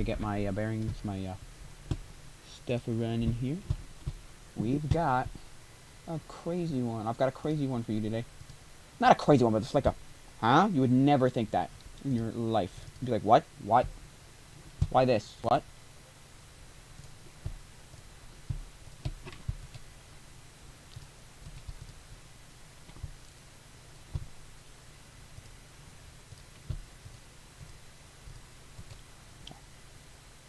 Gotta get my bearings, my stuff running here. We've got a crazy one. I've got a crazy one for you today. Not a crazy one, but it's like a, huh? You would never think that in your life. You'd be like, what? What? Why this? What?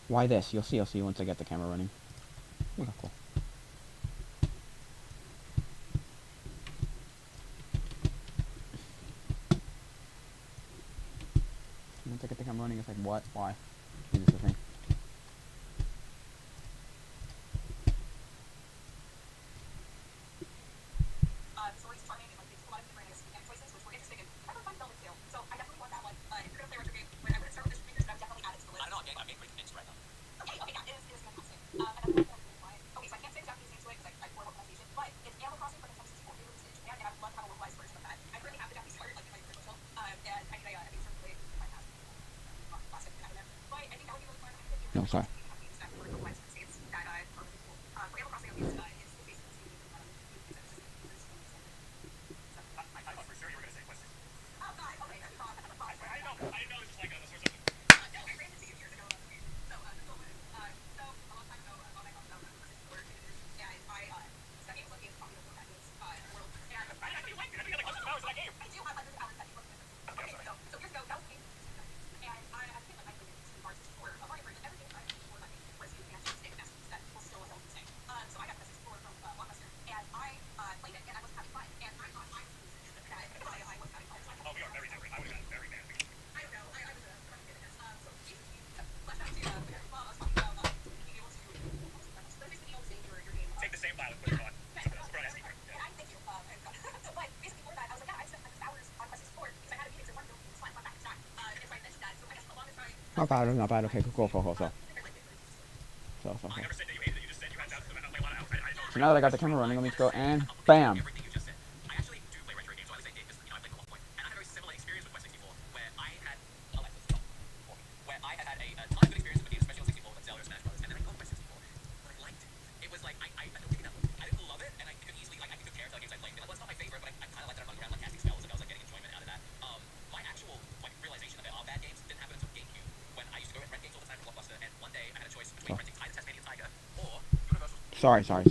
Why this? You'll see. You'll see once I get the camera running. Look how cool. Once I get the camera running, it's like, what? Why? Is this the thing? No, sorry. Not bad, not bad. Okay, cool. So. So now that I got the camera running, let me just go and bam. Sorry. I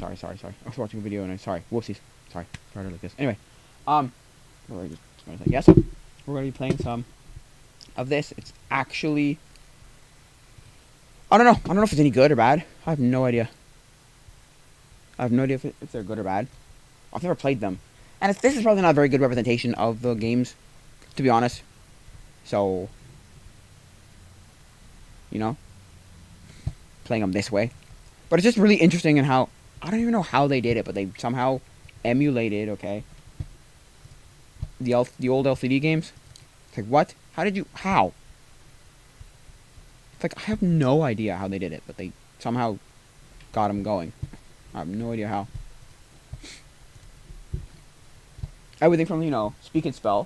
was watching a video and sorry. Whoopsies. Sorry. Started like this. Anyway, we're just gonna say, yeah, so we're gonna be playing some of this. It's actually, I don't know if it's any good or bad. I have no idea. If they're good or bad. I've never played them, and this is probably not a very good representation of the games, to be honest. So, playing them this way. But it's just really interesting in how, I don't even know how they did it, but they somehow emulated, okay, the old LCD games. It's like, what? How? It's like, I have no idea how they did it, but they somehow got them going. I have no idea how. Everything from, Speak and Spell,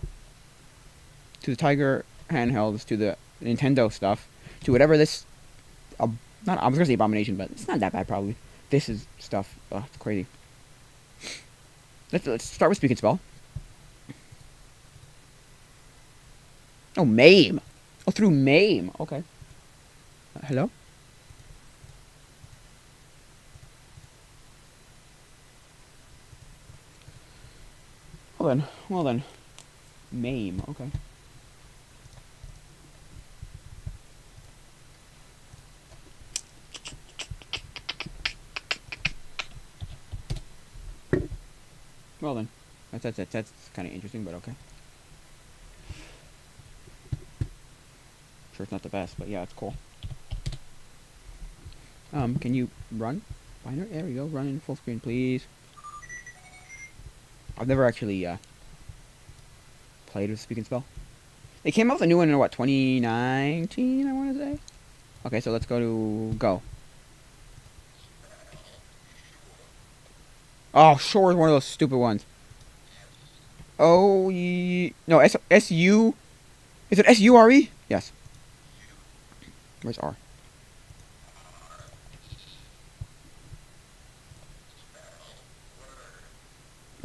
to the Tiger handhelds, to the Nintendo stuff, to whatever this, I was gonna say Abomination, but it's not that bad probably. This is stuff, it's crazy. Let's start with Speak and Spell. Oh, MAME. Oh, through MAME. Okay. Hello? Well then. MAME. Okay. Well then. That's kind of interesting, but okay. Sure, it's not the best, but yeah, it's cool. Can you run? Binary? There we go. Run in full screen, please. I've never actually played with Speak and Spell. They came out with a new one in, what, 2019, I want to say? Okay, so let's go to Go. Oh, Shore is one of those stupid ones. Oh, no, S-U... Is it S-U-R-E? Yes. Where's R?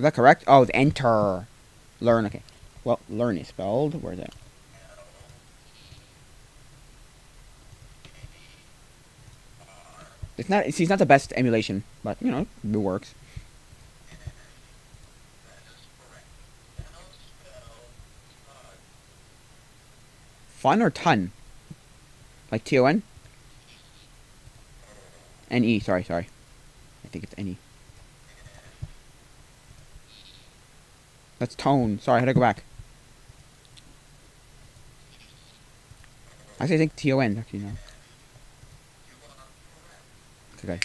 Was that correct? Oh, it's enter. Learn. Okay. Well, learn is spelled. Where's that? It's not. See, it's not the best emulation, but you know, it works. Fun or ton? Like Ton? Ne. Sorry, sorry. I think it's Ne. That's tone. Sorry, I had to go back. Actually, I think Ton. Actually, no. Okay.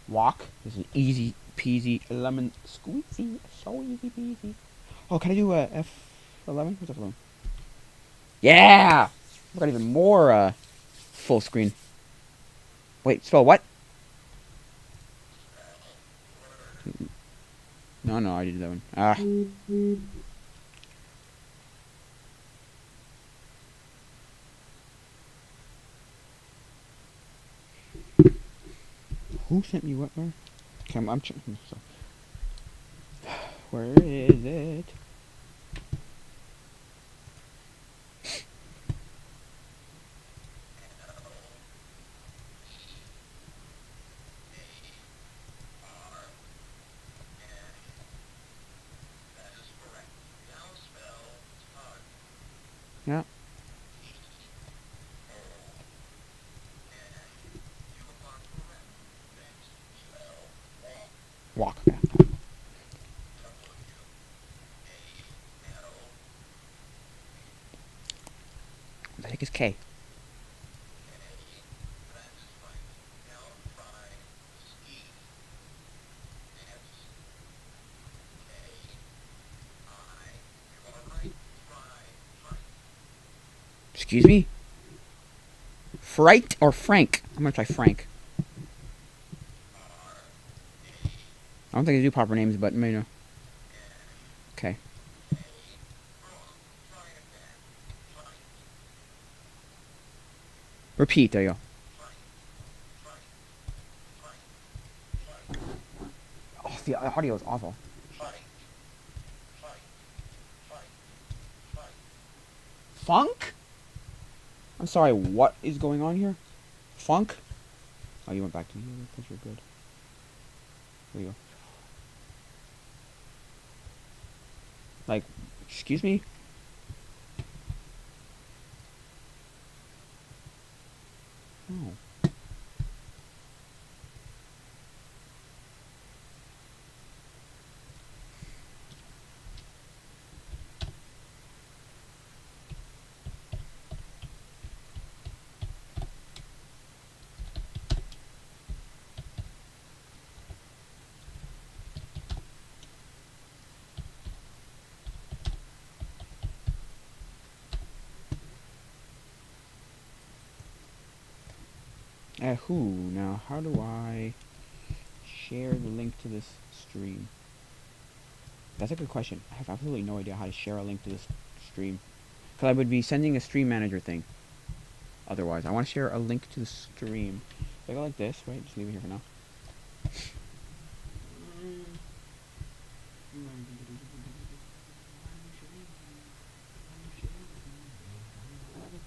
Walk. This is an easy peasy lemon squeezy. So easy peasy. Oh, can I do a F11? What's F11? Yeah! I've got even more full screen. Wait, spell what? No, no, I did that one. Ah. Who sent me what? Where? Okay, I'm checking. So. Where is it? Yeah. Walk. Yeah. I think it's K. Excuse me? Fright or Frank? I'm gonna try Frank. I don't think they do proper names, but maybe no. Okay. Repeat, there you go. Oh, the audio is awful. Funk? I'm sorry, what is going on here? Funk? Oh, you went back to me because you're good. There you go. Like, excuse me? Oh. Who? Now, how do I share the link to this stream? That's a good question. I have absolutely no idea how to share a link to this stream. Because I would be sending a stream manager thing. Otherwise, I want to share a link to the stream. So I go like this, right? Just leave it here for now.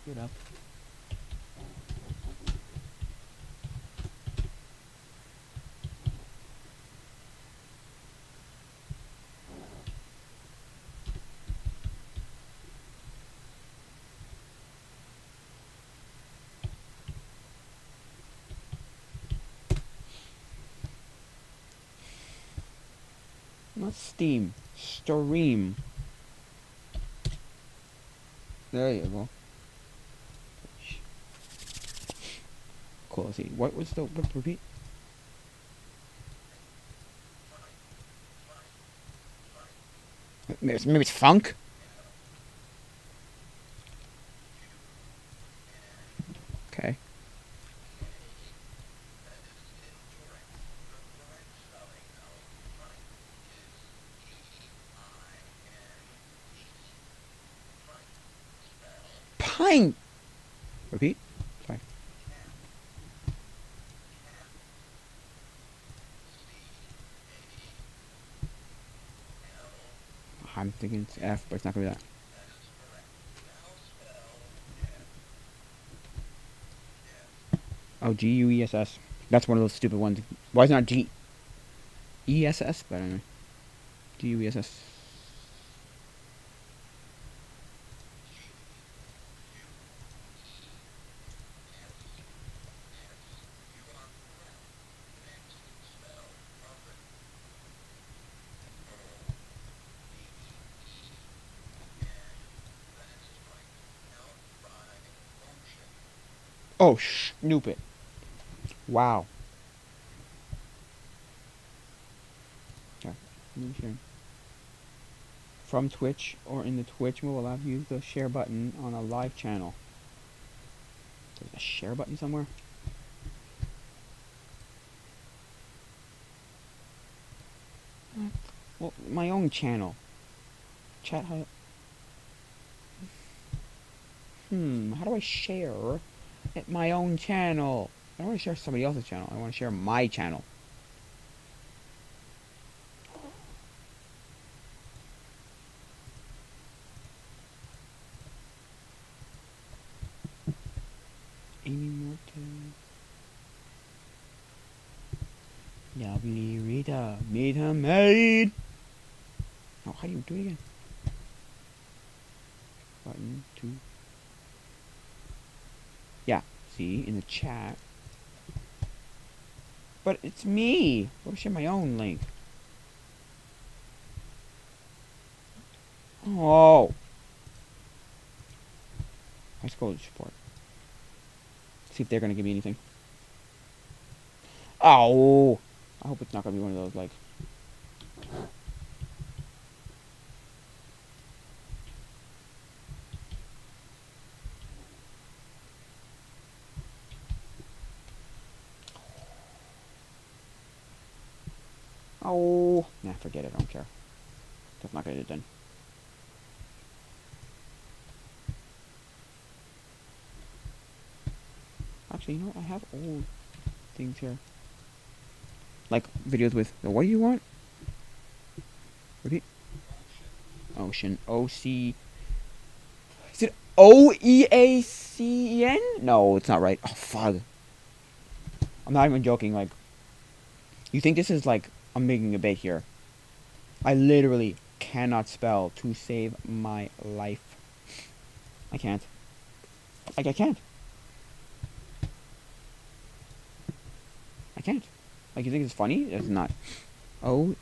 Get up. Not Steam. Stream. There you go. Cool. Let's see. What was the repeat? Maybe it's funk. Okay. Pine. Repeat. Sorry. I'm thinking it's F, but it's not gonna be that. Oh, Guess. That's one of those stupid ones. Why is it not Gess? But anyway, Guess. Oh, stupid. Wow. Okay. From Twitch or in the Twitch mobile app, use the share button on a live channel. There's a share button somewhere? Well, my own channel. Chat, how do I share at my own channel? I don't want to share somebody else's channel. I want to share my channel. Amy Morton. Lovely Rita. Meet her maid. Oh, how do you do it again? Button 2. Yeah, see, in the chat. But it's me. I want to share my own link. Oh. Let's go to support. See if they're going to give me anything. Oh. I hope it's not going to be one of those, like... Oh. Nah, forget it. I don't care. That's not going to get it done. Actually, you know what? I have old things here. Like, videos with... What do you want? Repeat. Ocean. O-C... Is it O-E-A-C-E-N? No, it's not right. Oh, fuck. I'm not even joking, like... You think this is, like... I'm making a bait here. I literally cannot spell to save my life. I can't. Like, I can't. I can't. Like, you think it's funny? It's not. Oh...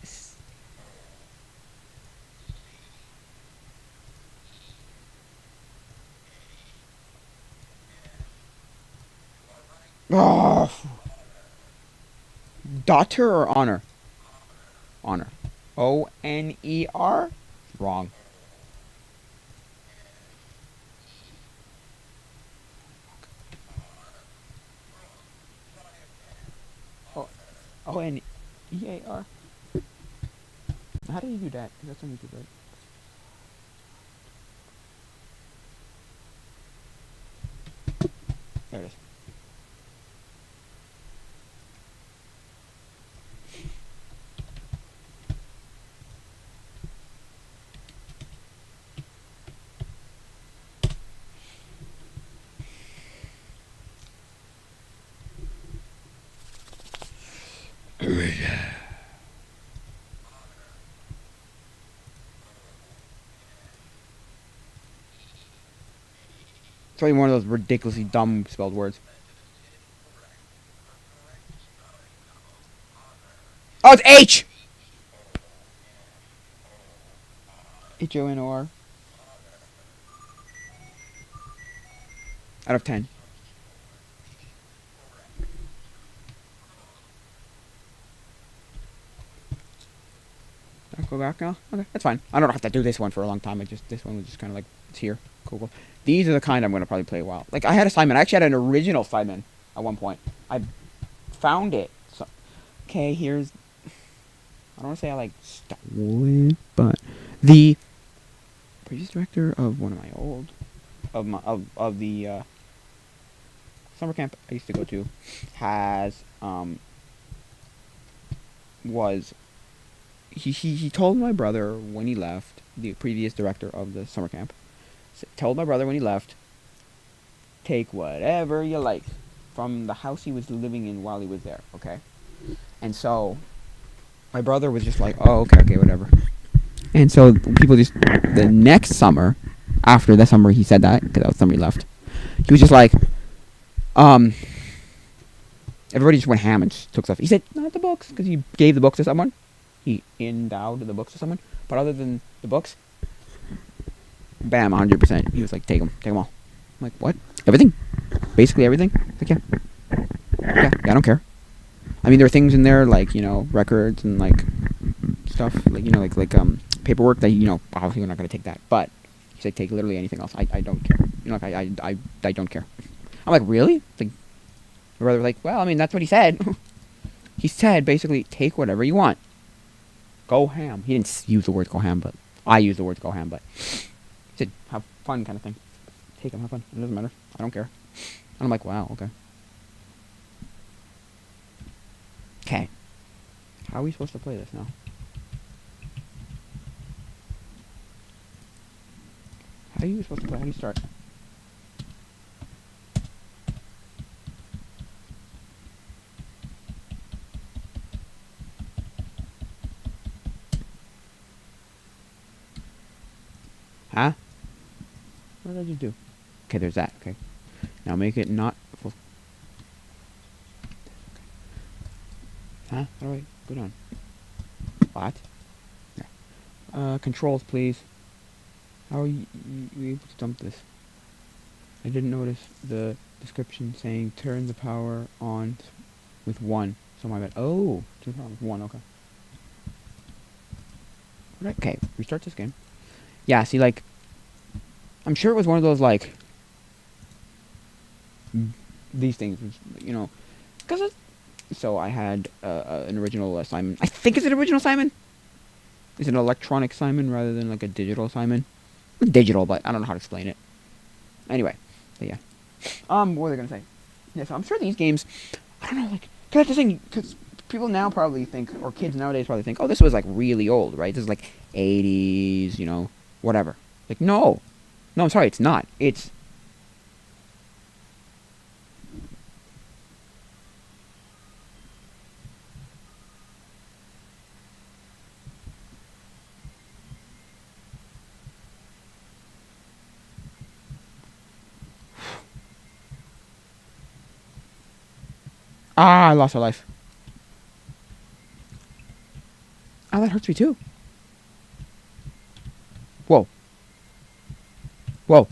Oh. Daughter or honor? Honor. O-N-E-R? Wrong. Oh, O-N-E-A-R? How do you do that? That's on YouTube, right? There it is. It's probably one of those ridiculously dumb spelled words. Oh, it's H! H-O-N-O-R. Out of 10. I'll go back now? Okay, that's fine. I don't have to do this one for a long time. This one was just kind of like, it's here. Cool. These are the kind I'm going to probably play a while. Like, I had a Simon. I actually had an original Simon at one point. I found it. So, okay, here's... I don't want to say I, like, stole it, but... The previous director of one of my old... Of the, summer camp I used to go to has, was... He told my brother when he left the previous director of the summer camp, told my brother when he left, take whatever you like from the house he was living in while he was there, okay? And so my brother was just like, oh, okay, whatever. And so people just, the next summer, after the summer he said that, because that was the summer he left, he was just like, everybody just went ham and just took stuff. He said, not the books, because he gave the books to someone. He endowed the books to someone. But other than the books, bam, 100%. He was like, take them all. I'm like, what? Everything? Basically everything? Like, yeah, I don't care. I mean, there are things in there like, records and like stuff, like, paperwork that, obviously we're not going to take that. But he said, take literally anything else. I don't care. I don't care. I'm like, really? Like, my brother was like, well, I mean, that's what he said. He said, basically, take whatever you want. Go ham. He didn't use the words go ham, but I used the words go ham, but he said, have fun kind of thing. Take them, have fun. It doesn't matter. I don't care. And I'm like, wow, okay. Okay. How are we supposed to play this now? How are you supposed to play? How do you start? Huh? What did I just do? Okay, there's that. Okay. Now make it not full. Huh? How do I go down? What? Yeah. Controls, please. How are you able to dump this? I didn't notice the description saying turn the power on with 1. So my bad. Oh, turn the power with 1. Okay. Right. Okay. Restart this game. Yeah. See, like, I'm sure it was one of those like these things, because so I had an original assignment. I think it's an original assignment. It's an electronic assignment rather than like a digital assignment. Digital, but I don't know how to explain it. Anyway, but yeah. What was I gonna say? Yeah, so I'm sure these games, I don't know, like, cause that's the thing, cause people now probably think, or kids nowadays probably think, oh, this was like really old, right? This is like 80s, whatever. Like, no, I'm sorry, it's not. It's I lost a life. Oh, that hurts me too. Whoa. Whoa.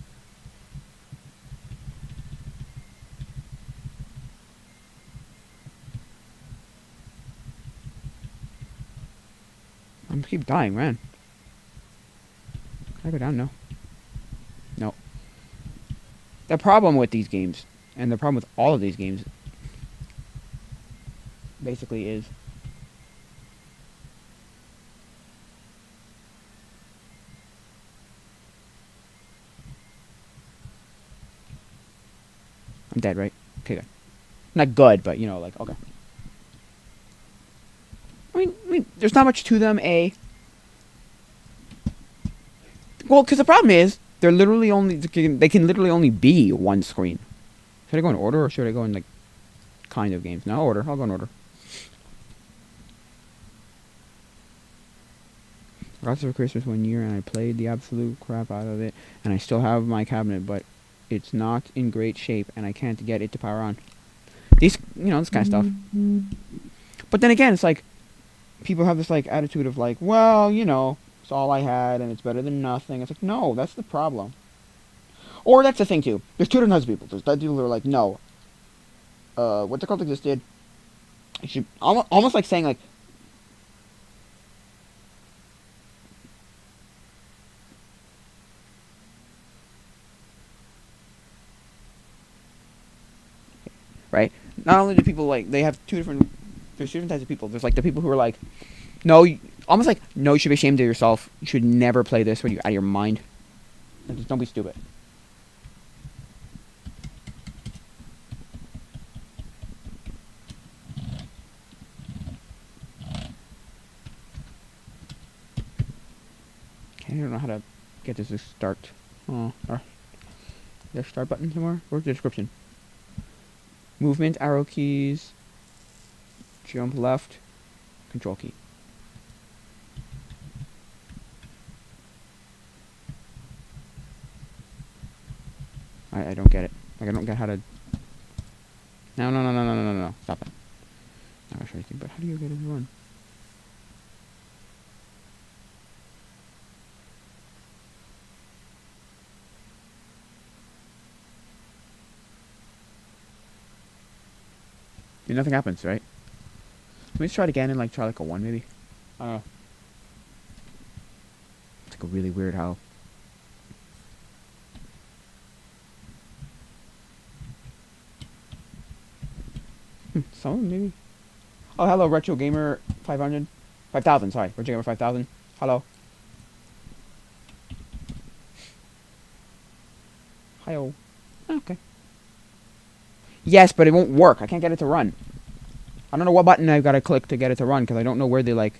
I'm keep dying, man. Can I go down? No. No. The problem with these games, and the problem with all of these games, basically is I'm dead, right? Okay, good. Not good, but like, okay. I mean, there's not much to them, A. Well, because the problem is, they're literally only, they can literally only be one screen. Should I go in order, or should I go in, like, kind of games? No, order. I'll go in order. I got this for Christmas one year, and I played the absolute crap out of it, and I still have my cabinet, but it's not in great shape, and I can't get it to power on. These, this kind of stuff. But then again, it's like, people have this, like, attitude of, like, well, it's all I had, and it's better than nothing. It's like, no, that's the problem. Or that's the thing, too. There's two different types of people. There's that people who are like, no, what the cult existed, it should, almost like saying, like, right? Not only do people, like, there's two different types of people. There's, like, the people who are like, no, almost like, no, you should be ashamed of yourself. You should never play this when you're out of your mind. Like, just don't be stupid. I don't know how to get this to start. Oh, there's start button somewhere? Where's the description? Movement, arrow keys, jump left, control key. I don't get it. Like, I don't get how to... No. Stop it. I'm not sure anything, but how do you get it to run? Nothing happens, right? Let me just try it again and like try like a 1 maybe. I don't know. It's like a really weird how. Some of them maybe. Oh, hello, Retro Gamer 500. 5,000, sorry. Retro Gamer 5,000. Hello. Hi-oh. Okay. Yes, but it won't work. I can't get it to run. I don't know what button I've got to click to get it to run, because I don't know where the, like,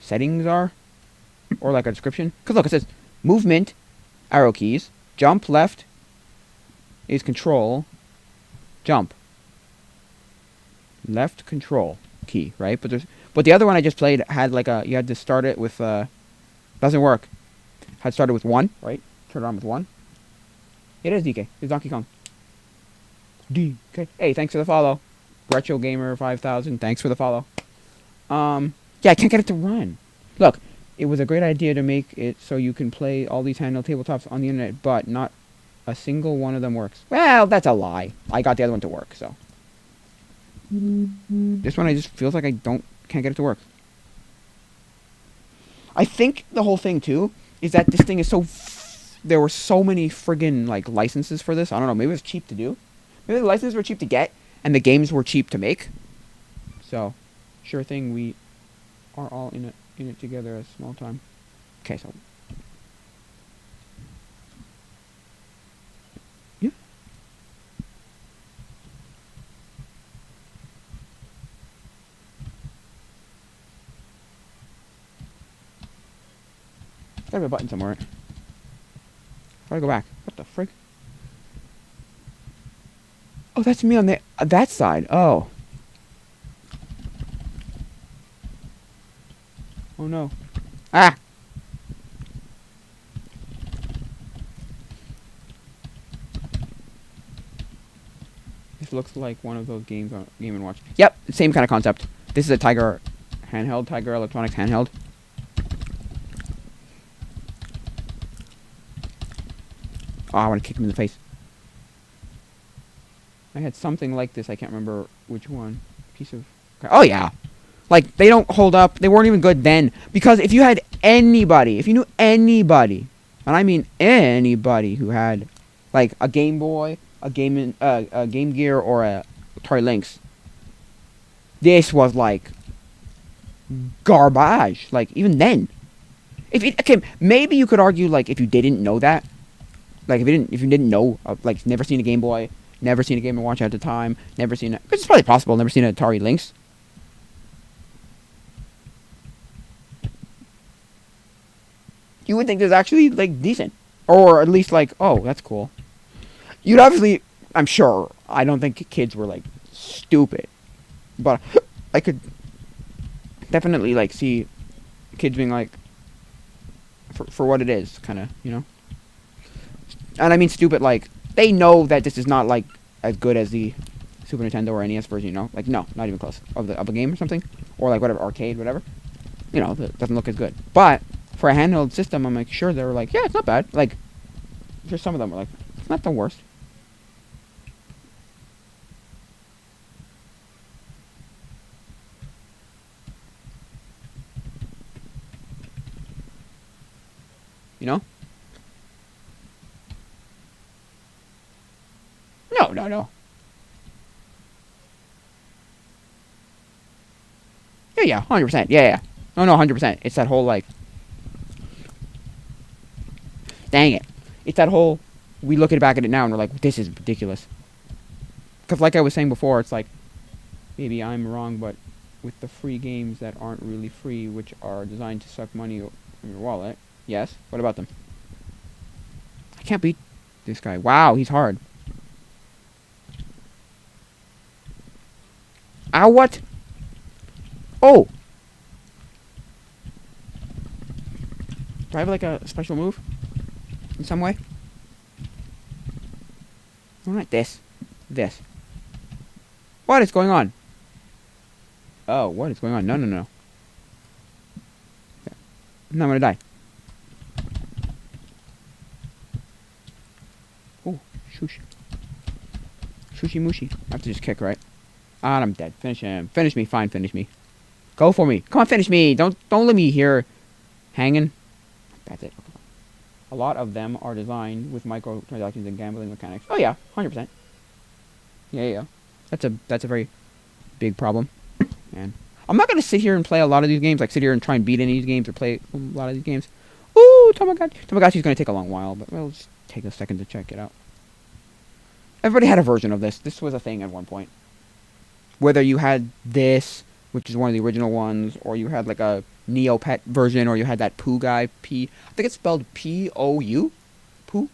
settings are. Or, like, a description. Because, look, it says, movement, arrow keys, jump left is control, jump. Left control key, right? But the other one I just played had, like, you had to start it with, doesn't work. Had started with 1, right? Turn it on with 1. It is DK. It's Donkey Kong. DK. Hey, thanks for the follow. Retro Gamer 5000. Thanks for the follow. Yeah, I can't get it to run. Look, it was a great idea to make it so you can play all these handheld tabletops on the internet, but not a single one of them works. Well, that's a lie. I got the other one to work, so. This one I just feels like I can't get it to work. I think the whole thing too is that this thing is so there were so many friggin' like licenses for this. I don't know, maybe it was cheap to do. Maybe the licenses were cheap to get and the games were cheap to make. So, sure thing, we are all in it together a small time. Okay, so yeah. Gotta be a button somewhere. How do I go back? What the frig? Oh, that's me on that side. Oh. Oh no. Ah! This looks like one of those games on Game & Watch. Yep, same kind of concept. This is a Tiger handheld, Tiger Electronics handheld. Oh, I want to kick him in the face. I had something like this. I can't remember which one. Piece of... Oh, yeah. Like, they don't hold up. They weren't even good then. Because if you had anybody, if you knew anybody, and I mean anybody who had, like, a Game Boy, a Game Gear, or a Atari Lynx, this was, like, garbage. Like, even then. Okay, maybe you could argue, like, if you didn't know that, like, if you didn't know, like, never seen a Game Boy, never seen a Game & Watch at the time, never seen it. It's probably possible, never seen an Atari Lynx. You would think this is actually, like, decent. Or at least, like, oh, that's cool. You'd obviously, I'm sure, I don't think kids were, like, stupid. But I could definitely, like, see kids being, like, for what it is, kind of, you know? And I mean stupid, like, they know that this is not, like, as good as the Super Nintendo or NES version, you know? Like, no, not even close. Of a game or something. Or, like, whatever, arcade, whatever. You know, it doesn't look as good. But, for a handheld system, I'm, like, sure they were like, yeah, it's not bad. Like, sure some of them were like, it's not the worst. You know? No. Yeah, 100%. Yeah. No, 100%. It's that whole, like... Dang it. It's that whole... We look back at it now and we're like, this is ridiculous. Because like I was saying before, it's like... Maybe I'm wrong, but... With the free games that aren't really free, which are designed to suck money from your wallet... Yes. What about them? I can't beat this guy. Wow, he's hard. Ow, what? Oh! Do I have like a special move? In some way? No, not this. This. What is going on? Oh, what is going on? No, no, no. No, I'm gonna die. Oh, shoosh. Shushy mushy. I have to just kick, right? Ah, I'm dead. Finish him. Finish me. Fine, finish me. Go for me. Come on, finish me. Don't let me here hanging. That's it. A lot of them are designed with microtransactions and gambling mechanics. Oh yeah, 100%. Yeah. That's a very big problem. Man, I'm not gonna sit here and play a lot of these games. Like sit here and try and beat any of these games or play a lot of these games. Ooh, Tamagotchi. Tamagotchi's gonna take a long while, but we'll just take a second to check it out. Everybody had a version of this. This was a thing at one point. Whether you had this, which is one of the original ones, or you had like a Neopet version, or you had that Pooh guy, I think it's spelled P-O-U? Pooh?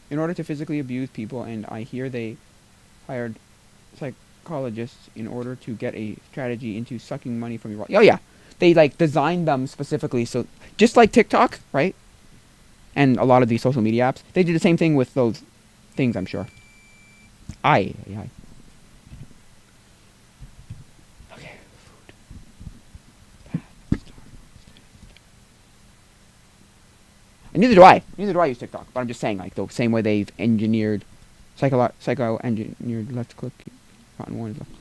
In order to physically abuse people, and I hear they hired psychologists in order to get a strategy into sucking money from your... Oh yeah! They like designed them specifically, so just like TikTok, right? And a lot of these social media apps, they did the same thing with those things, I'm sure. Aye. Okay, food. And neither do I. Neither do I use TikTok. But I'm just saying, like, the same way they've engineered, psycho-engineered left click. Button 1 is left.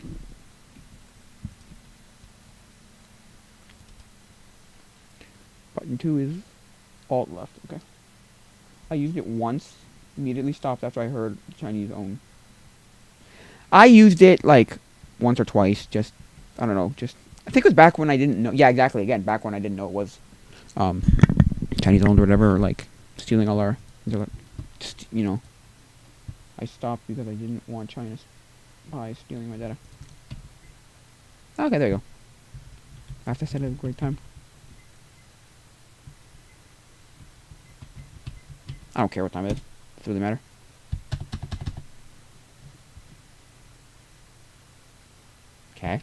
Button 2 is alt left, okay. I used it once, immediately stopped after I heard Chinese own. I used it, like, once or twice, just, I don't know, just, I think it was back when I didn't know, yeah, exactly, again, back when I didn't know it was, Chinese owned or whatever, or, like, stealing all our, just, you know, I stopped because I didn't want China spies stealing my data. Okay, there you go. After I said it had a great time. I don't care what time it is. Doesn't really matter. Okay.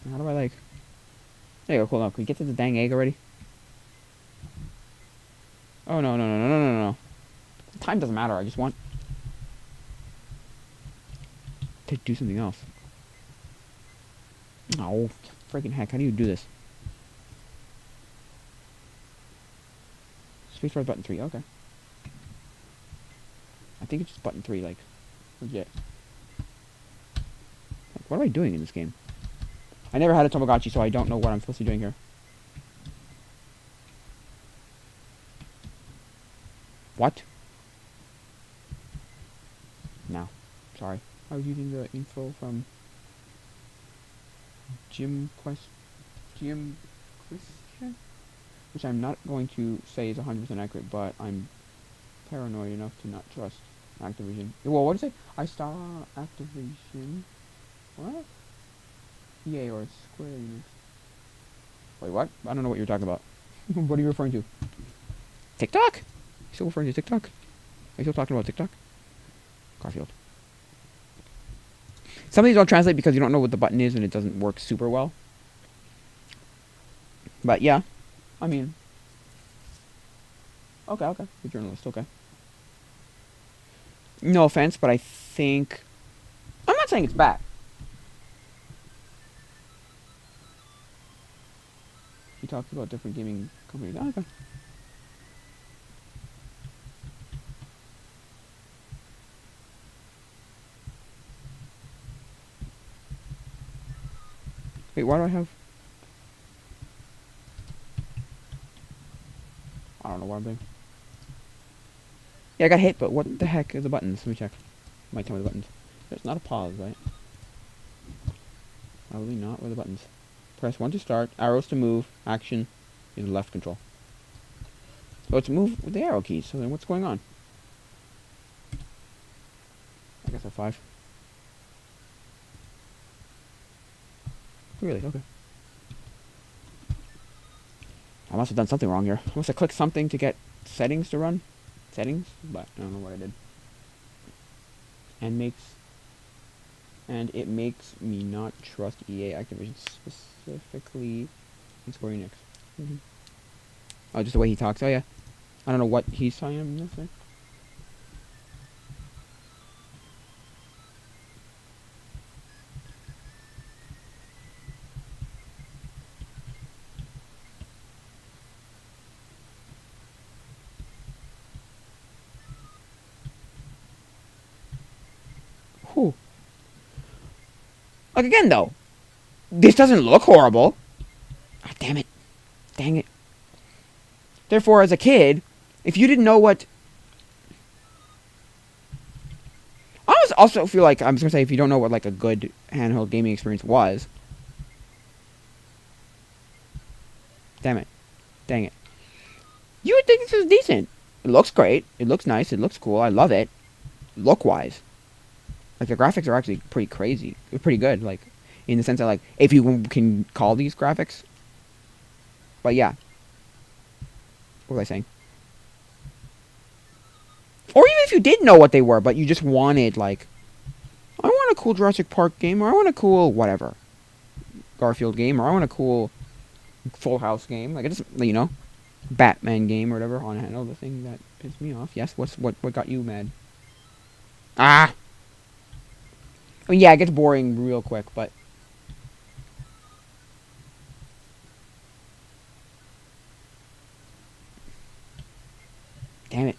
How do I like... There you go, cool. Now, can we get to the dang egg already? Oh, no. Time doesn't matter. I just want to do something else. Oh, freaking heck. How do you do this? Spacebar button 3. Okay. I think it's just button 3, like, legit. Like, what am I doing in this game? I never had a Tamagotchi, so I don't know what I'm supposed to be doing here. What? No. Sorry. I was using the info from Jim Christian? Which I'm not going to say is 100% accurate, but I'm paranoid enough to not trust Activision. Well, what did it say? I saw Activision. What? EA or Square Enix. Wait, what? I don't know what you're talking about. What are you referring to? TikTok? You still referring to TikTok? Are you still talking about TikTok? Garfield. Some of these don't translate because you don't know what the button is and it doesn't work super well. But yeah, I mean, okay, the journalist, okay. No offense, but I think I'm not saying it's bad. He talks about different gaming companies. Oh, okay. Wait, why do I have... I don't know what I'm doing. Yeah, I got hit, but what the heck are the buttons? Let me check. Might tell me the buttons. There's not a pause, right? Probably not. Where are the buttons? Press 1 to start, arrows to move, action is left control. Oh, it's move with the arrow keys, so then what's going on? I guess F5. Really? Okay. must have done something wrong here. I must have clicked something to get settings to run. Settings? But I don't know what I did. And it makes me not trust EA Activision, specifically in Square Enix. Oh, just the way he talks. Oh yeah. I don't know what he's talking about. Whew. Like again though, this doesn't look horrible. Oh, damn it. Dang it. Therefore, as a kid, if you didn't know what... I also feel like, I'm just going to say, if you don't know what, like, a good handheld gaming experience was... Damn it. Dang it. You would think this is decent. It looks great. It looks nice. It looks cool. I love it. Look-wise. Like, the graphics are actually pretty crazy. They're pretty good, like, in the sense that, like, if you can call these graphics. But, yeah. What was I saying? Or even if you did know what they were, but you just wanted, like, I want a cool Jurassic Park game, or I want a cool whatever Garfield game, or I want a cool Full House game. Like, it's, you know, Batman game or whatever on handle, the thing that pissed me off. Yes, what got you mad? Ah! I mean, yeah, it gets boring real quick, but... Damn it.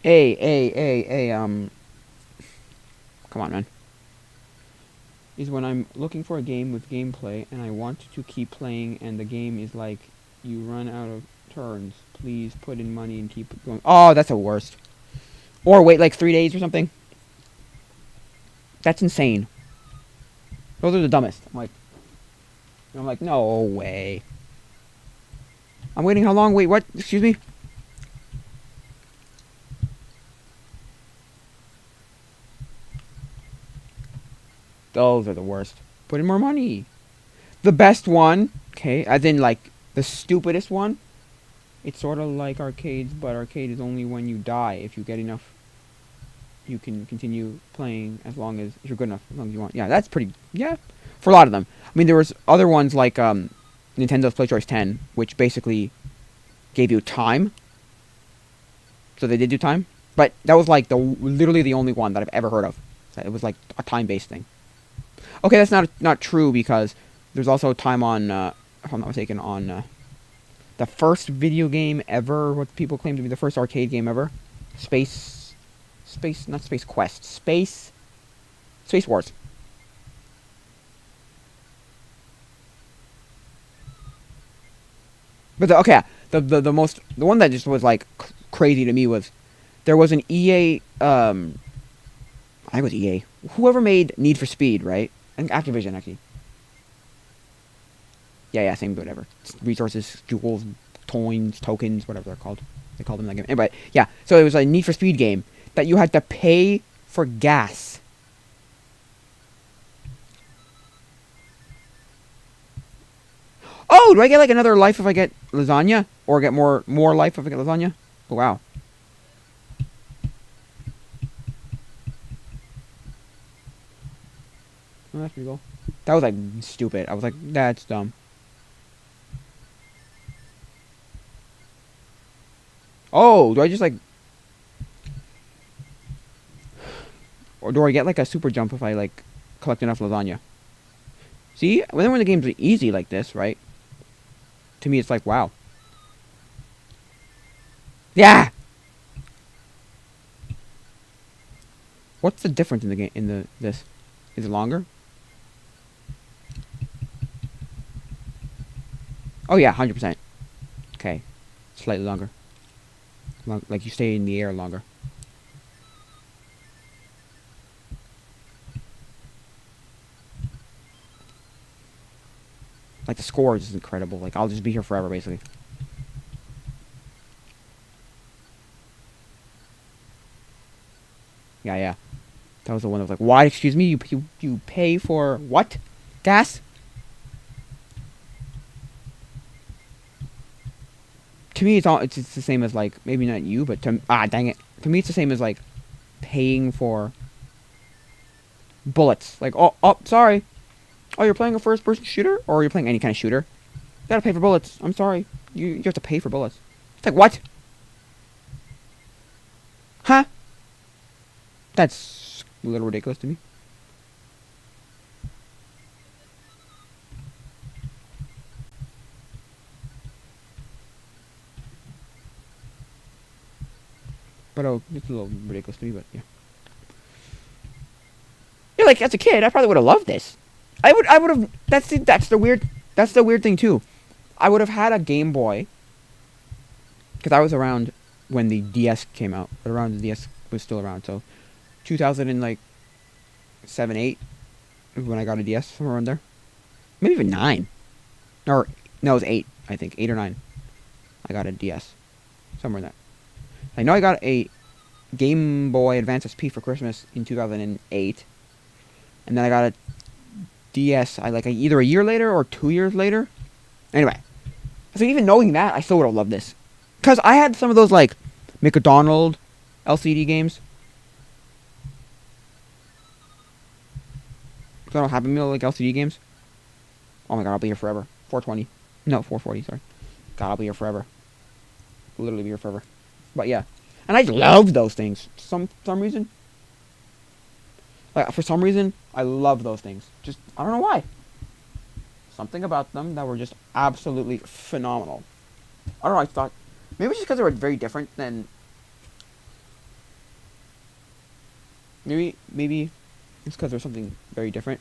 Hey, come on, man. Is when I'm looking for a game with gameplay and I want to keep playing and the game is like, you run out of turns. Please put in money and keep going. Oh, that's the worst. Or wait like 3 days or something. That's insane. Those are the dumbest. I'm like, no way. I'm waiting how long? Wait, what? Excuse me? Those are the worst. Put in more money. The best one, okay, as in like the stupidest one, it's sort of like arcades, but arcade is only when you die. If you get enough, you can continue playing as long as, if you're good enough, as long as you want. Yeah, that's pretty, yeah, for a lot of them. I mean, there was other ones like Nintendo's Play Choice 10, which basically gave you time. So they did do time. But that was like literally the only one that I've ever heard of. It was like a time-based thing. Okay, that's not true because there's also time on, if I'm not mistaken, on the first video game ever, what people claim to be the first arcade game ever. Not Space Quest. Space Wars. But the one that just was like crazy to me was there was an EA, I think it was EA, whoever made Need for Speed, right? And Activision actually. Yeah, same, whatever. Resources, jewels, coins, tokens, whatever they're called. They call them that game. Anyway, yeah. So it was a Need for Speed game that you had to pay for gas. Oh, do I get like another life if I get lasagna? Or get more life if I get lasagna? Oh, wow. Oh, that's pretty cool. That was like stupid. I was like, that's dumb. Oh, do I just like... Or do I get like a super jump if I like collect enough lasagna? See, when the games are easy like this, right? To me, it's like, wow. Yeah. What's the difference in the game? This? Is it longer? Oh yeah, 100%. Okay, slightly longer. Like you stay in the air longer. Like the score is incredible. Like I'll just be here forever, basically. Yeah. That was the one that was like, why? Excuse me, you pay for what? Gas? to me, it's the same as like maybe not you, but dang it, to me it's the same as like paying for bullets. Like sorry, oh you're playing a first person shooter or you're playing any kind of shooter. You gotta pay for bullets. I'm sorry, you have to pay for bullets. It's like what? Huh? That's a little ridiculous to me. But it's a little ridiculous to me, but yeah. Yeah, like as a kid, I probably would have loved this. I would have. That's the weird thing too. I would have had a Game Boy because I was around when the DS came out. But around the DS was still around, so 2000 and like 7, 8 when I got a DS, somewhere around there. Maybe even 9, or no, it was 8. I think 8 or 9. I got a DS, somewhere in that. I know I got a Game Boy Advance SP for Christmas in 2008, and then I got a DS either a year later or 2 years later. Anyway, so even knowing that, I still would have loved this, cause I had some of those like McDonald LCD games. Cause I don't have like LCD games. Oh my god, I'll be here forever. 420, no 440. Sorry, God, I'll be here forever. Literally be here forever. But yeah, and I loved those things. Some reason. Like for some reason, I love those things. Just I don't know why. Something about them that were just absolutely phenomenal. I don't know. I thought maybe it's just because they were very different than. Maybe it's because there's something very different.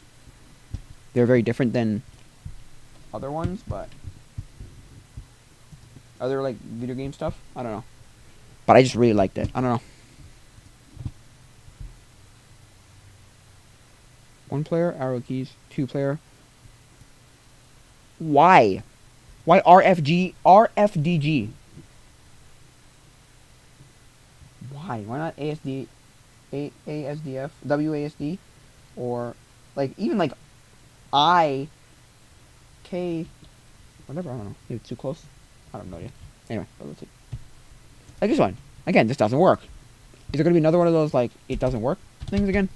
They're very different than other ones, but other like video game stuff. I don't know. But I just really liked it. I don't know. 1 player, arrow keys. 2 player. Why? Why RFDG? Why? Why not ASDF, WASD, or like even like IK, whatever. I don't know. Maybe it's too close. I don't know yet. Anyway, let's see. Like this one. Again, this doesn't work. Is there gonna be another one of those like it doesn't work things again?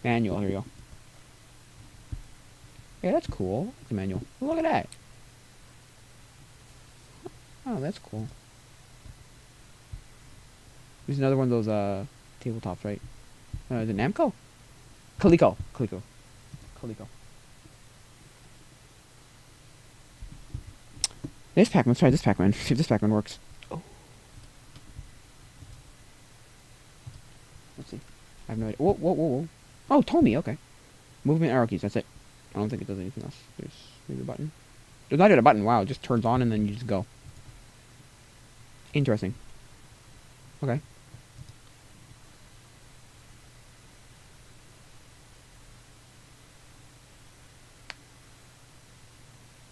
Manual. Here we go. Yeah, that's cool. The manual. Look at that. Oh, that's cool. There's another one of those tabletops, right? Is it Namco? Coleco. This Pac-Man. Let's try this Pac-Man. See if this Pac-Man works. Oh. Let's see. I have no idea. Whoa. Oh, Tommy. Okay. Movement arrow keys. That's it. I don't think it does anything else. There's maybe a button. There's not even a button. Wow, it just turns on and then you just go. Interesting. Okay.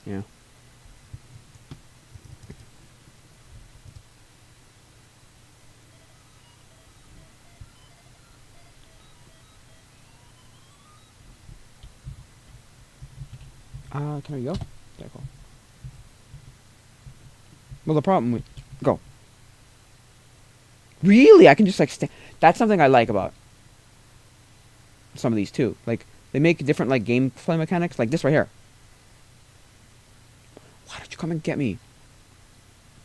Yeah. Can I go? Yeah, cool. Well, the problem with... Go. Really? I can just, like, That's something I like about some of these, too. Like, they make different, like, gameplay mechanics. Like this right here. Why don't you come and get me?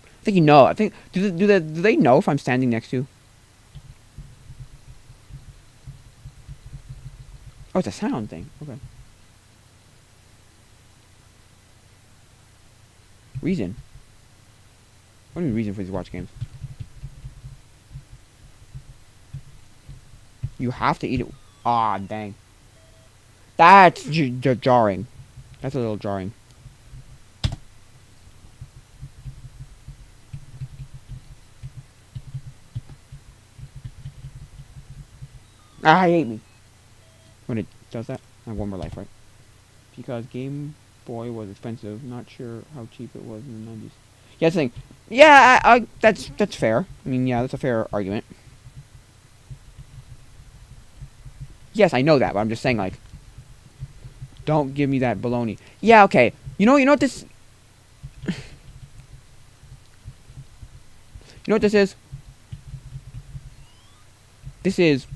I think you know. I think... Do they know if I'm standing next to you? Oh, it's a sound thing. Okay. Reason? What do you mean reason for these watch games? You have to eat it. Ah, dang. That's jarring. That's a little jarring. Ah, he ate me. When it does that, I have one more life, right? Because Game Boy was expensive. Not sure how cheap it was in the 90s. Yeah, that's the thing. Yeah, that's fair. I mean, yeah, that's a fair argument. Yes, I know that, but I'm just saying, like, don't give me that baloney. Yeah, okay. You know what this... You know what this is? This is...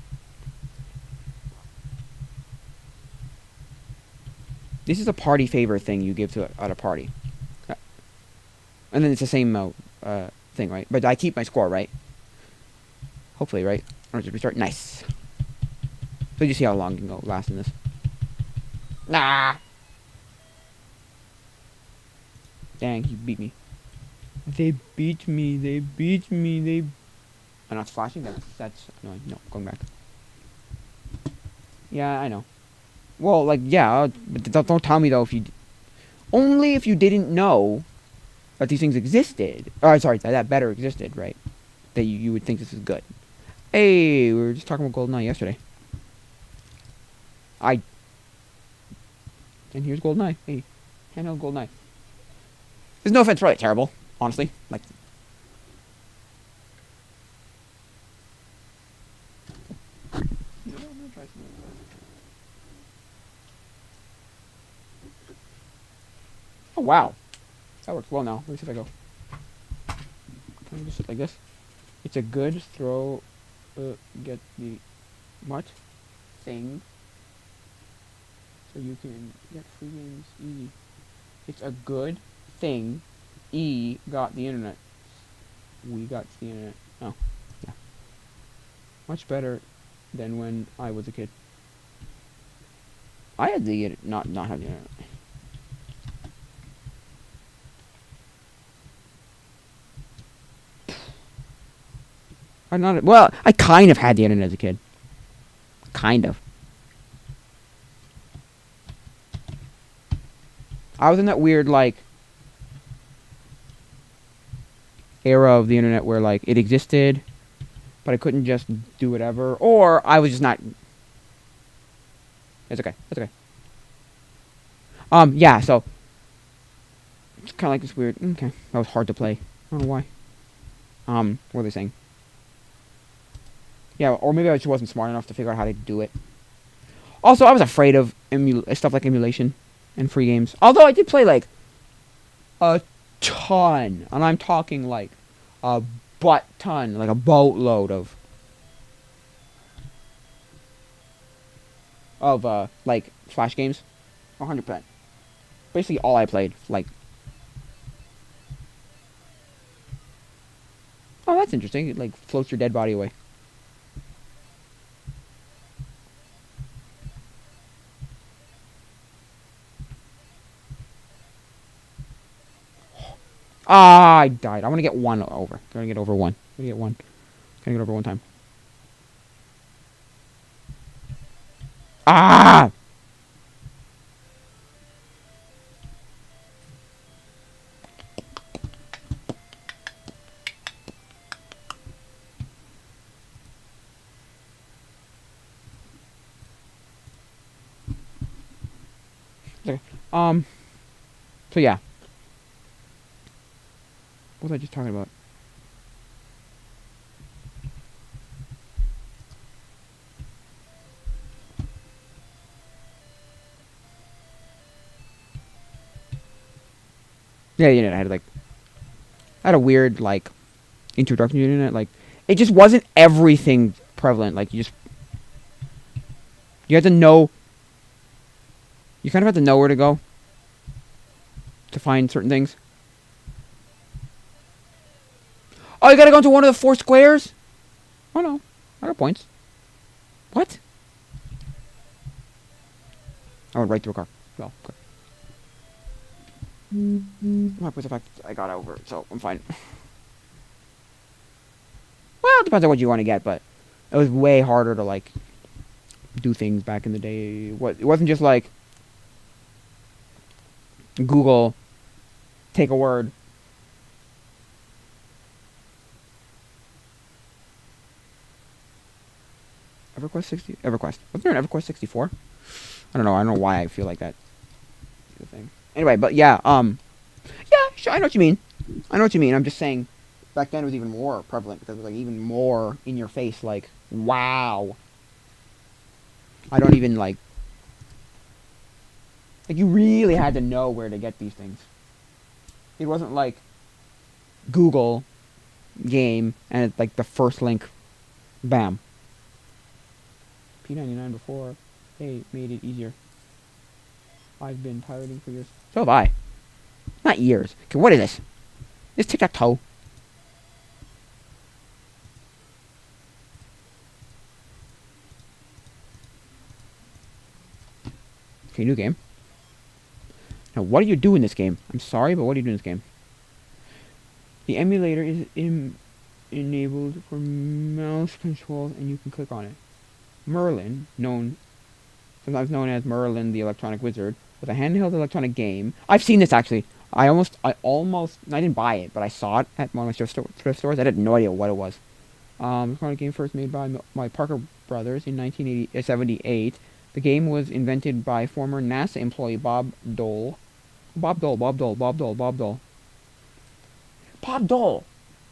This is a party favor thing you give to at a party. And then it's the same thing, right? But I keep my score, right? Hopefully, right? Or just restart. Nice. So you see how long you can go last in this. Nah! Dang, he beat me. They beat me, they beat me, they... I'm not flashing? That's annoying. No, going back. Yeah, I know. Well, like, yeah, but don't tell me, though, if you... Only if you didn't know that these things existed. Oh, sorry, that better existed, right? That you would think this is good. Hey, we were just talking about GoldenEye yesterday. And here's GoldenEye. Hey, handheld GoldenEye. There's no offense, really terrible, honestly. Like... Oh, wow. That works well now. Let me see if I go. Can I just sit like this? It's a good throw. Get the... What? Thing. So you can get free games easy. It's a good thing. Got the internet. We got the internet. Oh, yeah. Much better than when I was a kid. I had the not have the internet. Well, I kind of had the internet as a kid. Kind of. I was in that weird, like, era of the internet where, like, it existed, but I couldn't just do whatever, or I was just not... It's okay. It's okay. Yeah, so... It's kind of like this weird... Okay, that was hard to play. I don't know why. What were they saying? Yeah, or maybe I just wasn't smart enough to figure out how to do it. Also, I was afraid of stuff like emulation and free games. Although I did play, like, a ton. And I'm talking, like, a butt-ton. Like, a boatload of... like, Flash games. 100%. Basically all I played. Like... Oh, that's interesting. It, like, floats your dead body away. Ah, I died. I want to get one over. I'm going to get over one. I'm going to get one. I'm going to get over one time. Ah! Okay. So yeah. What was I just talking about? Yeah, the internet. I had a weird, like, introduction to the internet. Like, it just wasn't everything prevalent. Like, you had to know... You kind of had to know where to go to find certain things. Oh, you gotta go into one of the 4 squares? Oh, no. I got points. What? I went right through a car. Well, okay. My points, in fact, I got over it, so I'm fine. Well, it depends on what you want to get, but it was way harder to, like, do things back in the day. It wasn't just, like, Google, take a word. EverQuest 60? EverQuest. Wasn't there an EverQuest 64? I don't know why I feel like that. The thing. Anyway, but yeah, yeah, sure, I know what you mean. I know what you mean. I'm just saying, back then it was even more prevalent because it was like even more in your face. Like, wow. I don't even like you really had to know where to get these things. It wasn't like Google, game, and it's like the first link. Bam. P99 before. Hey, made it easier. I've been pirating for years. So have I. Not years. Okay, what is this? This tic-tac-toe. Okay, new game. Now, what do you do in this game? I'm sorry, but what do you do in this game? The emulator is enabled for mouse controls, and you can click on it. Merlin, sometimes known as Merlin the Electronic Wizard, was a handheld electronic game. I've seen this actually. I didn't buy it, but I saw it at one of my thrift stores. I had no idea what it was. Electronic game first made by my Parker brothers in 1978. The game was invented by former NASA employee Bob Dole. Bob Dole.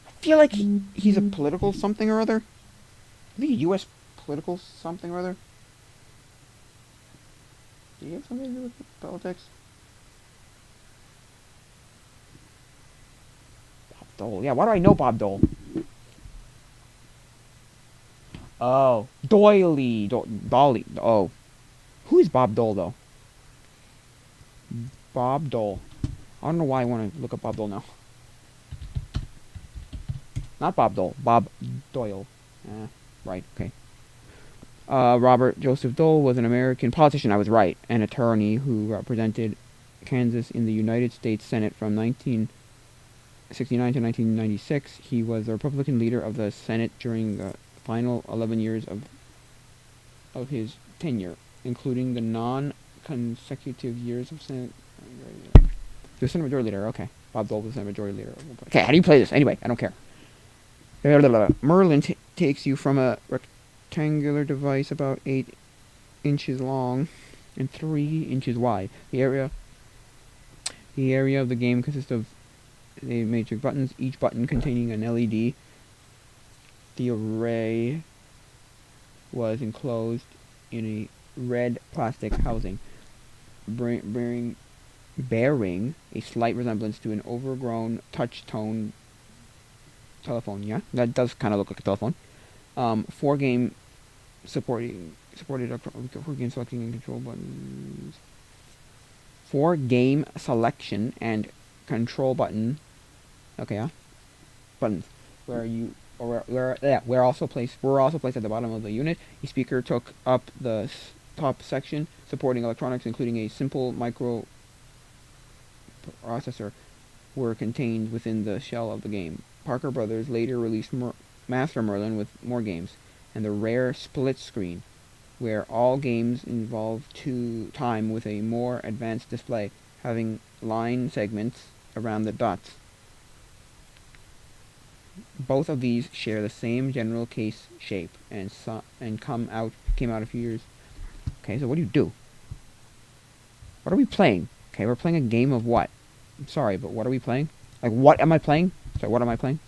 I feel like he's a political something or other. I think a U.S. political something or other. Do you have something to do with politics? Bob Dole. Yeah, why do I know Bob Dole? Oh. Dolly. Oh. Who is Bob Dole, though? Bob Dole. I don't know why I want to look up Bob Dole now. Not Bob Dole. Bob Doyle. Right, okay. Robert Joseph Dole was an American politician, I was right, an attorney who represented Kansas in the United States Senate from 1969 to 1996. He was the Republican leader of the Senate during the final 11 years of his tenure, including the non-consecutive years of Senate. The Senate Majority Leader, okay. Bob Dole was the Senate Majority Leader. Okay, how do you play this? Anyway, I don't care. Merlin takes you from a rectangular device about 8 inches long and 3 inches wide. The area of the game consists of 8 matrix buttons, each button containing an LED. The array was enclosed in a red plastic housing, bearing a slight resemblance to an overgrown touch-tone telephone. Yeah, that does kind of look like a telephone. 4 game supported 4 game selecting and control buttons. 4 game selection and control button. Okay, yeah, buttons were also placed at the bottom of the unit. A speaker took up the top section, supporting electronics, including a simple microprocessor, were contained within the shell of the game. Parker Brothers later released Master Merlin with more games, and the rare split screen, where all games involve time with a more advanced display, having line segments around the dots. Both of these share the same general case shape and came out a few years. Okay, so what do you do? What are we playing? Okay, we're playing a game of what? I'm sorry, but what are we playing? Like, what am I playing? Sorry, what am I playing?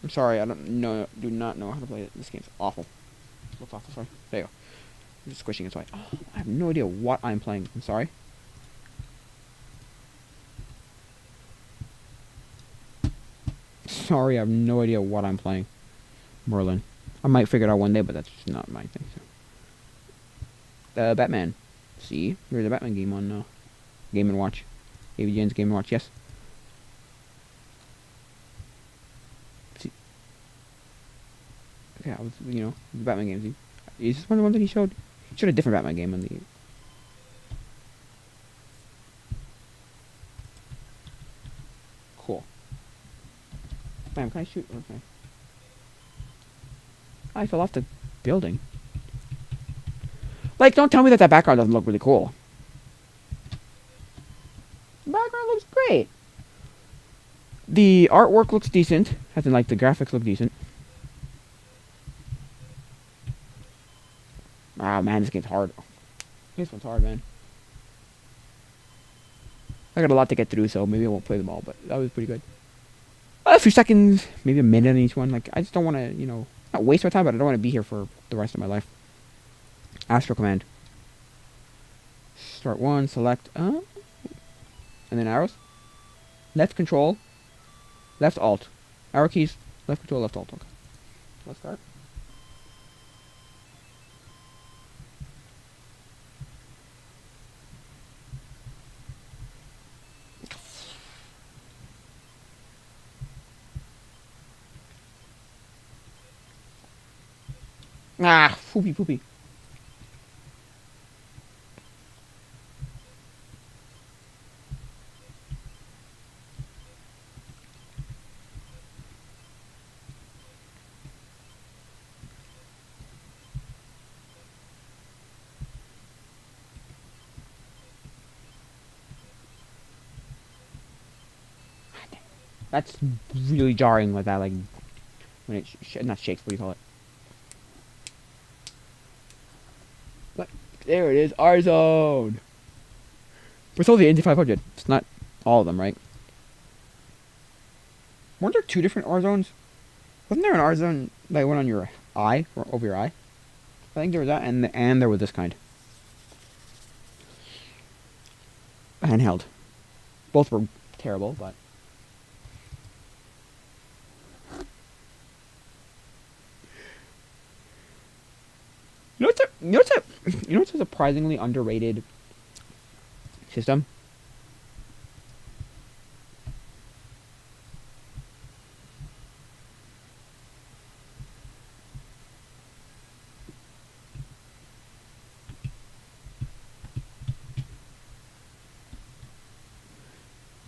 I'm sorry, do not know how to play it. This game's awful. Looks awful, sorry. There you go. I'm just squishing it so I have no idea what I'm playing. I'm sorry. Sorry, I have no idea what I'm playing. Merlin. I might figure it out one day, but that's just not my thing. So. Batman. See? There's a Batman game on Game & Watch. AVGN's Game & Watch, yes. See? Okay, I was, the Batman games. Is this one of the ones that he showed? He showed a different Batman game on the... Cool. Bam, can I shoot? Okay. I fell off the building. Like, don't tell me that background doesn't look really cool. The background looks great. The artwork looks decent. As in, like, the graphics look decent. Ah, man, this game's hard. This one's hard, man. I got a lot to get through, so maybe I won't play them all, but that was pretty good. A few seconds, maybe a minute on each one. Like, I just don't want to, not waste my time, but I don't want to be here for the rest of my life. Astral command. Start one, select, and then arrows. Left control, left alt. Arrow keys, left control, left alt. Okay. Let's start. Ah, poopy poopy. That's really jarring with that, like, when it not shakes, what do you call it? But there it is, R zone. But it's only the Indy 500. It's not all of them, right? Weren't there two different R zones? Wasn't there an R zone that went on your eye, or over your eye? I think there was that, and there was this kind. Handheld. Both were terrible, but... You know what's a surprisingly underrated system?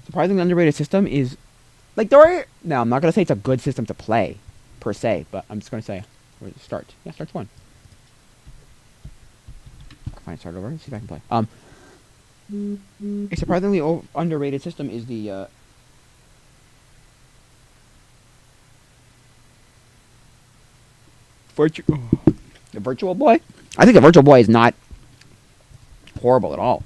Surprisingly underrated system is, like, there are... Now, I'm not going to say it's a good system to play, per se, but I'm just going to say, where does it start? Yeah, starts one. Fine, start over, let's see if I can play. A surprisingly underrated system is the, the Virtual Boy. I think the Virtual Boy is not horrible at all.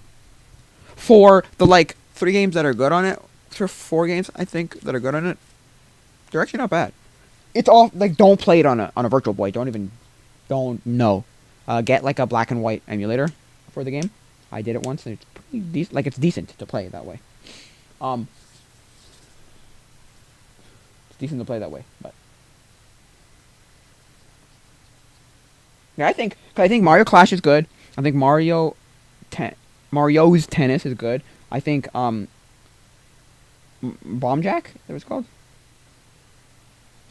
For the, like, 3 games that are good on it, for 4 games, I think, that are good on it, they're actually not bad. It's all, like, don't play it on a Virtual Boy. Don't, no. Get, like, a black and white emulator for the game. I did it once, and it's pretty decent. Like, it's decent to play that way. It's decent to play that way, but... Yeah, I think Mario Clash is good. I think Mario's Tennis is good. I think, Bomb Jack, that was called?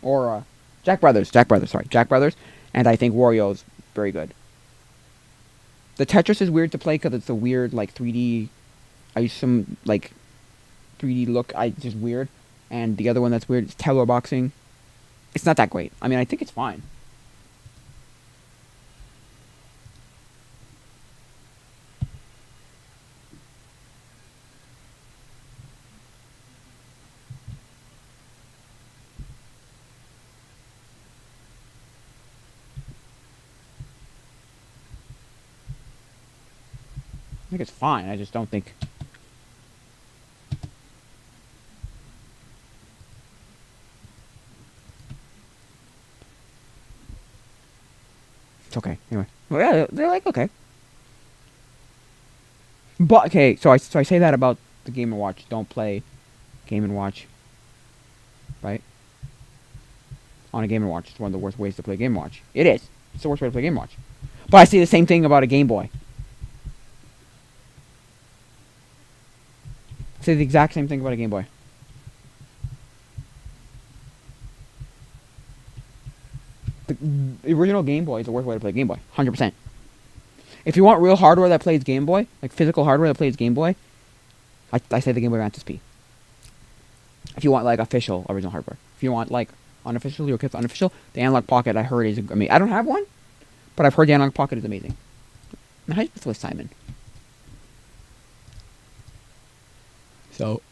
Or, Jack Brothers, and I think Wario's very good. The Tetris is weird to play because it's a weird, like, 3D, like, 3D look, just weird. And the other one that's weird is Tower Boxing. It's not that great. I mean, I think it's fine. I think it's fine. I just don't think... It's okay. Anyway. Well, yeah, they're like, okay. But, okay, so I say that about the Game & Watch. Don't play Game & Watch. Right? On a Game & Watch. It's one of the worst ways to play Game & Watch. It is. It's the worst way to play Game & Watch. But I say the same thing about a Game Boy. I say the exact same thing about a Game Boy. The original Game Boy is the worst way to play Game Boy. 100%. If you want real hardware that plays Game Boy, like physical hardware that plays Game Boy, I say the Game Boy Advance SP. If you want, like, official original hardware. If you want, like, unofficial, your kid's unofficial, the Analog Pocket, I heard, is amazing. I don't have one, but I've heard the Analog Pocket is amazing. How do you spell Simon? So,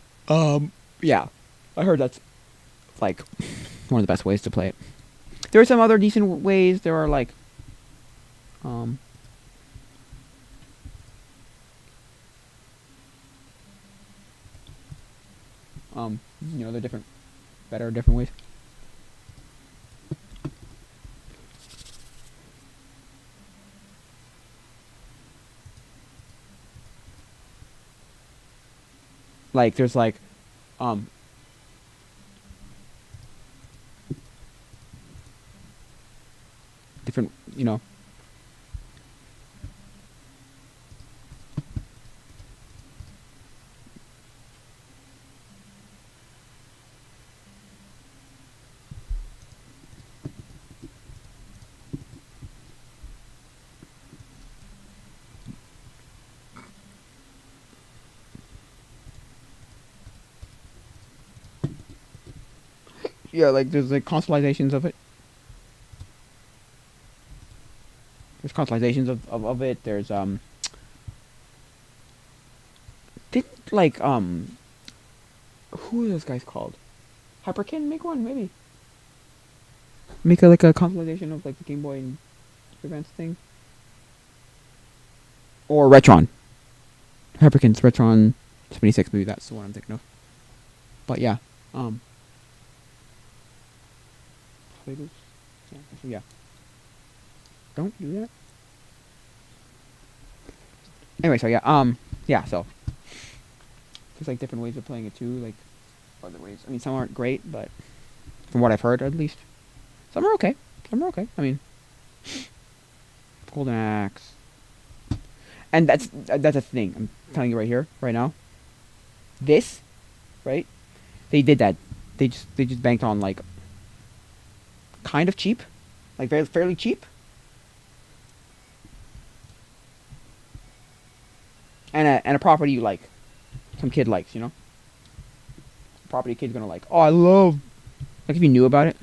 yeah. I heard that's, like, one of the best ways to play it. There are some other decent ways. There are, like, you know, they're different ways. Like there's like um different, you know. Yeah, like there's like constellations of it. There's constellations of it. There's did like who are those guys called? Hyperkin make one maybe. Make a, like a constellation of like the Game Boy Advance thing. Or Retron. Hyperkin's Retron 76 maybe that's the one I'm thinking of. But yeah, Play-Dohs. Yeah. Don't do that. Anyway, so yeah, yeah, so there's like different ways of playing it too, like other ways. I mean, some aren't great, but from what I've heard, at least, some are okay. Some are okay. I mean, Golden Axe, and that's a thing. I'm telling you right here, right now. This, right? They did that. They just banked on like kind of cheap, like very fairly cheap, and a property you like, some kid likes, you know, a property a kid's gonna like. Oh, I love. Like if you knew about it,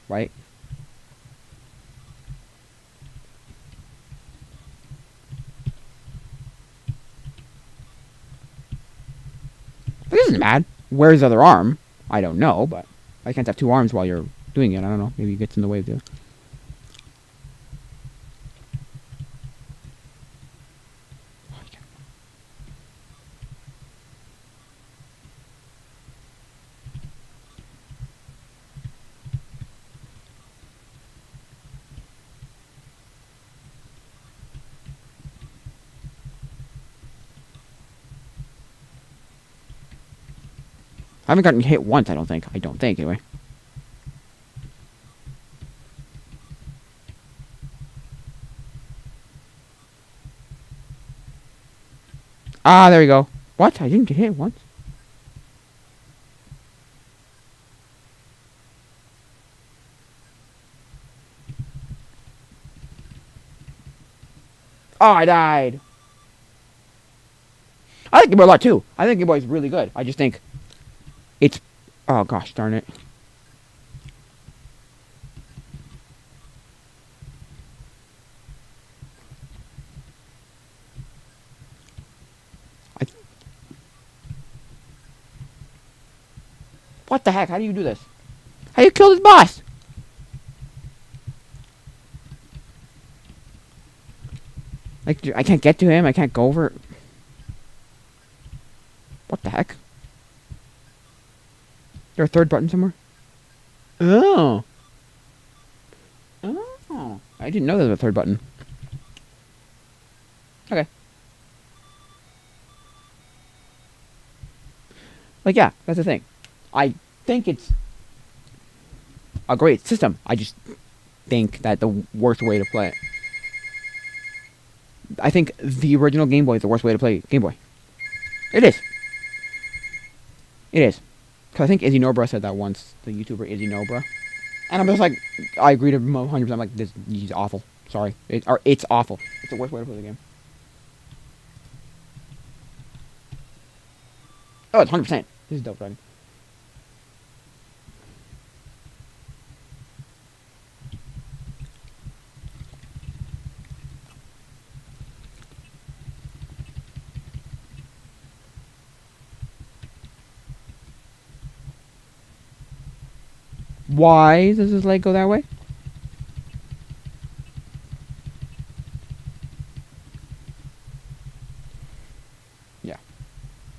right? This isn't bad. Where's the other arm? I don't know, but I can't have two arms while you're doing it. I don't know. Maybe it gets in the way of the. I haven't gotten hit once. I don't think. I don't think anyway. Ah, there we go. What? I didn't get hit once. Oh, I died. I like Game Boy a lot too. I think Game Boy is really good. I just think it's. Oh gosh, darn it. I, what the heck? How do you do this? How do you kill this boss? Like I can't get to him. I can't go over. What the heck? Is there a third button somewhere? Oh. Oh. I didn't know there was a third button. Okay. Like, yeah, that's the thing. I think it's a great system. I just think that the worst way to play it. I think the original Game Boy is the worst way to play Game Boy. It is. It is. Because I think Izzy Nobra said that once, the YouTuber Izzy Nobra. And I'm just like, I agree to 100%. I'm like, he's awful. Sorry. It's awful. It's the worst way to play the game. Oh, it's 100%. This is dope driving. Why does his leg go that way? Yeah.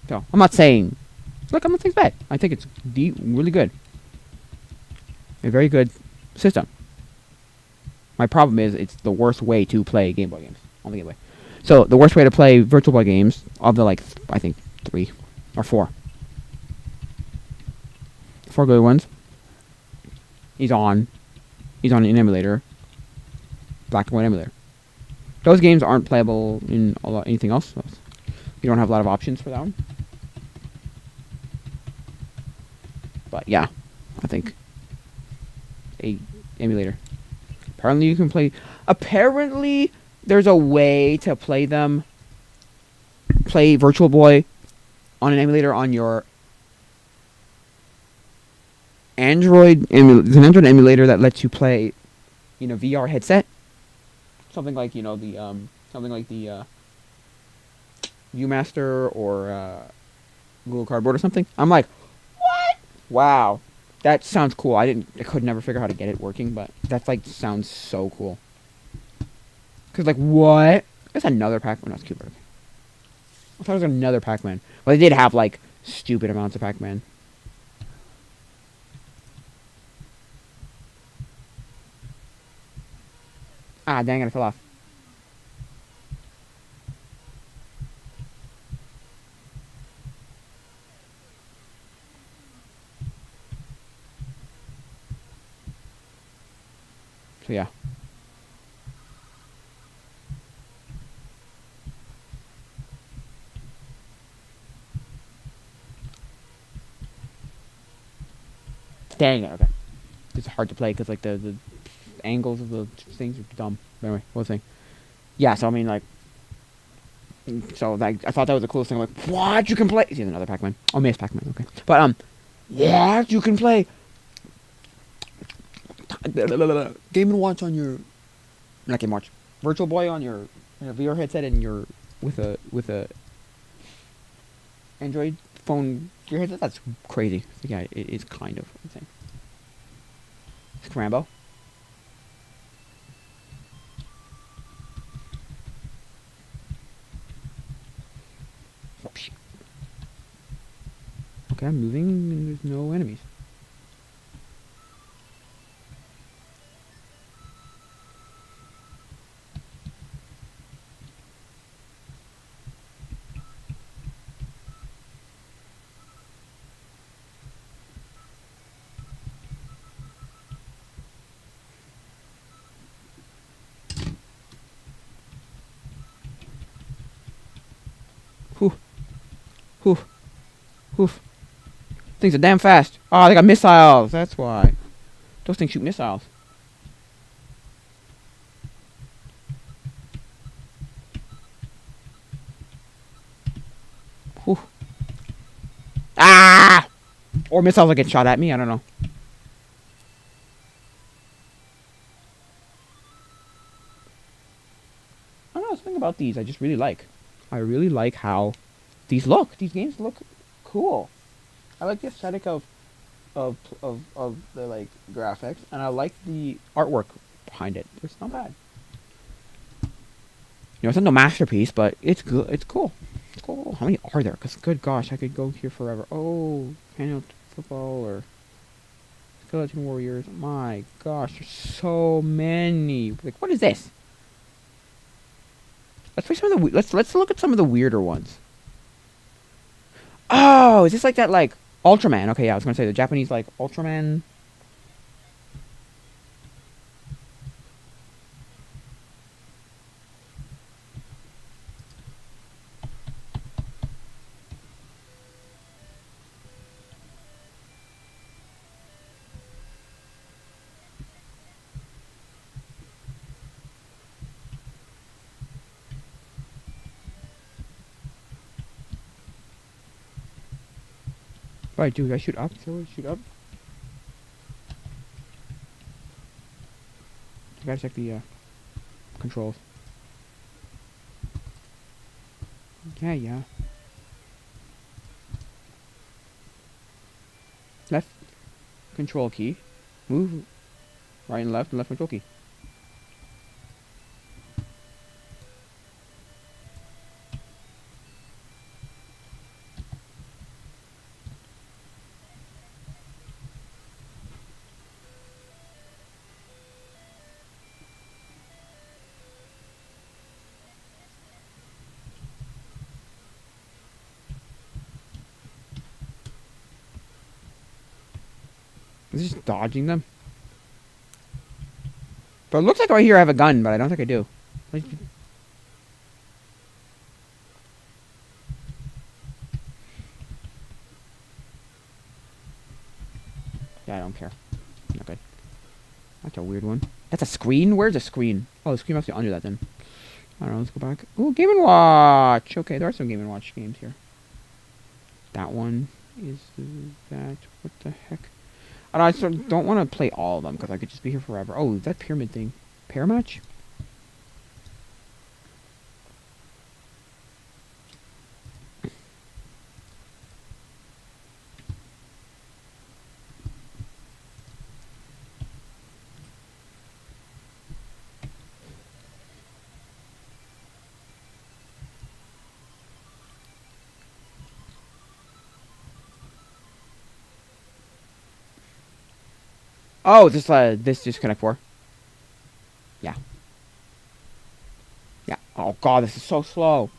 So, I'm not saying... Look, I'm not saying it's bad. I think it's really good. A very good system. My problem is it's the worst way to play Game Boy games on the Game Boy. So the worst way to play Virtual Boy games of the like I think 3 or 4, 4 good ones. He's on an emulator, black and white emulator. Those games aren't playable in anything else. So you don't have a lot of options for that one. But yeah, I think a emulator. Apparently you can play. Apparently there's a way to play Virtual Boy on an emulator on your Android. There's an Android emulator that lets you play, VR headset. Something like the Viewmaster or Google Cardboard or something. I'm like, what? Wow, that sounds cool. I could never figure out how to get it working, but that's like sounds so cool. Cause like what? There's another Pac-Man. No, it's Cooper. I thought it was another Pac-Man. Well, they did have like stupid amounts of Pac-Man. Ah, dang it! I fell off. So yeah. Dang it. Okay. It's hard to play because like the angles of the things are dumb. But anyway, what was I saying? Yeah. So I mean like. So like I thought that was the coolest thing. Like what you can play? See another Pac-Man. Oh, Miss Pac-Man. Okay. But what you can play? Game and Watch on your. Not Game Watch. Virtual Boy on your VR headset and your with a Android phone VR headset. That's crazy. Yeah, it is kind of insane. It's Rambo. Okay, I'm moving and there's no enemies. Whew. Whew. Whew. Things are damn fast. Oh, they got missiles. That's why. Those things shoot missiles. Whew. Ah! Or missiles that get shot at me. I don't know. I don't know. Something about these I just really like. I really like how these look. These games look cool. I like the aesthetic of the like graphics, and I like the artwork behind it. It's not bad. It's not no masterpiece, but it's good. It's cool. It's cool. How many are there? Because good gosh, I could go here forever. Oh, handheld football or Skeleton Warriors. My gosh, there's so many. Like, what is this? Let's play some of the. Let's look at some of the weirder ones. Oh, is this like that like Ultraman? Okay, yeah, I was gonna say the Japanese like Ultraman. Right, dude, I shoot up. So shoot up. I gotta check the controls. Yeah, yeah. Left control key. Move right and left control key. Is it just dodging them? But it looks like right here I have a gun, but I don't think I do. Yeah, I don't care. Not good. That's a weird one. That's a screen? Where's the screen? Oh, the screen must be under that then. I don't know, let's go back. Ooh, Game & Watch! Okay, there are some Game & Watch games here. That one is that. What the heck? I don't want to play all of them because I could just be here forever. Oh, that pyramid thing. Paramatch? Oh, this disconnect 4. Yeah. Yeah. Oh god, this is so slow.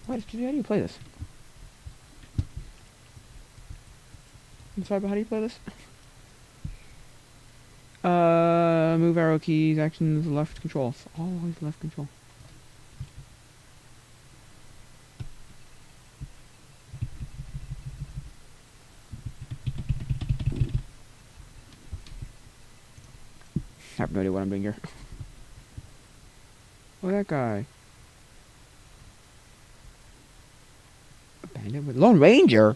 What? How do you play this? I'm sorry, but how do you play this? Move arrow keys, actions, left control. Always left control. I have no idea what I'm doing here. Oh, that guy. Bandit with Lone Ranger?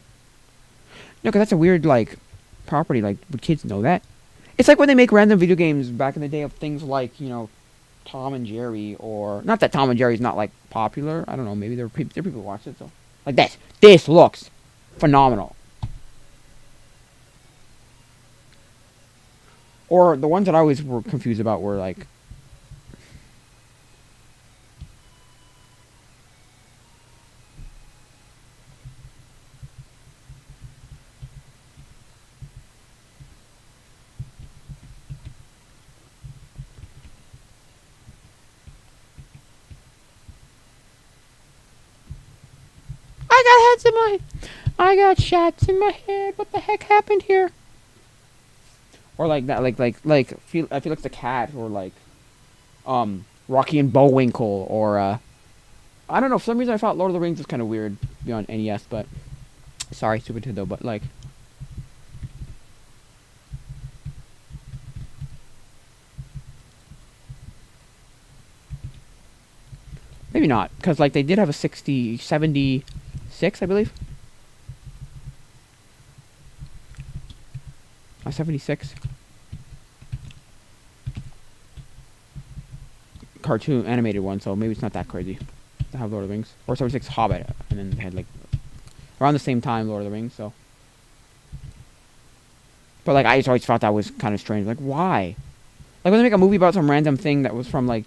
No, because that's a weird, like, property. Like, would kids know that? It's like when they make random video games back in the day of things like, you know, Tom and Jerry, or... Not that Tom and Jerry's not, like, popular. I don't know, maybe there are people who watch it, so... Like this. This looks phenomenal. Or the ones that I always were confused about were, like... I got shots in my head. What the heck happened here? Or like that, I feel like it's the cat, or like, Rocky and Bullwinkle, or I don't know. For some reason, I thought Lord of the Rings was kind of weird beyond NES, but sorry, Super Nintendo, but like, maybe not, because like they did have a 76, I believe. A 76 cartoon animated one, so maybe it's not that crazy to have Lord of the Rings, or 76 Hobbit, and then they had like around the same time Lord of the Rings. So, but like I just always thought that was kind of strange. Like why? Like when they make a movie about some random thing that was from like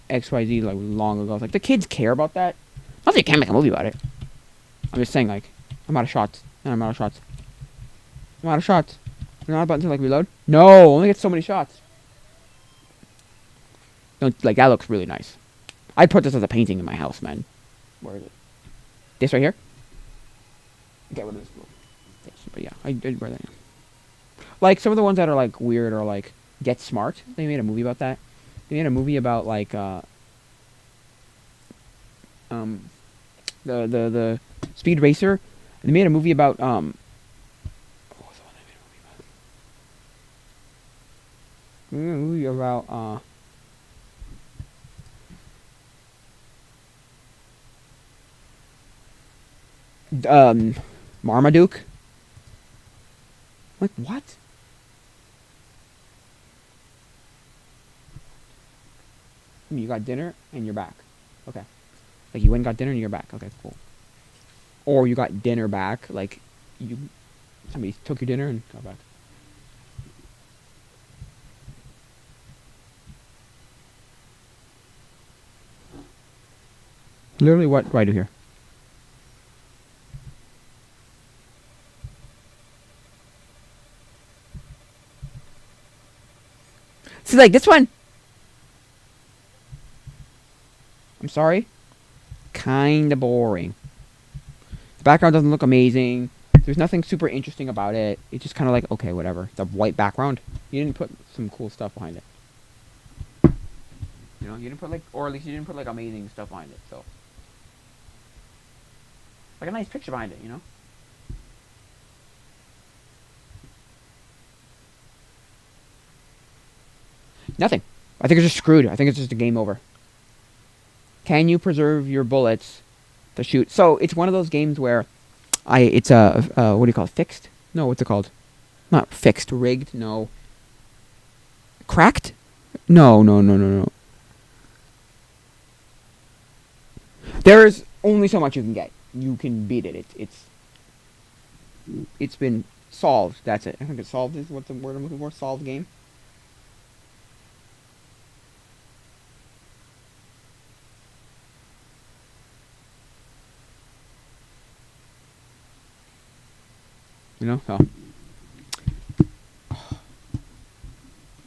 XYZ like long ago, it's like the kids care about that. Not that you can't make a movie about it. I'm just saying, like, I'm out of shots, and I'm out of shots. I'm out of shots. There's not a button to like reload. No, only get so many shots. Don't like that looks really nice. I'd put this as a painting in my house, man. Where is it? This right here? Okay, what is this? But yeah, I'd wear that. Like some of the ones that are like weird or like Get Smart. They made a movie about that. They made a movie about like the Speed Racer. And they made a movie about what was the one they made a movie about Marmaduke. Like what? You got dinner and you're back. Okay. Like you went and got dinner and you're back. Okay, cool. Or you got dinner back, like somebody took your dinner and got back. Literally, what do I do here? See, like this one, I'm sorry. Kinda boring. The background doesn't look amazing. There's nothing super interesting about it. It's just kind of like, okay, whatever. It's a white background. You didn't put some cool stuff behind it. You know, you didn't put like, or at least you didn't put like amazing stuff behind it. So, like a nice picture behind it, you know? Nothing. I think it's just screwed. I think it's just a game over. Can you preserve your bullets to shoot? So it's one of those games where it's a what do you call it? Fixed? No, what's it called? Not fixed. Rigged? No. Cracked? No, no, no, no, no. There's only so much you can get. You can beat it. It's been solved. That's it. I think it's solved is what the word I'm looking for. Solved game. You know? So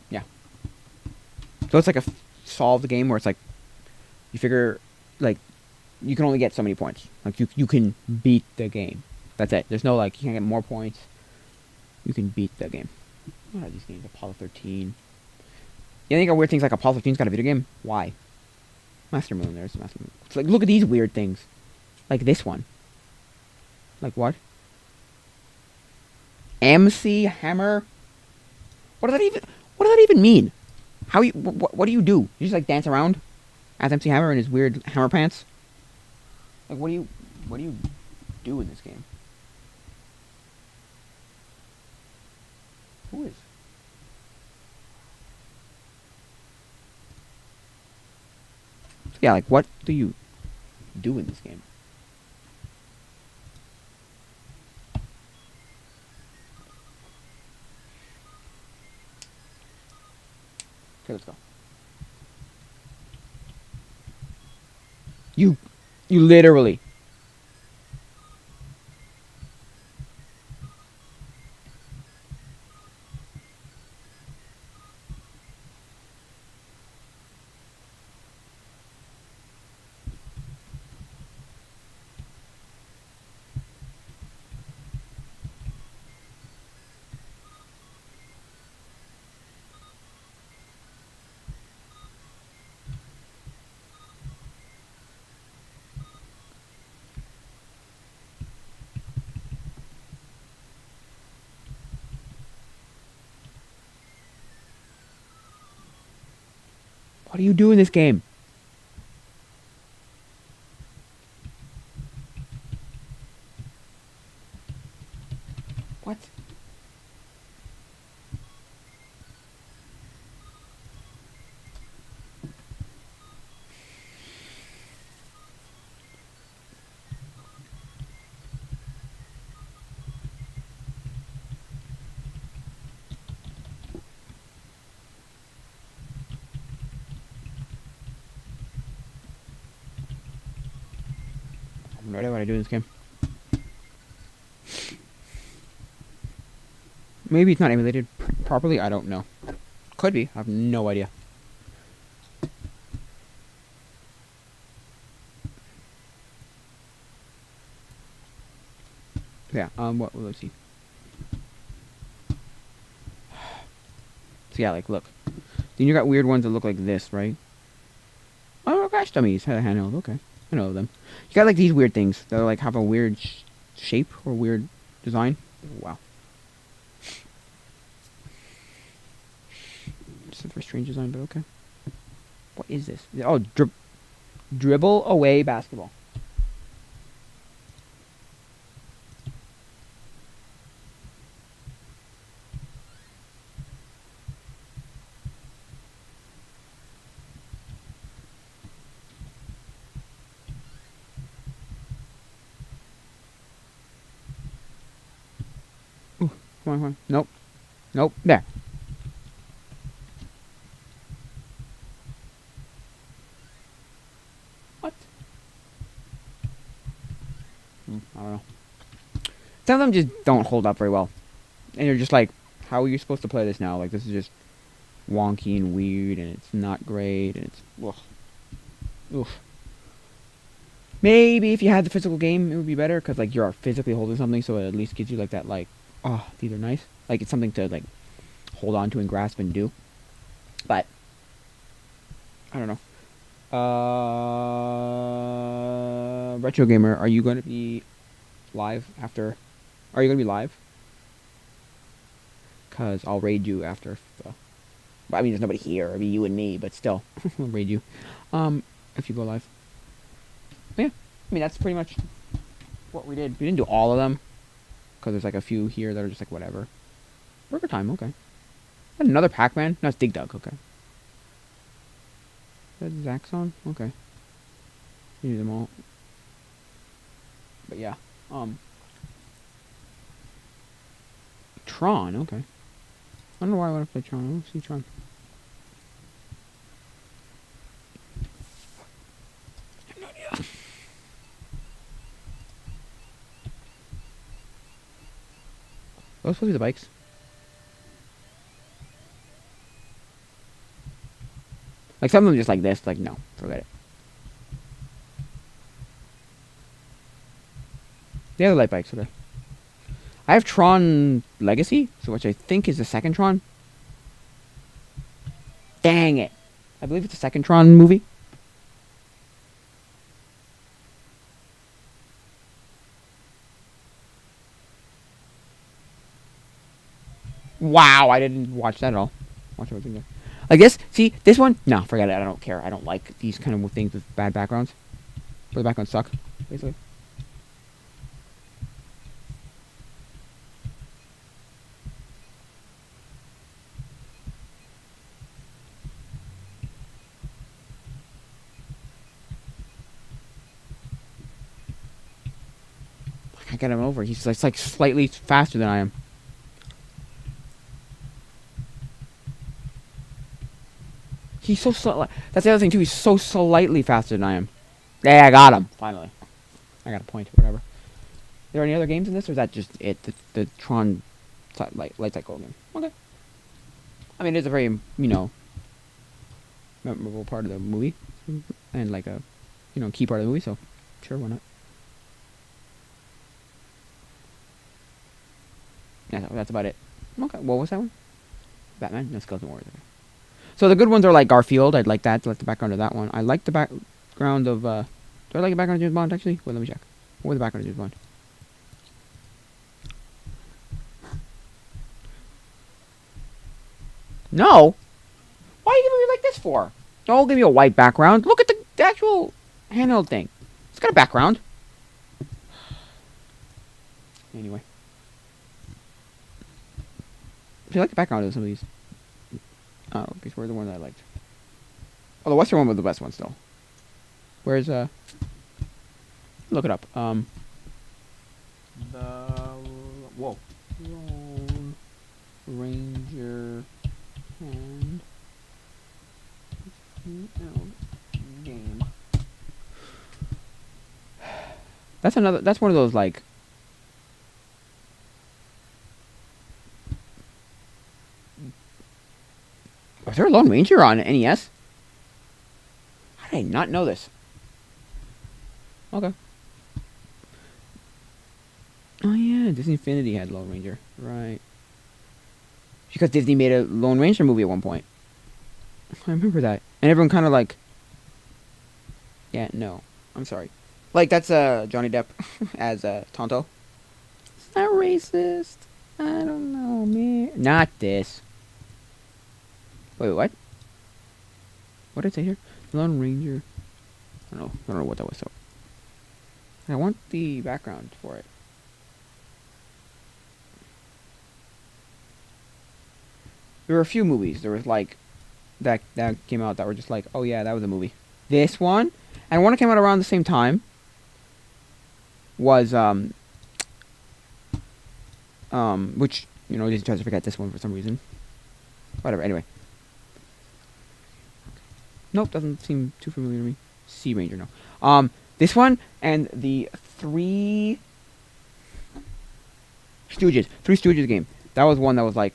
yeah. So it's like a solved game where it's like you figure like you can only get so many points. Like you can beat the game. That's it. There's no like you can get more points. You can beat the game. What are these games? Apollo 13. You think of weird things like Apollo 13's got a video game? Why? Master Moon. There's Master Moon. It's like look at these weird things. Like this one. Like what? MC Hammer. What does that even mean? How you what do you do? You just like dance around as MC Hammer in his weird hammer pants? Like what do you do in this game? Who is? Yeah, like what do you do in this game? Okay, let's go. You you literally. What do you do in this game? What? I have no idea what I do in this game. Maybe it's not emulated properly. I don't know. Could be. I have no idea. Yeah. What? Let's see. So yeah, like look. Then you got weird ones that look like this, right? Oh, Crash Dummies had a handheld. Okay, I know them. You got like these weird things that like have a weird shape or weird design. Wow. Just a very strange design, but okay. What is this? Oh, dribble away basketball. Ooh, come on. Nope. Nope. There. What? I don't know. Some of them just don't hold up very well. And you're just like, how are you supposed to play this now? Like, this is just wonky and weird, and it's not great, and it's... Ugh. Oof. Maybe if you had the physical game, it would be better because like you're physically holding something, so it at least gives you like that like, oh, these are nice. Like it's something to like hold on to and grasp and do. But I don't know. Retro Gamer, are you going to be live after? Are you going to be live? Cause I'll raid you after. I mean, there's nobody here. I mean, you and me, but still, I'll raid you. If you go live. But yeah, I mean that's pretty much what we did. We didn't do all of them, cause there's like a few here that are just like whatever. Burger time, okay. And another Pac-Man. No, it's Dig Dug. Okay. Is that Zaxxon? Okay. You do them all. But yeah, Tron. Okay. I don't know why I want to play Tron. I want to see Tron. I have no idea. Those supposed to be the bikes. Like some of them just like this. Like no, forget it. The other light bikes. Okay. I have Tron Legacy, so which I think is the second Tron. Dang it! I believe it's the second Tron movie. Wow, I didn't watch that at all. Watch everything there. Like this, see, this one, no, forget it, I don't care. I don't like these kind of things with bad backgrounds. Where the backgrounds suck, basically. I can't get him over. He's like slightly faster than I am. He's so that's the other thing too. He's so slightly faster than I am. Yeah, I got him finally. I got a point. Whatever. Are there any other games in this, or is that just it? The Tron light cycle game. Okay. I mean, it's a very memorable part of the movie, and like a key part of the movie. So, sure, why not? Yeah, that's about it. Okay. What was that one? Batman? No, Skeleton Warriors. Okay. So the good ones are like Garfield. I'd like that. I like the background of that one. I like the background of. Do I like the background of James Bond actually? Wait, let me check. What was the background of James Bond? No. Why are you giving me like this for? Don't give me a white background. Look at the actual handheld thing. It's got a background. Anyway. I like the background of some of these. Oh, these were the ones I liked. Oh, the Western one was the best one still. Where's look it up. The whoa. Lone Ranger and game. That's one of those like was there a Lone Ranger on NES? How did I not know this? Okay. Oh yeah, Disney Infinity had Lone Ranger. Right. Because Disney made a Lone Ranger movie at one point. I remember that. And everyone kind of like... Yeah, no. I'm sorry. Like, that's Johnny Depp as Tonto. It's not racist. I don't know, man. Not this. Wait, what? What did it say here? Lone Ranger. I don't know what that was. So I want the background for it. There were a few movies. There was like that came out that were just like, oh yeah, that was a movie. This one and one that came out around the same time was which Disney tries to forget this one for some reason. Whatever. Anyway. Nope, doesn't seem too familiar to me. Sea Ranger, no. This one and the Three Stooges game. That was one that was like.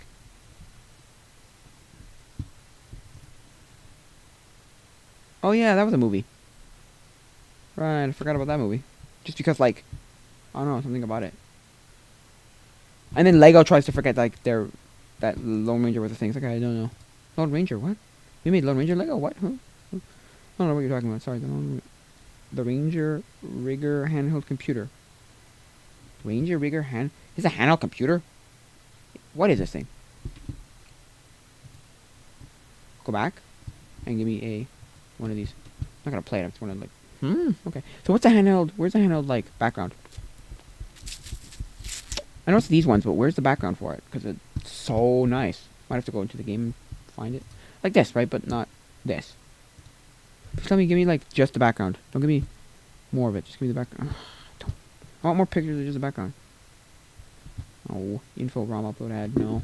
Oh yeah, that was a movie. Right, I forgot about that movie. Just because, like, I don't know, something about it. And then Lego tries to forget, like, that Lone Ranger was a thing. It's like, I don't know. Lone Ranger, what? You made Lone Ranger Lego? What? Huh? I don't know what you're talking about. Sorry, the Ranger Rigger handheld computer. Ranger Rigger hand... Is a handheld computer? What is this thing? Go back and give me one of these. I'm not gonna play it. I just wanna, like... Okay. So what's the handheld... Where's the handheld, like, background? I know it's these ones, but where's the background for it? Because it's so nice. Might have to go into the game and find it. Like this, right? But not this. Please tell me, give me, like, just the background. Don't give me more of it. Just give me the background. I want more pictures than just the background. Oh, info ROM upload ad. No.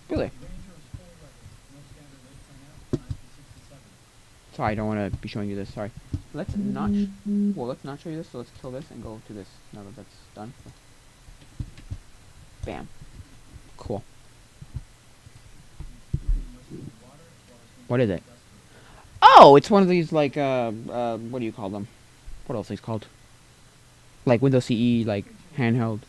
Really? Sorry, I don't want to be showing you this. Sorry. Let's not. Well, let's not show you this. So let's kill this and go to this. Now that that's done. Bam. Cool. What is it? Oh, it's one of these, like, what do you call them? What else are these called? Like Windows CE, like, handheld.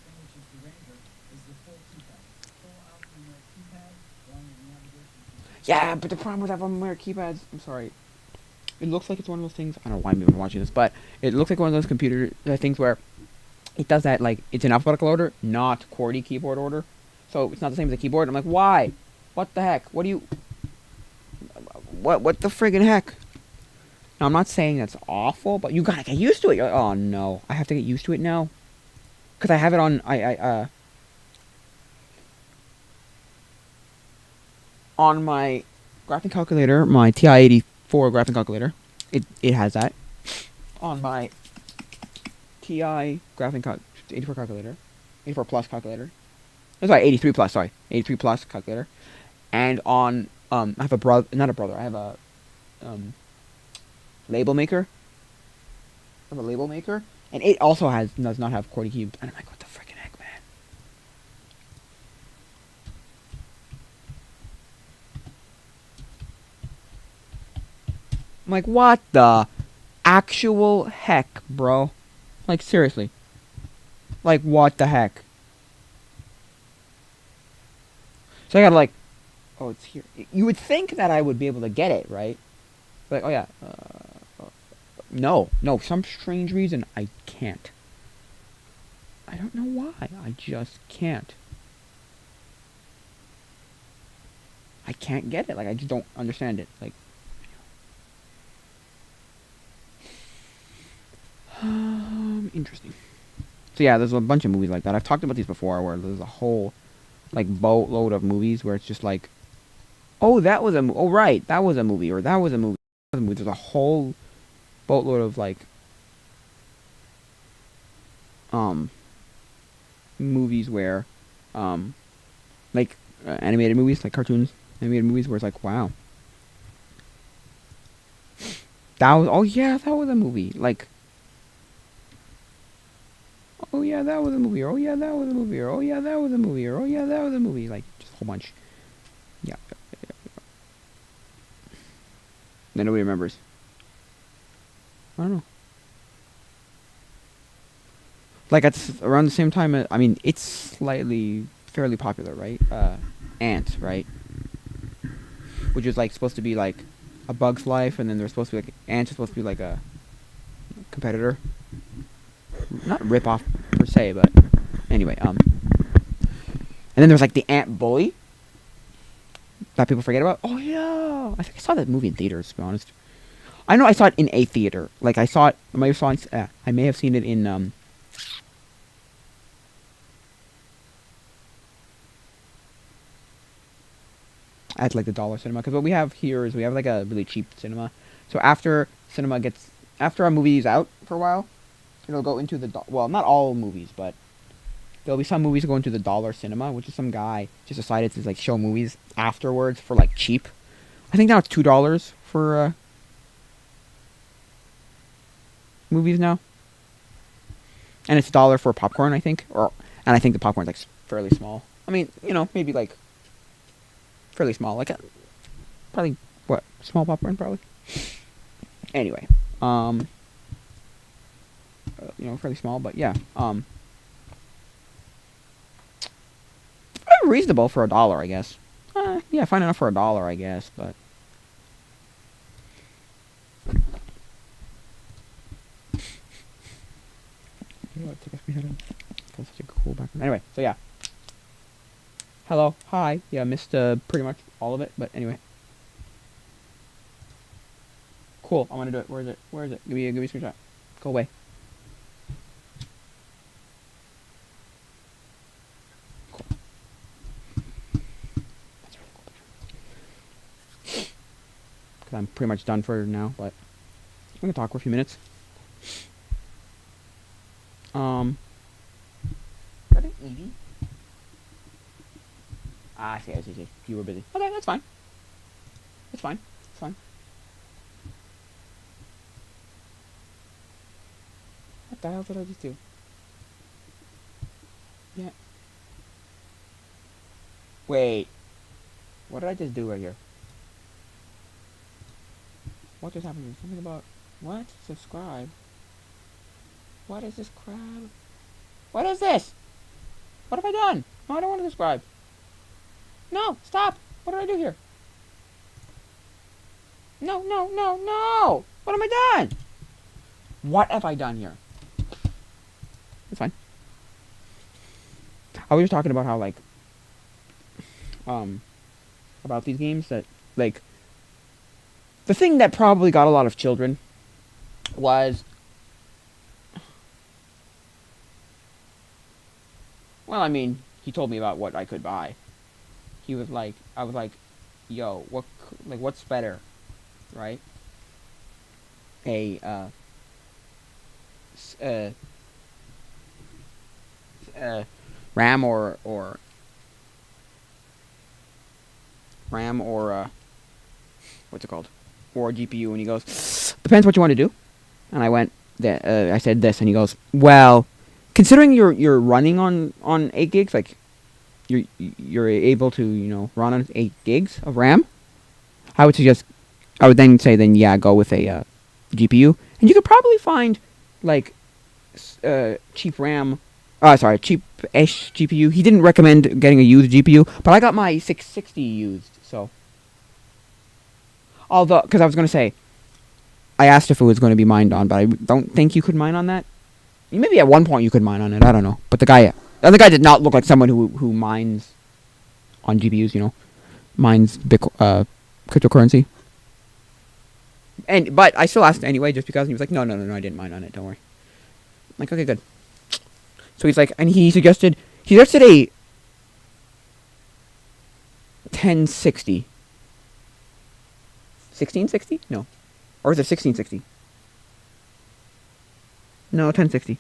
Yeah, but the problem with that one where keypads, I'm sorry. It looks like it's one of those things, I don't know why I'm even watching this, but it looks like one of those computer things where it does that, like, it's in alphabetical order, not QWERTY keyboard order. So it's not the same as a keyboard. I'm like, why? What the heck? What do you... What the friggin' heck? Now, I'm not saying that's awful, but you gotta get used to it. You're like, oh no, I have to get used to it now. Because I have it on my graphic calculator, my TI-84 graphic calculator. It has that. On my TI graphic 84 calculator, 84 plus calculator. That's right, 83 plus. Sorry, 83 plus calculator. And on I have a brother, not a brother. I have a label maker. I have a label maker, and it also does not have QWERTY keys. And I'm like, what the freaking heck, man? I'm like, what the actual heck, bro? Like, seriously. Like, what the heck? So I gotta, like, oh, it's here. You would think that I would be able to get it, right? Like, oh yeah. No, some strange reason I can't. I don't know why. I just can't. I can't get it. Like, I just don't understand it. Like, interesting. So yeah, there's a bunch of movies like that. I've talked about these before, where there's a whole, like, boatload of movies where it's just like, oh, that was a, oh right, that was a movie, or that was a movie. There's a whole boatload of, like, movies where, like, animated movies, like cartoons, animated movies, where it's like, wow, that was, oh yeah, that was a movie, like, oh yeah, that was a movie, or oh yeah, that was a movie, or oh yeah, that was a movie, or oh yeah, that was a movie, like, just a whole bunch. Yeah. Then nobody remembers. I don't know. Like, at around the same time, I mean, it's fairly popular, right? Ant, right? Which is, like, supposed to be like A Bug's Life, and then there's supposed to be, like, Ant is supposed to be like a competitor. Not rip off per se, but anyway, and then there's, like, the Ant Bully that people forget about. Oh yeah, I think I saw that movie in theaters, to be honest. I know I saw it in a theater. Like, I saw it. I may have seen it in at, like, the dollar cinema, because what we have here is we have, like, a really cheap cinema. So after a movie is out for a while, it'll go into well, not all movies, but there'll be some movies that go into the dollar cinema, which is some guy just decided to, like, show movies afterwards for, like, cheap. I think now it's $2 for movies now, and it's $1 for popcorn, I think, or And I think the popcorn's like fairly small. I mean, you know, maybe like fairly small, like probably what, small popcorn probably. Anyway, you know, fairly small, but yeah, reasonable for $1, I guess. Yeah, fine enough for $1, I guess, but. Such a cool background. Anyway, so yeah. Hello, hi. Yeah, missed pretty much all of it, but anyway. Cool. I want to do it. Where is it? Where is it? Give me a screenshot. Go away. Cool. That's really cool. Because I'm pretty much done for now, but we can talk for a few minutes. Is that an Eevee? I see. You were busy. Okay, that's fine. It's fine. It's fine. What the hell did I just do? Yeah. Wait. What did I just do right here? What just happened? Something about... What? Subscribe. What is this crap? What is this? What have I done? No, I don't want to subscribe. No, stop. What did I do here? No. What have I done? What have I done here? It's fine. I was just talking about how, like, about these games that, like, the thing that probably got a lot of children was, well, I mean, he told me about what I could buy. He was like, I was like, yo, what's better, right? RAM or RAM or what's it called? Or GPU, and he goes, depends what you want to do. And I went, I said this, and he goes, well, considering you're running on 8 gigs, like you're able to, you know, run on 8 gigs of RAM, I would then say yeah, go with a GPU, and you could probably find like cheap RAM. Cheap-ish GPU. He didn't recommend getting a used GPU, but I got my 660 used, so. Although, because I was going to say, I asked if it was going to be mined on, but I don't think you could mine on that. Maybe at one point you could mine on it, I don't know. But the guy did not look like someone who mines on GPUs, you know. Mines cryptocurrency. But I still asked anyway, just because, and he was like, no, I didn't mine on it, don't worry. I'm like, okay, good. So he's like, and he suggested a 1060. 1660? No. Or is it 1660? No, 1060.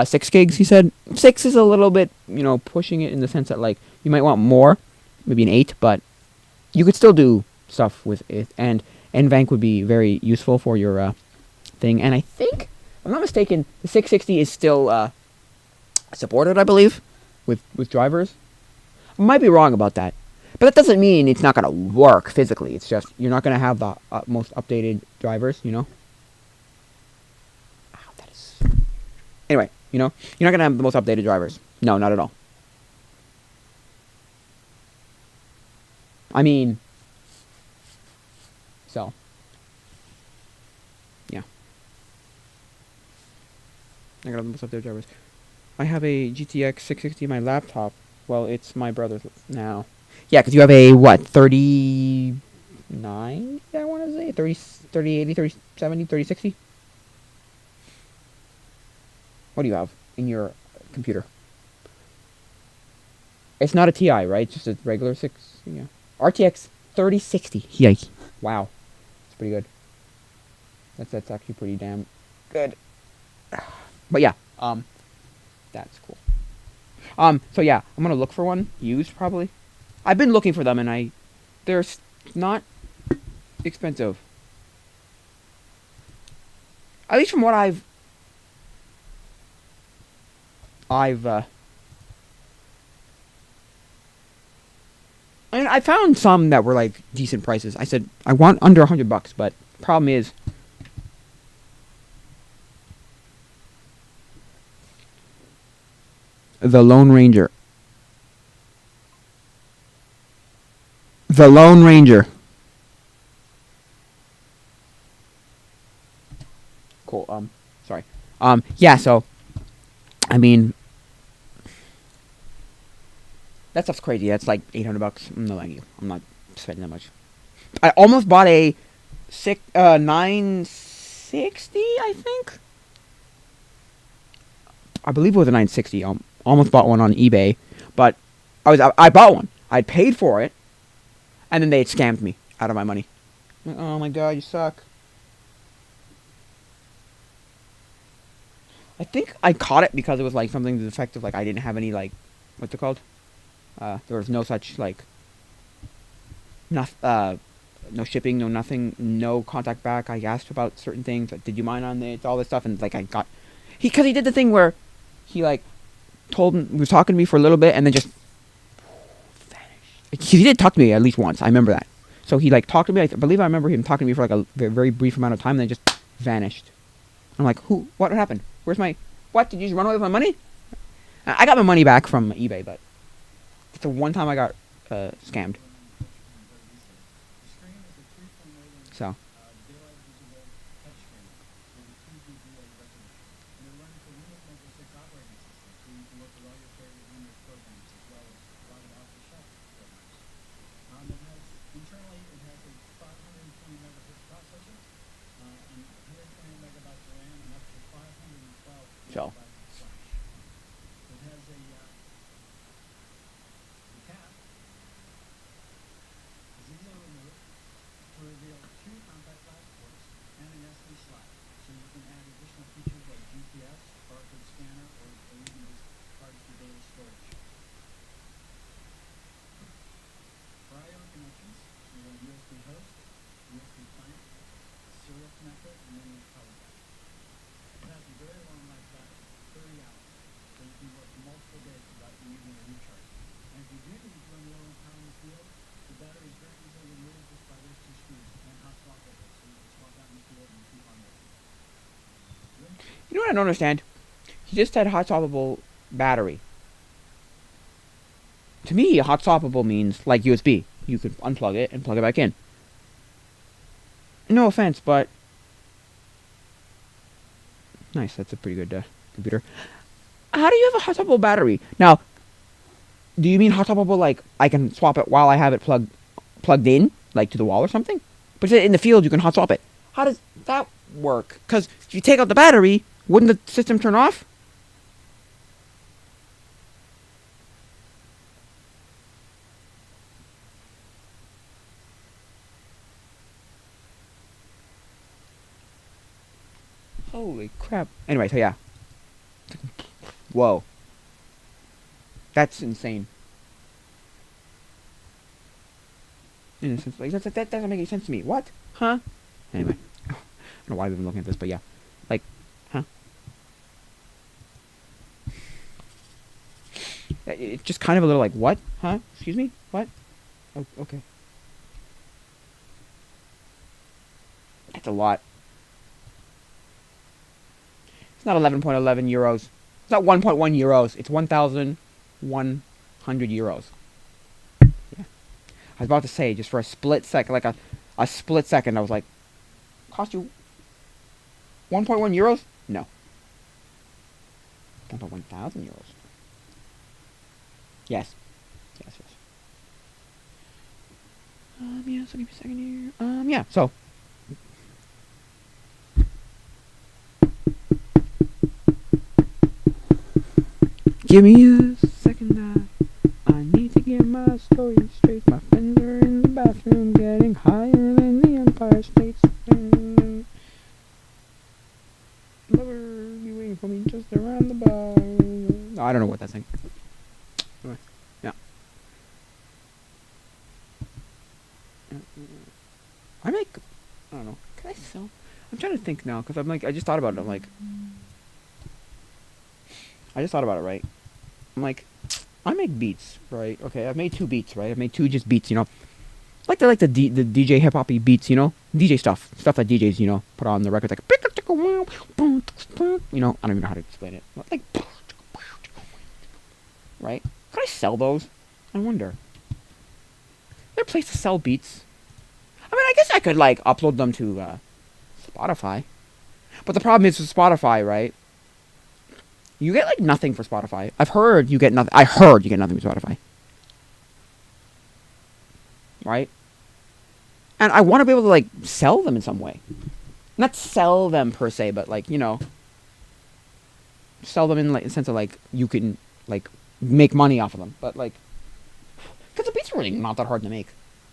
6 gigs, he said. 6 is a little bit, you know, pushing it in the sense that, like, you might want more. Maybe an 8, but you could still do stuff with it. And NVENC would be very useful for your thing. And I think, if I'm not mistaken, the 660 is still supported, I believe, with drivers. I might be wrong about that. But that doesn't mean it's not going to work physically. It's just, you're not going to have the most updated drivers, you know? Ow, that is... Anyway, you know? You're not going to have the most updated drivers. No, not at all. I mean... So. Yeah. I got the most updated drivers. I have a GTX 660 in my laptop. Well, it's my brother's now. Yeah, because you have a, what, 3090, I want to say? 3080, 3070, 3060? What do you have in your computer? It's not a TI, right? It's just a regular 6, yeah. RTX 3060. Yikes. Wow. That's pretty good. That's actually pretty damn good. But yeah, that's cool. So yeah, I'm gonna look for one used probably. I've been looking for them, and they're not expensive. At least from what I've I've I found some that were like decent prices. I said I want under $100, but problem is the Lone Ranger. The Lone Ranger. Cool. Sorry. Yeah. So, I mean, that stuff's crazy. That's like $800. No, thank you. I'm not spending that much. I almost bought a 960. I think. I believe it was a 960. Almost bought one on eBay, but I bought one. I paid for it, and then they scammed me out of my money. Like, oh my god, you suck. I think I caught it because it was like something to the effect of like I didn't have any like what's it called? There was no such like no shipping, no nothing, no contact back. I asked about certain things. Like, did you mind on it? All this stuff, and like I got because he did the thing where he like told me, was talking to me for a little bit, and then just vanished. He did talk to me at least once. I remember that. So he like talked to me. I believe I remember him talking to me for like a very brief amount of time, and then just vanished. I'm like, who? What happened? Where's my? What? Did you just run away with my money? I got my money back from eBay, but it's the one time I got scammed. So. So. You know what I don't understand? He just said hot swappable battery. To me, hot swappable means like USB. You could unplug it and plug it back in. No offense, but nice. That's a pretty good computer. How do you have a hot swappable battery? Now, do you mean hot swappable like I can swap it while I have it plugged in, like to the wall or something? But in the field, you can hot swap it. How does that work? Because if you take out the battery, wouldn't the system turn off? Holy crap. Anyway, so yeah. Whoa. That's insane. In a sense, like, that doesn't make any sense to me. What? Huh? Anyway. I don't know why we've been looking at this, but yeah. Like, huh? It's just kind of a little like, what? Huh? Excuse me? What? Oh, okay. That's a lot. It's not 11.11 euros. It's not 1.1 euros. It's 1,100 euros. Yeah. I was about to say, just for a split second, like a split second, I was like, cost you 1.1 euros? No. 1.1 thousand euros. Yes. Yes, yes. Yeah, so give me a second here. Yeah, so. Give me a second, I need to get my story straight. My friends are in the bathroom getting higher than the Empire States. Lover, be waiting for me just around the bar. No, I don't know what that's saying. Anyway, yeah. I don't know. Can I sell? I'm trying to think now, because I'm like, I just thought about it. I'm like, I just thought about it, right? I'm like, I make beats, right? Okay, I've made 2 beats, right? I've made 2 just beats, you know. The DJ hip hoppy beats, you know, DJ stuff that DJs, you know, put on the records like, you know, I don't even know how to explain it. Like, right? Could I sell those? I wonder. Is there a place to sell beats? I mean, I guess I could like upload them to Spotify, but the problem is with Spotify, right? You get like nothing for Spotify. I've heard you get nothing. I heard you get nothing for Spotify, right? And I want to be able to like sell them in some way. Not sell them per se, but like, you know, sell them in like the sense of like you can like make money off of them. But like, because the beats are really not that hard to make.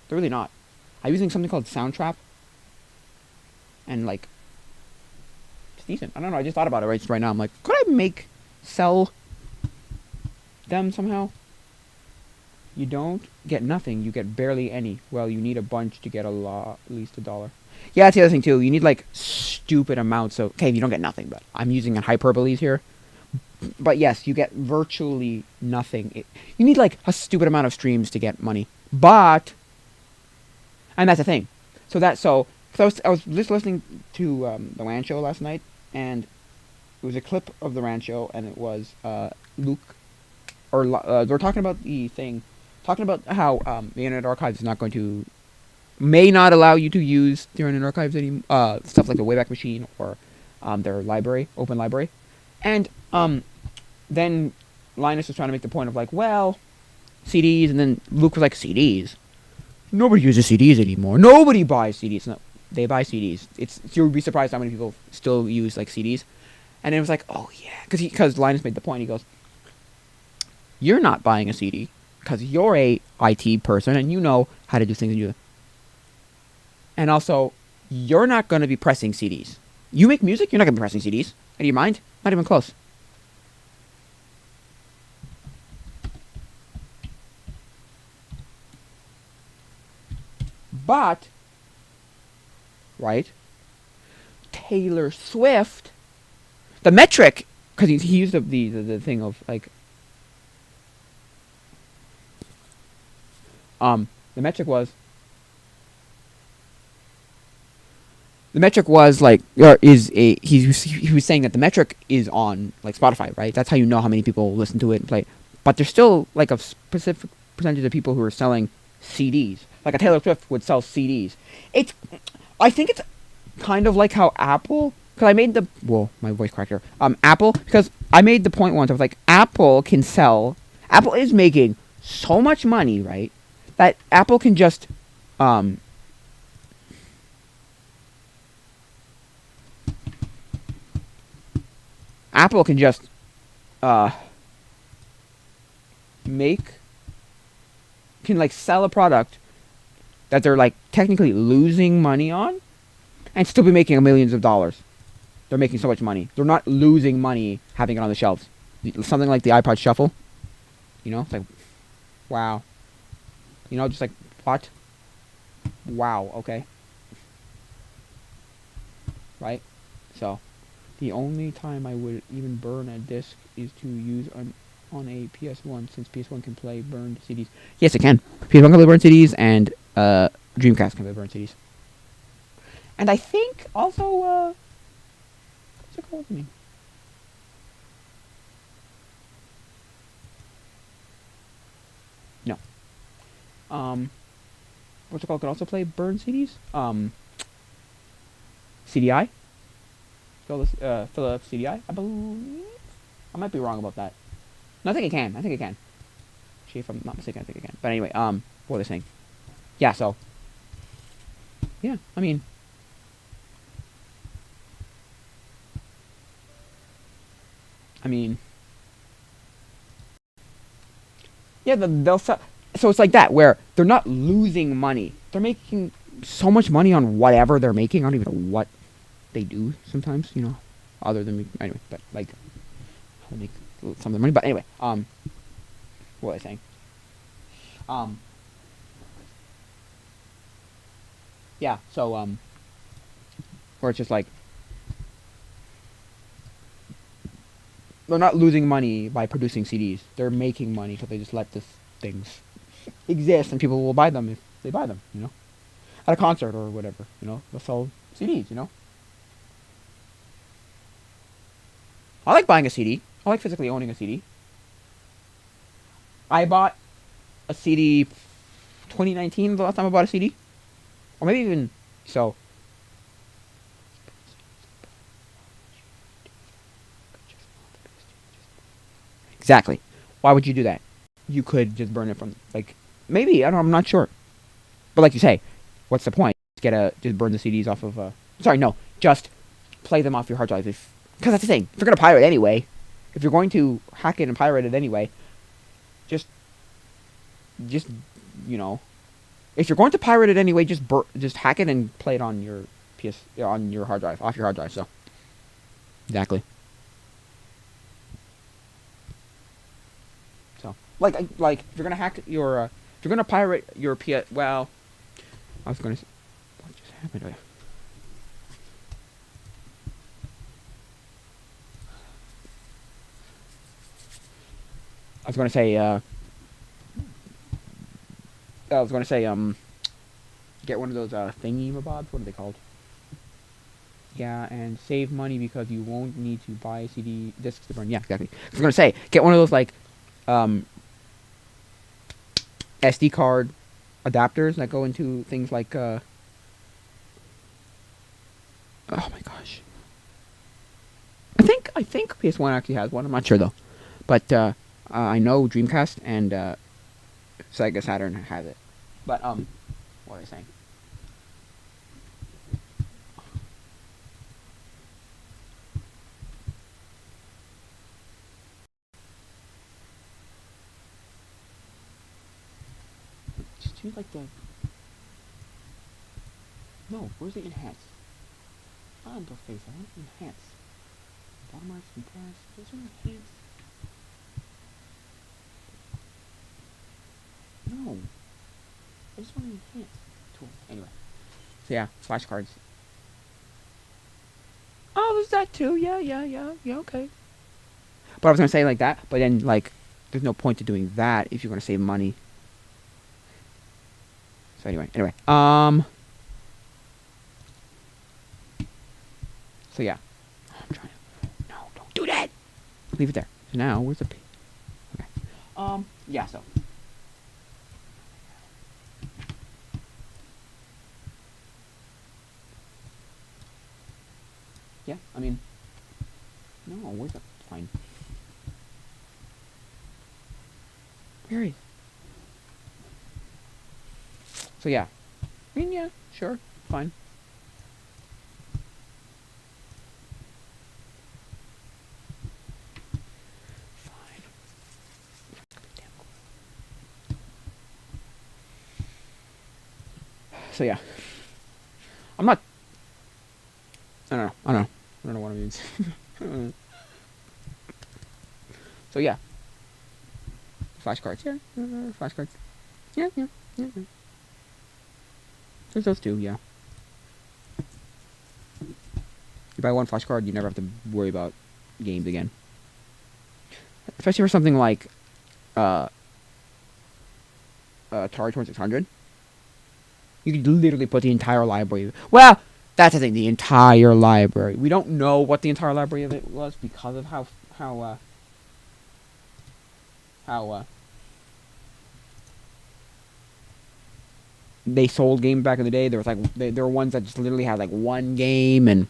They're really not. I'm using something called Soundtrap, and like it's decent. I don't know. I just thought about it right now. I'm like, could I sell them somehow? You don't get nothing. You get barely any. Well, you need a bunch to get a lot, at least $1. Yeah, that's the other thing too. You need like stupid amounts of. Okay, you don't get nothing, but I'm using hyperboles here. But yes, you get virtually nothing. You need like a stupid amount of streams to get money. But, and that's the thing. So I was just listening to the Rancho last night, and it was a clip of the Rancho, and it was Luke, or they're talking about the thing, talking about how the Internet Archive is not going to, may not allow you to use the Internet Archives anymore, stuff like the Wayback Machine or their library, open library, and then Linus was trying to make the point of like, well, CDs, and then Luke was like, CDs? Nobody uses CDs anymore. Nobody buys CDs. No, they buy CDs. You'll be surprised how many people still use like CDs. And it was like, oh yeah, because Linus made the point. He goes, you're not buying a CD because you're a IT person and you know how to do things. And also, you're not going to be pressing CDs. You make music, you're not going to be pressing CDs. Do you mind? Not even close. But, right, Taylor Swift, the metric, because he used the thing of like, the metric was like, he was saying that the metric is on like Spotify, right? That's how you know how many people listen to it and play. But there's still like a specific percentage of people who are selling CDs. Like a Taylor Swift would sell CDs. I think it's kind of like how Apple, because I made my voice cracked here. Apple, because I made the point once of like, Apple is making so much money, right? That Apple can just, can like sell a product that they're like technically losing money on and still be making millions of dollars. They're making so much money. They're not losing money having it on the shelves. Something like the iPod Shuffle, you know, it's like, wow. You know, just like, what? Wow, okay. Right? So, the only time I would even burn a disc is to use on a PS1, since PS1 can play burned CDs. Yes, it can. PS1 can play burned CDs, and Dreamcast can play burned CDs. And I think also, what's it called? No. What's it called? Can also play burned CDs. CDI. Philips CDI, I believe. I might be wrong about that. No, I think it can. Actually, if I'm not mistaken, I think it can. But anyway, what was I saying? Yeah, so. Yeah, I mean. Yeah, they'll sell. So it's like that, where they're not losing money. They're making so much money on whatever they're making. I don't even know what they do sometimes, you know, other than anyway. But like, how to make some of the money. But anyway, what was I saying? Yeah. So where it's just like, they're not losing money by producing CDs. They're making money because they just let these things exist and people will buy them if they buy them. You know, at a concert or whatever. You know, they'll sell CDs. You know, I like buying a CD. I like physically owning a CD. I bought a CD 2019 the last time I bought a CD, or maybe even so. Exactly. Why would you do that? You could just burn it from like maybe I don't. I'm not sure. But like you say, what's the point? Just burn the CDs off of. Sorry, no, just play them off your hard drive. Because that's the thing. If you're gonna pirate anyway, if you're going to hack it and pirate it anyway, just just you know, if you're going to pirate it anyway, just hack it and play it on your on your hard drive, off your hard drive. So exactly. So like if you're gonna hack your if you're gonna pirate your well, I was gonna. What just happened? I was gonna say. I was gonna say. Get one of those thingy mabobs. What are they called? Yeah, and save money because you won't need to buy CD discs to burn. Yeah, exactly. I was gonna say get one of those like SD card adapters that go into things like oh my gosh. I think PS1 actually has one. I'm not sure though, but I know Dreamcast and Sega Saturn has it. But what was I saying? Just choose like the no. Where's the enhance? Interface. I want enhance. Bottom right, compress. Those are enhance. No. I just want to enhance tool. Anyway. So yeah, flashcards. Oh, there's that too. Yeah, okay. But I was gonna say like that, but then like there's no point to doing that if you're gonna save money. So anyway. So yeah. I'm trying to no, don't do that. Leave it there. So now where's the P? Okay. Yeah, so yeah, I mean no, where's the fine. Where is so yeah. I mean yeah, sure, fine. Fine. So yeah. I'm not I don't know what it means. So yeah. Flashcards, yeah. Flashcards. Yeah. There's those two, yeah. You buy one flashcard, you never have to worry about games again. Especially for something like Atari 2600. You could literally put the entire library. Well, that's the thing. The entire library. We don't know what the entire library of it was because of how they sold games back in the day. There was like there were ones that just literally had like one game, and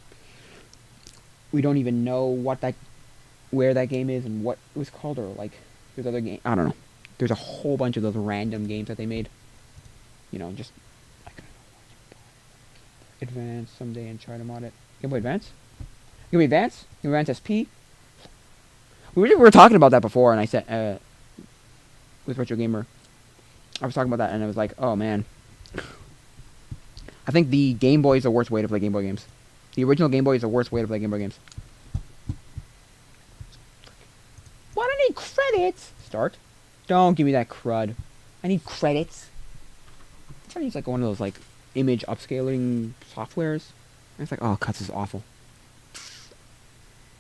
we don't even know where that game is and what it was called, or like there's other game. I don't know. There's a whole bunch of those random games that they made. You know, just like Advance someday and try to mod it. Game Boy Advance? Game Boy Advance? Game Boy Advance SP? We were talking about that before, and I said with Retro Gamer, I was talking about that, and I was like, oh man. I think the Game Boy is the worst way to play Game Boy games. The original Game Boy is the worst way to play Game Boy games. What? I need credits! Start. Don't give me that crud. I need credits. I'm trying to use like one of those like image upscaling softwares. And it's like, oh, cuts is awful.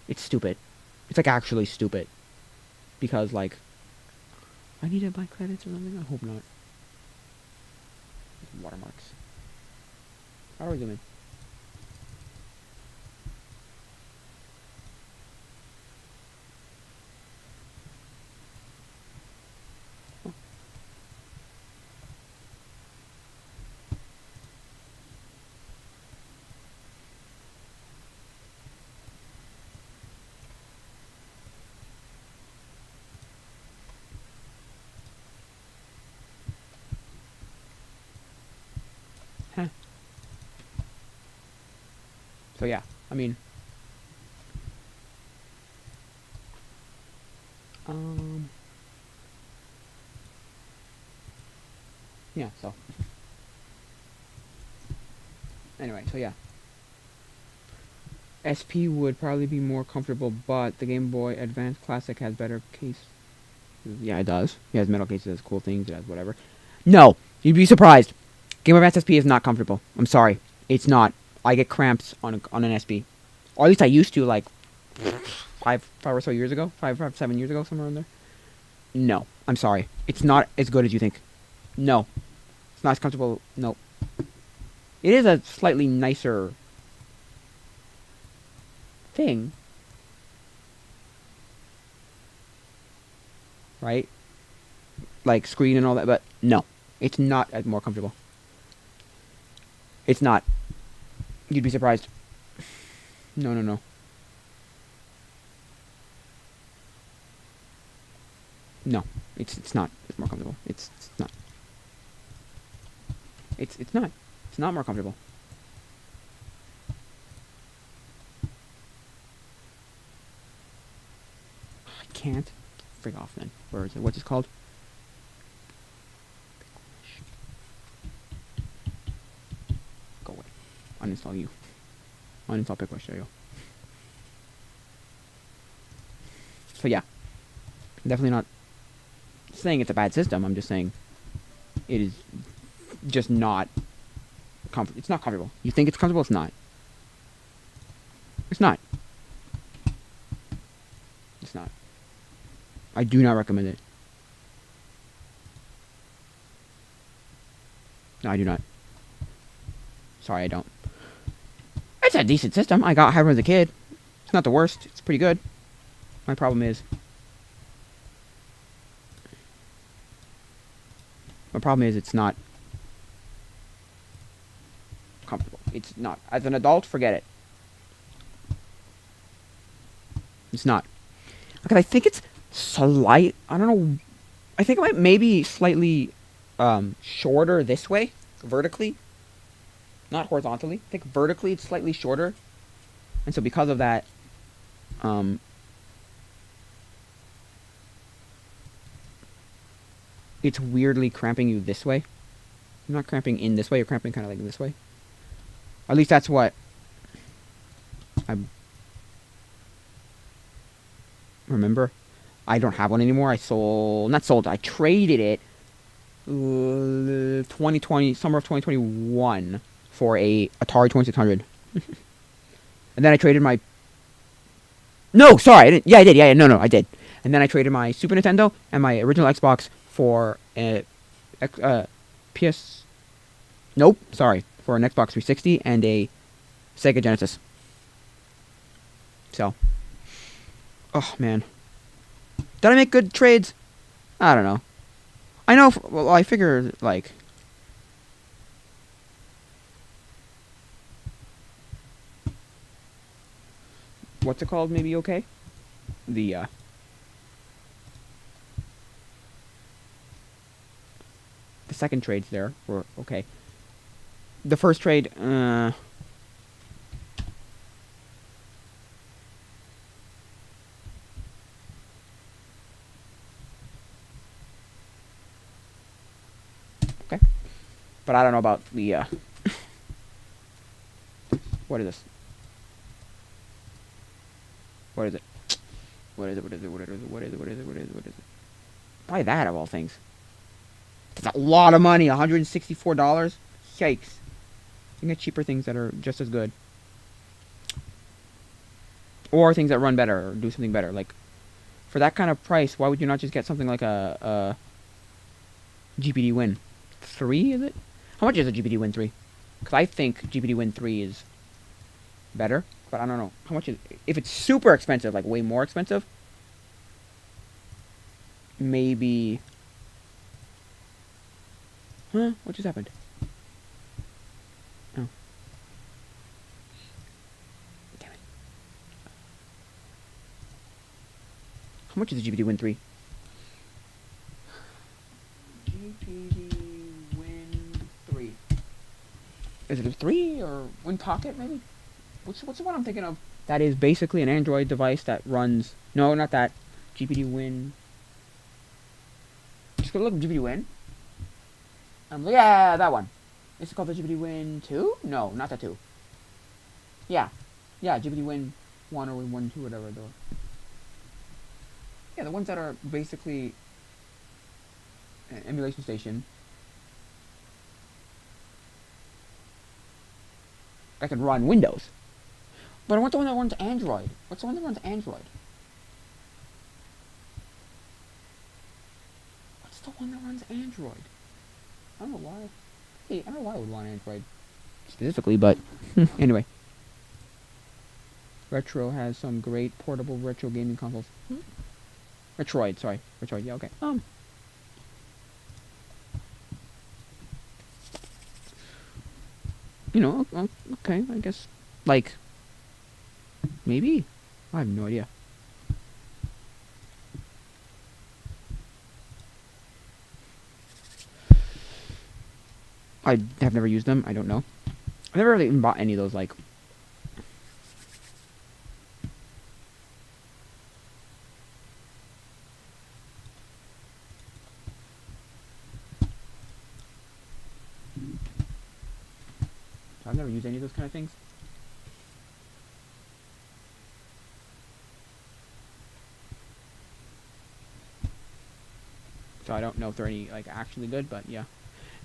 It's stupid. It's like actually stupid. Because like, I need to buy credits or something. I hope not. Watermarks. How are we doing? Oh. Huh. So yeah, I mean, um, yeah. So anyway, so yeah, SP would probably be more comfortable, but the Game Boy Advance Classic has better case. Yeah, it does. It has metal cases, it has cool things, it has whatever. No, you'd be surprised. Game Boy Advance SP is not comfortable. I'm sorry, it's not. I get cramps on an SP, or at least I used to like five or so years ago, 7 years ago, somewhere in there. No, I'm sorry, it's not as good as you think. No, it's not as comfortable. No, it is a slightly nicer thing, right? Like screen and all that, but no, it's not as more comfortable. It's not. You'd be surprised. No, no, no. No, it's not. It's more comfortable. It's not. It's not. It's not more comfortable. I can't. Frig off then. Where is it? What's it called? Go away. Uninstall you. Uninstall Pickwish. There you go. So yeah, definitely not saying it's a bad system. I'm just saying it is just not comfortable. It's not comfortable. You think it's comfortable? It's not. It's not. It's not. I do not recommend it. No, I do not. Sorry, I don't. It's a decent system. I got Hyrule as a kid. It's not the worst. It's pretty good. My problem is... it's not comfortable. It's not. As an adult, forget it. It's not. Because I think it's slight... I don't know... I think it might maybe slightly shorter this way, vertically. Not horizontally. I think vertically it's slightly shorter. And so because of that, it's weirdly cramping you this way. You're not cramping in this way, you're cramping kind of like this way. At least that's what I remember. I don't have one anymore. I traded it 2020, summer of 2021 for a Atari 2600. And then I traded my... No, sorry, I didn't. Yeah, I did. Yeah, no, I did. And then I traded my Super Nintendo and my original Xbox for a PS... Nope, sorry. For an Xbox 360 and a Sega Genesis. So. Oh, man. Did I make good trades? I don't know. I know... Well, I figure, like... What's it called? Maybe okay? The second trades there were okay. The first trade, okay. But I don't know about the, what is this? What is it? What is it? What is it? What is it? What is it? What is it? What is it? What is it? Why that of all things? That's a lot of money. $164. Yikes! You can get cheaper things that are just as good. or things that run better or do something better. Like for that kind of price, why would you not just get something like a GPD Win 3? Is it? How much is a GPD Win 3? Because I think GPD Win 3 is better, but I don't know how much is. If it's super expensive, like way more expensive, maybe. Huh? What just happened? Oh, damn it! How much is the GPD Win 3? GPD Win 3. Is it a 3 or Win Pocket maybe? What's the one I'm thinking of? That is basically an Android device that runs. No, not that. GPD Win. Just go look at GPD Win. I'm like, yeah, that one. Is it called the GPD Win 2? No, not the 2. Yeah. Yeah, GPD Win 1 or Win 1, 2, whatever. Yeah, the ones that are basically an emulation station that can run Windows. But I want the one that runs Android. What's the one that runs Android? What's the one that runs Android? I don't know why. Hey, I don't know why I would want Android specifically, but anyway. Retro has some great portable retro gaming consoles. Retroid, sorry. Retroid, yeah, okay. You know, okay, I guess. Like, maybe? I have no idea. I have never used them. I don't know. I've never really even bought any of those, like... I've never used any of those kind of things. So I don't know if they're any, like, actually good, but yeah.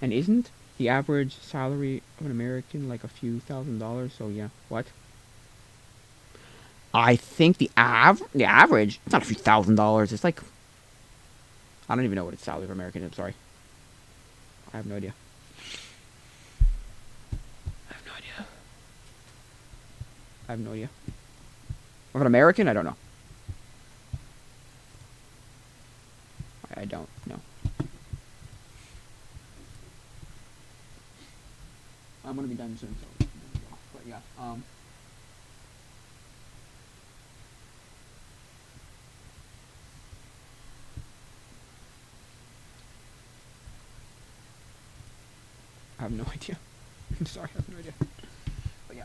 And isn't the average salary of an American like a few $1,000s? So yeah. What? I think the average, it's not a few $1,000s. It's like, I don't even know what its salary for American is. I'm sorry. I have no idea. I have no idea. I have no idea. Of an American, I don't know. I don't know. I'm gonna be done soon, so but yeah. I have no idea. I'm sorry, I have no idea. But yeah.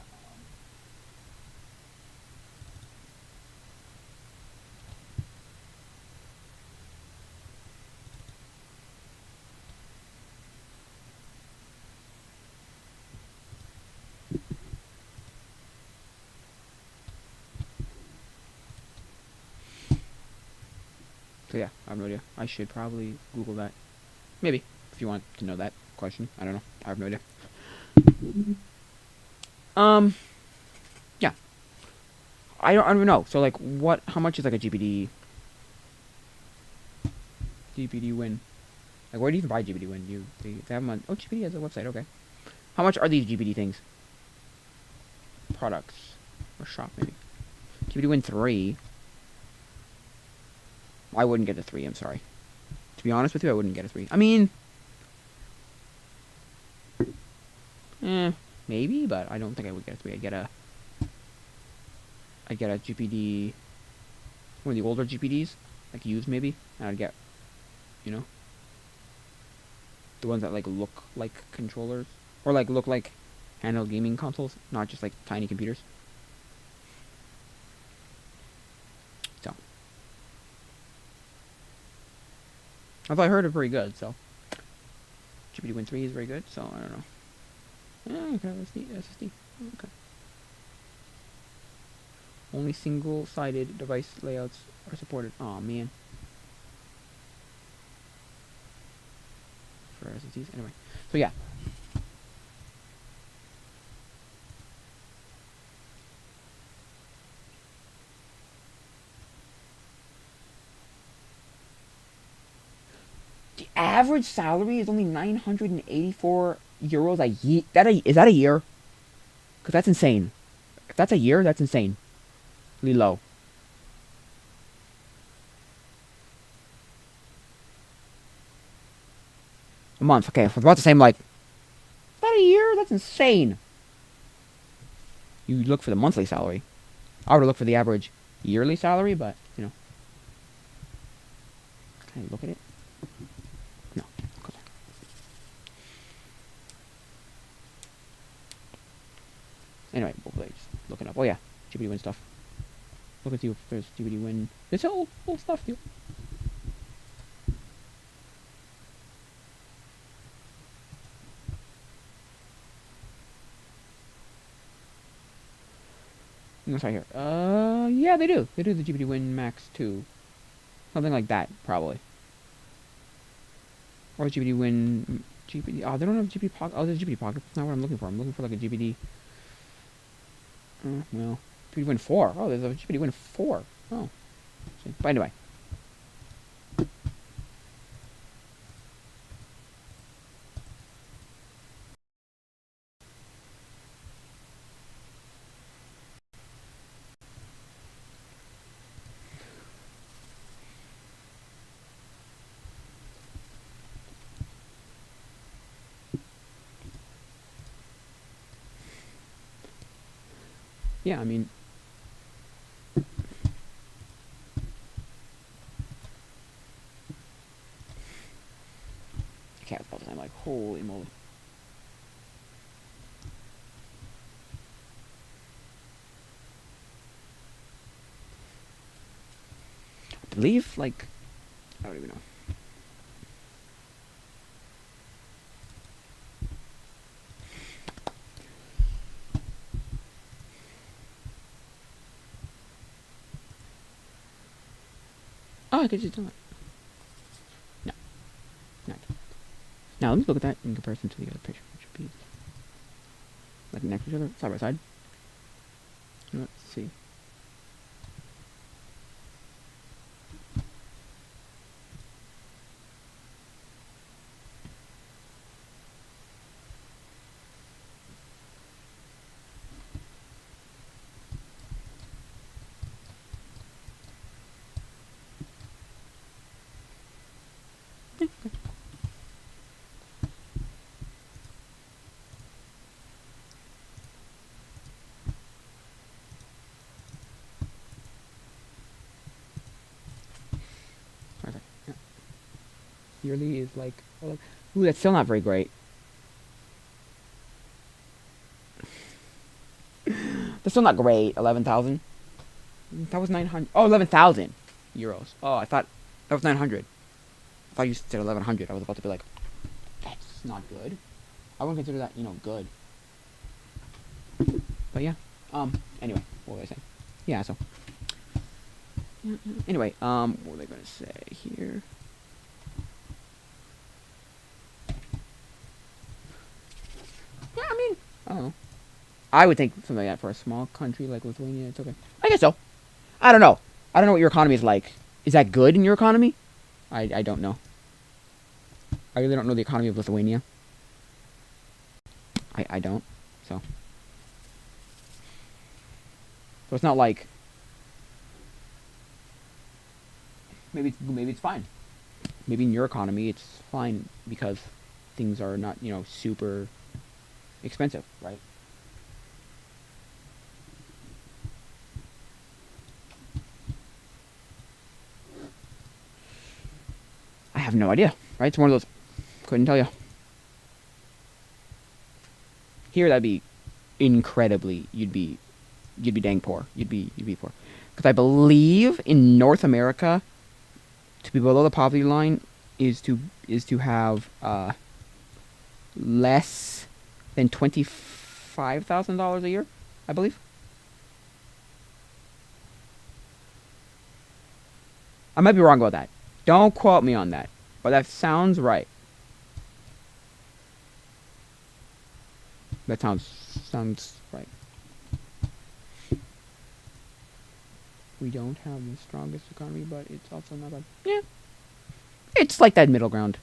So yeah, I have no idea. I should probably Google that. Maybe, if you want to know that question. I don't know. I have no idea. Yeah. I don't even know. So like, what? How much is like a GPD Win? Like, where do you even buy GPD Win? They have them on. Oh, GPD has a website. Okay. How much are these GPD things? Products or shop maybe. GPD Win 3. I wouldn't get a 3. I'm sorry. To be honest with you, I wouldn't get a 3. I mean, maybe, but I don't think I would get a 3. I'd get a GPD, one of the older GPDs, like used maybe, and I'd get, you know, the ones that like look like controllers or like look like handheld gaming consoles, not just like tiny computers. So, although I heard it very good, so GPD Win 3 is very good. So I don't know. Okay, SSD. Okay. Only single-sided device layouts are supported. Aw, man. For SSDs. Anyway. So, yeah. average salary is only 984 euros a year. Is that a year? Because that's insane. If that's a year, that's insane. Really low. A month. Okay, I was about to say, I'm like, is that a year? That's insane. You look for the monthly salary. I would look for the average yearly salary, but, you know. Can I look at it? No. Anyway, we'll just looking up. Oh yeah, GBD Win stuff. Look and see if there's GBD Win. It's all stuff, dude. What's right here? Yeah, they do. They do the GBD Win Max 2. Something like that, probably. Or GBD Win... GBD... Oh, they don't have GBD Pocket. Oh, there's GBD Pocket. That's not what I'm looking for. I'm looking for, like, a GBD... well... GBD Win 4. Oh, there's a GBD Win 4. Oh. See. But anyway. Yeah, I mean... Cat spells, I'm like, holy moly. I believe, like... I don't even know. Oh, I could just do it. No. Not. Now, let me look at that in comparison to the other picture, which would be like next to each other, side by side. Let's see. Yearly is like, ooh, that's still not very great. That's still not great. 11,000. That was 900. Oh, 11,000 euros. Oh, I thought that was 900. I thought you said 1,100. I was about to be like, that's not good. I wouldn't consider that, you know, good. But yeah. Anyway, what was I saying? Yeah. So. Anyway. What were they gonna say here? Yeah, I mean, I don't know. I would think something like that for a small country like Lithuania. It's okay. I guess so. I don't know. I don't know what your economy is like. Is that good in your economy? I don't know. I really don't know the economy of Lithuania. I don't. So it's not like maybe it's fine. Maybe in your economy it's fine because things are not, you know, super expensive, right? I have no idea, right? It's one of those. Couldn't tell you. Here, that'd be incredibly. You'd be dang poor. You'd be poor. Because I believe in North America, to be below the poverty line is to have less than $25,000 a year. I believe. I might be wrong about that. Don't quote me on that, but that sounds right. That sounds right. We don't have the strongest economy, but it's also not bad. Yeah, it's like that middle ground.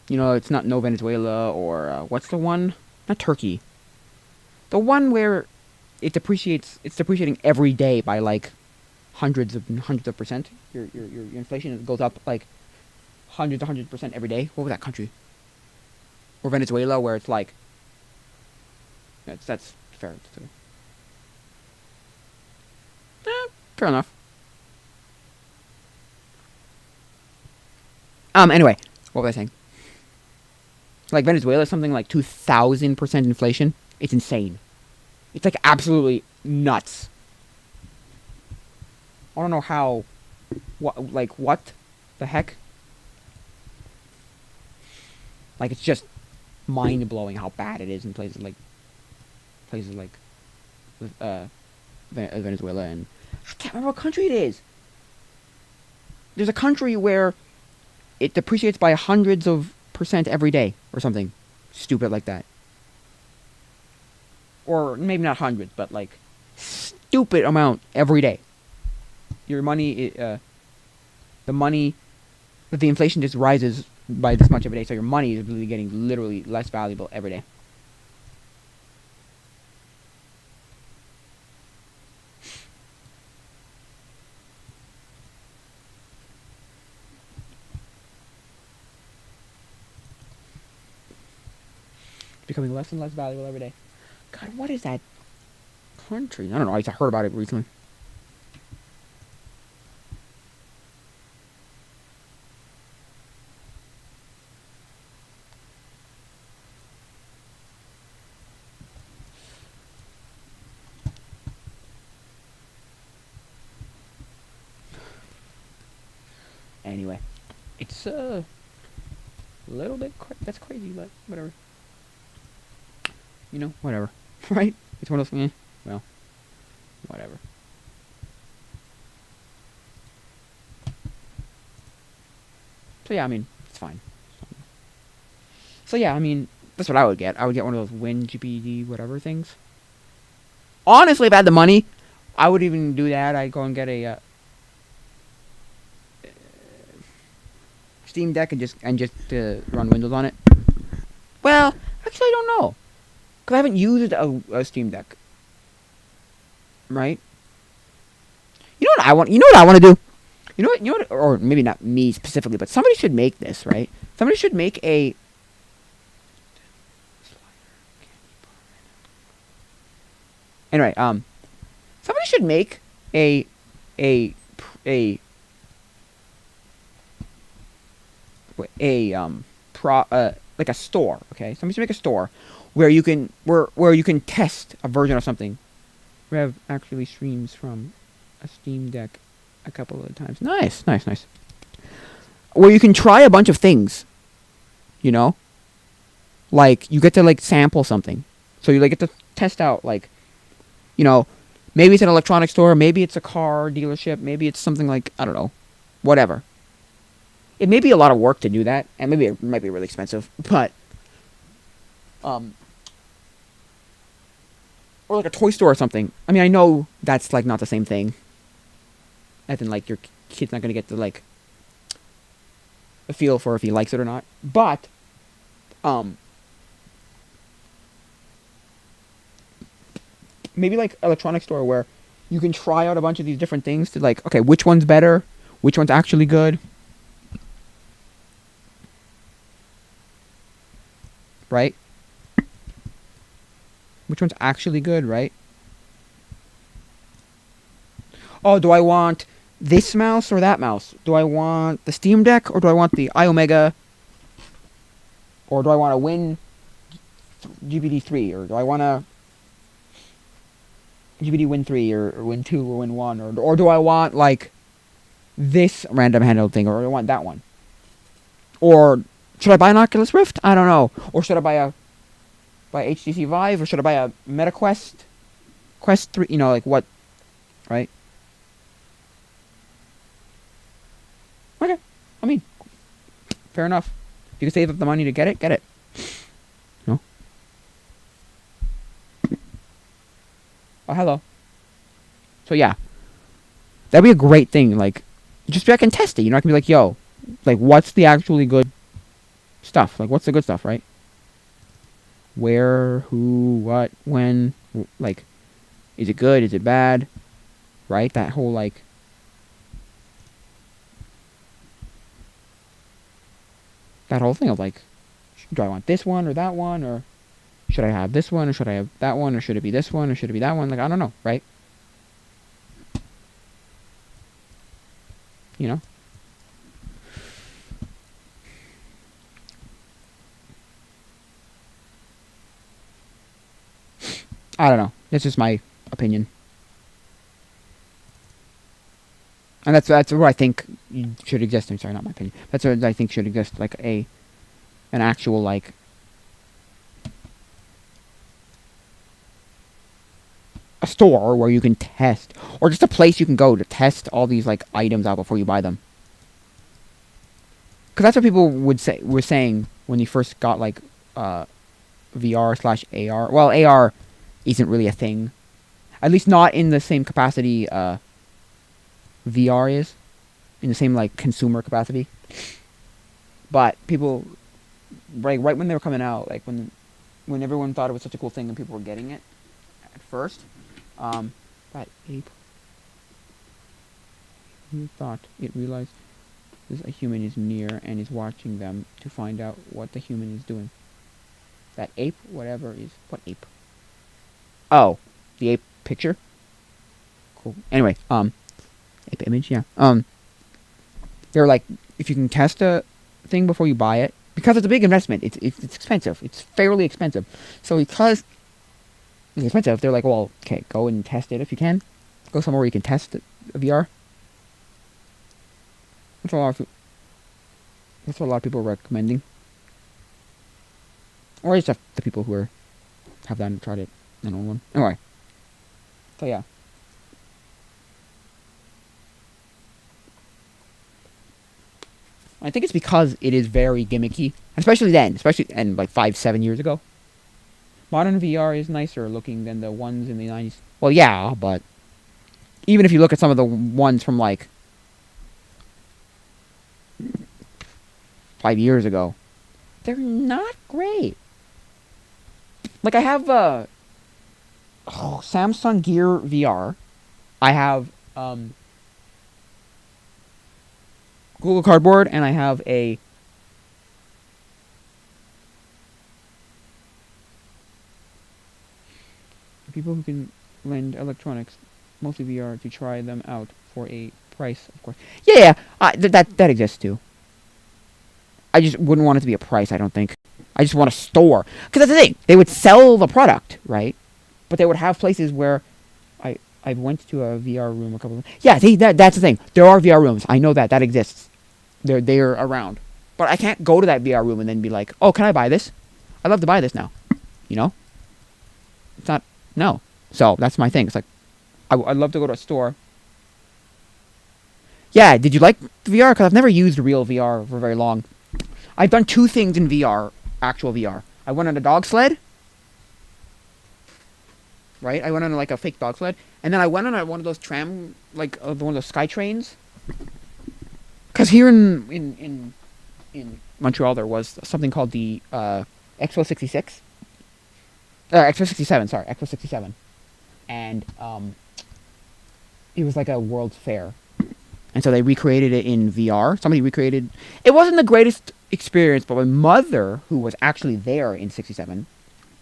You know, it's not no Venezuela or what's the one? Not Turkey. The one where it depreciates. It's depreciating every day by like hundreds of percent. Your inflation goes up like hundreds every day. What was that country? Or Venezuela, where it's like that's fair. Fair enough. Anyway, what was I saying? Like Venezuela, something like 2,000% inflation. It's insane. It's like absolutely nuts. I don't know how. What the heck? Like it's just mind blowing how bad it is in places like Venezuela, and I can't remember what country it is. There's a country where it depreciates by hundreds of percent every day or something stupid like that. Or maybe not hundreds, but like stupid amount every day. Your money, the money, the inflation just rises by this much every day, so your money is really getting literally less valuable every day. Becoming less and less valuable every day. God, what is that country? I don't know. I just heard about it recently. Anyway, it's a little bit that's crazy, but whatever. You know, whatever. Right? It's one of those. Well, whatever. So yeah, I mean, it's fine. So yeah, I mean, that's what I would get. I would get one of those WinGPD whatever things. Honestly, if I had the money, I would even do that. I'd go and get a Steam Deck and just run Windows on it. Well, actually, I don't know, because I haven't used a Steam Deck. Right? You know what I want? You know what I want to do? You know what? You know what? Or maybe not me specifically, but somebody should make this, right? Somebody should make a. Anyway, somebody should make a a a like a store. Okay, somebody should make a store where you can where you can test a version of something. Rev actually streams from a Steam Deck a couple of times. Nice. Where you can try a bunch of things, you know? Like, you get to, like, sample something. So you, like, get to test out, like, you know, maybe it's an electronics store, maybe it's a car dealership, maybe it's something like, I don't know, whatever. It may be a lot of work to do that, and maybe it might be really expensive, but, or like a toy store or something. I mean, I know that's, like, not the same thing. As in, like, your kid's not going to get the, like, a feel for if he likes it or not. But, maybe, like, electronics store where you can try out a bunch of these different things to, like, okay, which one's better? Which one's actually good? Right? Which one's actually good, right? Oh, do I want this mouse or that mouse? Do I want the Steam Deck or do I want the iOmega? Or do I want a Win GPD 3? Or do I want a GPD Win 3 or Win 2 or Win 1? Or do I want, like, this random handheld thing or do I want that one? Or should I buy an Oculus Rift? I don't know. Or should I buy HTC Vive? Or should I buy a MetaQuest? Quest 3? You know, like what? Right? Okay. I mean, fair enough. If you can save up the money to get it, get it. No? Oh, hello. So, yeah. That'd be a great thing. Like, just so I can test it. You know, I can be like, yo, like, what's the actually good stuff. Like, what's the good stuff, right? Where, who, what, when, like, is it good? Is it bad? Right? That whole, like, that whole thing of, like, do I want this one or that one? Or should I have this one? Or should I have that one? Or should it be this one? Or should it be that one? Like, I don't know, right? You know? I don't know. That's just my opinion. And that's what I think should exist. I'm sorry, not my opinion. That's what I think should exist. Like an actual like a store where you can test, or just a place you can go to test all these like items out before you buy them. Because that's what people were saying when you first got like VR/AR. Well, AR isn't really a thing, at least not in the same capacity VR is, in the same like consumer capacity. But people, right when they were coming out, like when everyone thought it was such a cool thing and people were getting it at first, that ape, who thought it realized this a human is near and is watching them to find out what the human is doing. That ape, whatever is what ape? Oh, the ape picture. Cool. Anyway, ape image, yeah. They're like, if you can test a thing before you buy it, because it's a big investment. It's expensive. It's fairly expensive. So because it's expensive, they're like, well, okay, go and test it if you can. Go somewhere where you can test a VR. That's what a lot of people are recommending. Or it's just the people who have that and tried it and own one. Anyway. So yeah. I think it's because it is very gimmicky. Especially like 5-7 years ago. Modern VR is nicer looking than the ones in the 90s. Well, yeah, but even if you look at some of the ones from like 5 years ago, they're not great. Like I have Samsung Gear VR. I have Google Cardboard, and I have a people who can lend electronics, mostly VR, to try them out for a price, of course. Yeah, that exists too. I just wouldn't want it to be a price, I don't think. I just want a store. Because that's the thing. They would sell the product, right? But they would have places where I went to a VR room a couple of... Yeah, see, that's the thing. There are VR rooms. I know that. That exists. They're around. But I can't go to that VR room and then be like, oh, can I buy this? I'd love to buy this now. You know? It's not... No. So, that's my thing. It's like, I'd love to go to a store. Yeah, did you like VR? Because I've never used real VR for very long. I've done 2 things in VR, actual VR. I went on a dog sled. Right? I went on like a fake dog sled. And then I went on one of those tram, like one of those sky trains. Because here in Montreal there was something called the Expo 66. Expo 67, sorry. Expo 67. And it was like a World's Fair. And so they recreated it in VR. Somebody recreated... It wasn't the greatest experience, but my mother, who was actually there in 67,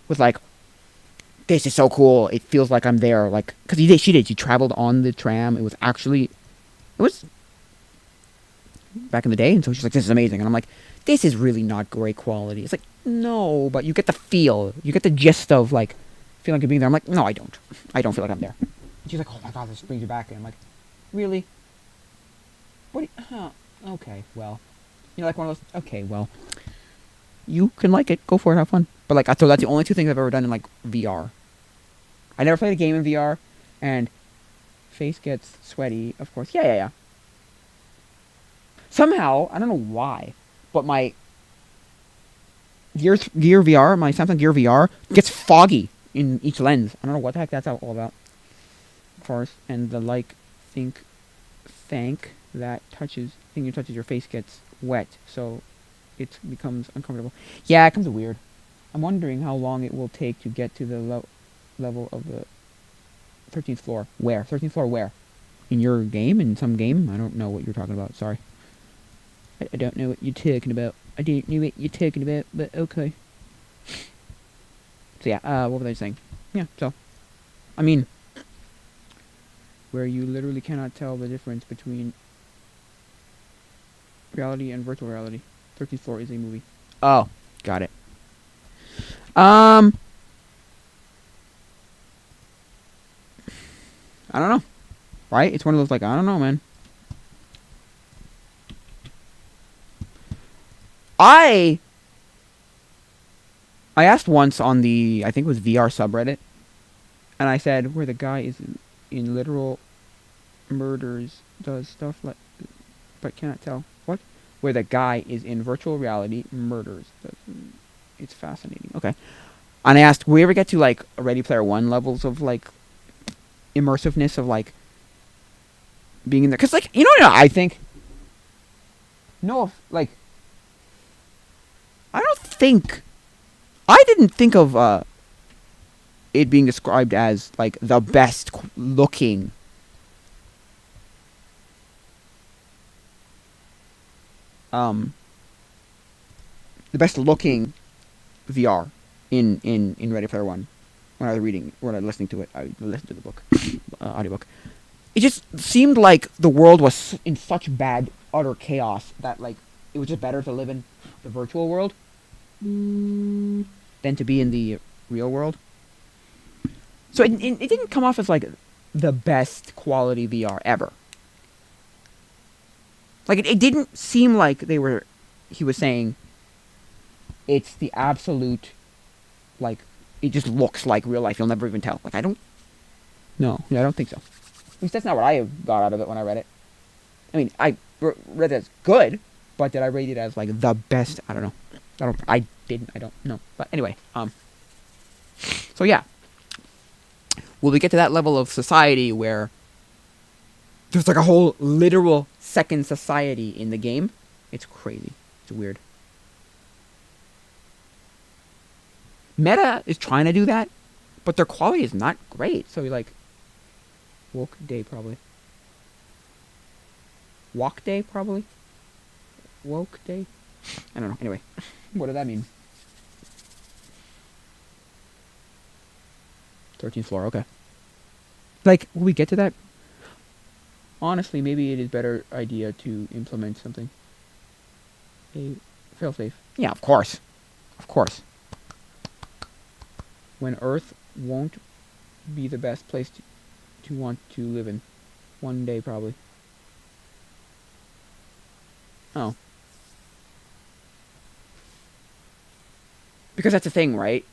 was like, this is so cool. It feels like I'm there. Like, because she did. She traveled on the tram. It was back in the day. And so she's like, this is amazing. And I'm like, this is really not great quality. It's like, no, but you get the feel. You get the gist of, like, feeling like being there. I'm like, no, I don't. I don't feel like I'm there. And she's like, oh my God, this brings you back. And I'm like, really? What? Okay, well. You know, like one of those, okay, well. You can like it. Go for it. Have fun. But, like, so that's the only 2 things I've ever done in, like, VR. I never played a game in VR, and face gets sweaty, of course. Yeah. Somehow, I don't know why, but my Gear VR, my Samsung Gear VR, gets foggy in each lens. I don't know what the heck that's all about. Of course, and the thing that touches your face gets wet, so it becomes uncomfortable. Yeah, it becomes weird. I'm wondering how long it will take to get to the level of the 13th floor. Where? 13th floor where? In your game? In some game? I don't know what you're talking about. Sorry. I don't know what you're talking about. I don't know what you're talking about, but okay. So yeah, what were they saying? Yeah, so. I mean, where you literally cannot tell the difference between reality and virtual reality. 13th floor is a movie. Oh, got it. I don't know. Right? It's one of those like, I don't know, man. I asked once on the, I think it was VR subreddit, and I said where the guy is in literal murders does stuff like, but cannot tell what, where the guy is in virtual reality murders. It's fascinating. Okay, and I asked, will we ever get to like Ready Player One levels of like immersiveness of like being in there? Because like I think no, like I don't think I didn't think of it being described as like the best looking the best looking VR in Ready Player One. When I was listening to it, I listened to the book, audiobook. It just seemed like the world was in such bad, utter chaos that like it was just better to live in the virtual world than to be in the real world. So it didn't come off as like the best quality VR ever. Like it didn't seem like he was saying it's the absolute, like, it just looks like real life. You'll never even tell. Like, I don't think so. At least that's not what I got out of it when I read it. I mean, I read it as good, but did I rate it as, like, the best? I don't know. I don't know. But anyway, so yeah. Will we get to that level of society where there's, like, a whole literal second society in the game? It's crazy. It's weird. Meta is trying to do that, but their quality is not great. So you're like, woke day probably. Walk day probably. Woke day. I don't know. Anyway, what does that mean? 13th floor. Okay. Like, will we get to that? Honestly, maybe it is better idea to implement something. A failsafe. Yeah, of course. Of course. When Earth won't be the best place to want to live in. One day, probably. Oh. Because that's the thing, right?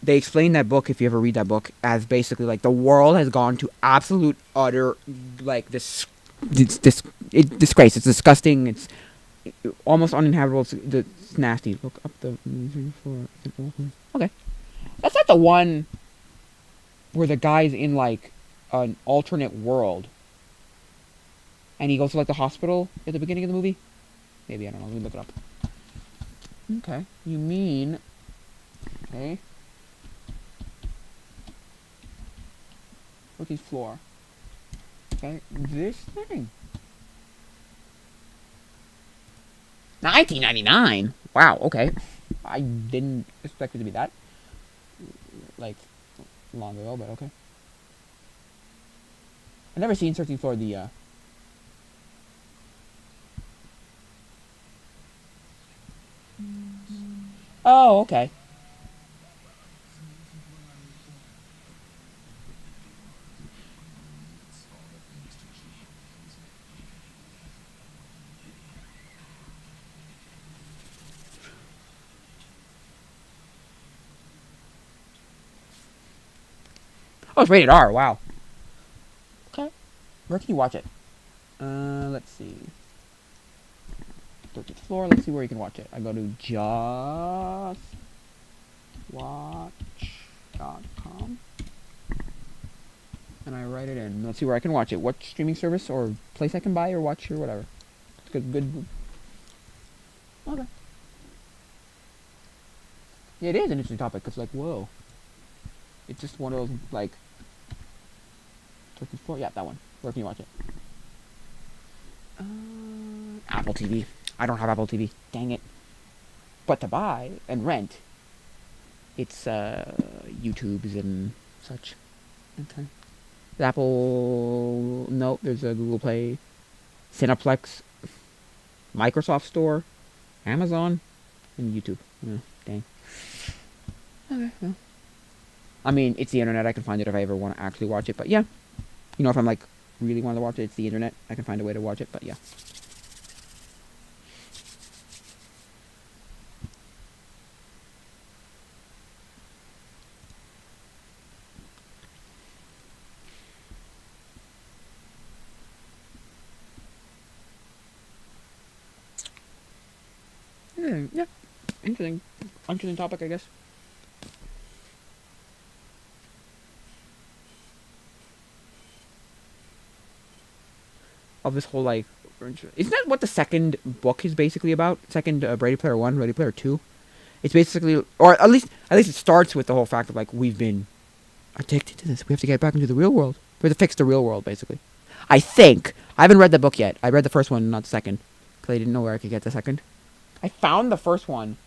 They explain that book, if you ever read that book, as basically like the world has gone to absolute utter, like, disgrace. It's disgusting. It's almost uninhabitable. It's nasty. Look up the floor. Okay. That's not the one where the guy's in, like, an alternate world. And he goes to, like, the hospital at the beginning of the movie? Maybe, I don't know. Let me look it up. Okay. You mean... Okay. 14th floor. Okay. This thing. 1999? Wow, okay. I didn't expect it to be that, like, long ago, but okay. I've never seen 13th floor, the, Oh, okay. Oh, it's rated R, wow. Okay. Where can you watch it? Let's see. 13th floor, let's see where you can watch it. I go to justwatch.com. And I write it in. Let's see where I can watch it. What streaming service or place I can buy or watch or whatever. Good. Okay. It is an interesting topic. It's like, whoa. It's just one of those, like... Turkish Floor? Yeah, that one. Where can you watch it? Apple TV. I don't have Apple TV. Dang it. But to buy and rent, it's YouTube's and such. Okay. Apple... Nope, there's a Google Play. Cineplex. Microsoft Store. Amazon. And YouTube. Yeah, dang. Okay, well. I mean, it's the internet. I can find it if I ever want to actually watch it. But yeah. You know, if I'm like really want to watch it, it's the internet. I can find a way to watch it. But yeah. Yeah. Interesting topic, I guess. Of this whole like, isn't that what the second book is basically about? Second Ready Player One, Ready Player Two. It's basically, or at least it starts with the whole fact of like we've been addicted to this. We have to get back into the real world. We have to fix the real world, basically. I think I haven't read the book yet. I read the first one, not the second, because I didn't know where I could get the second. I found the first one.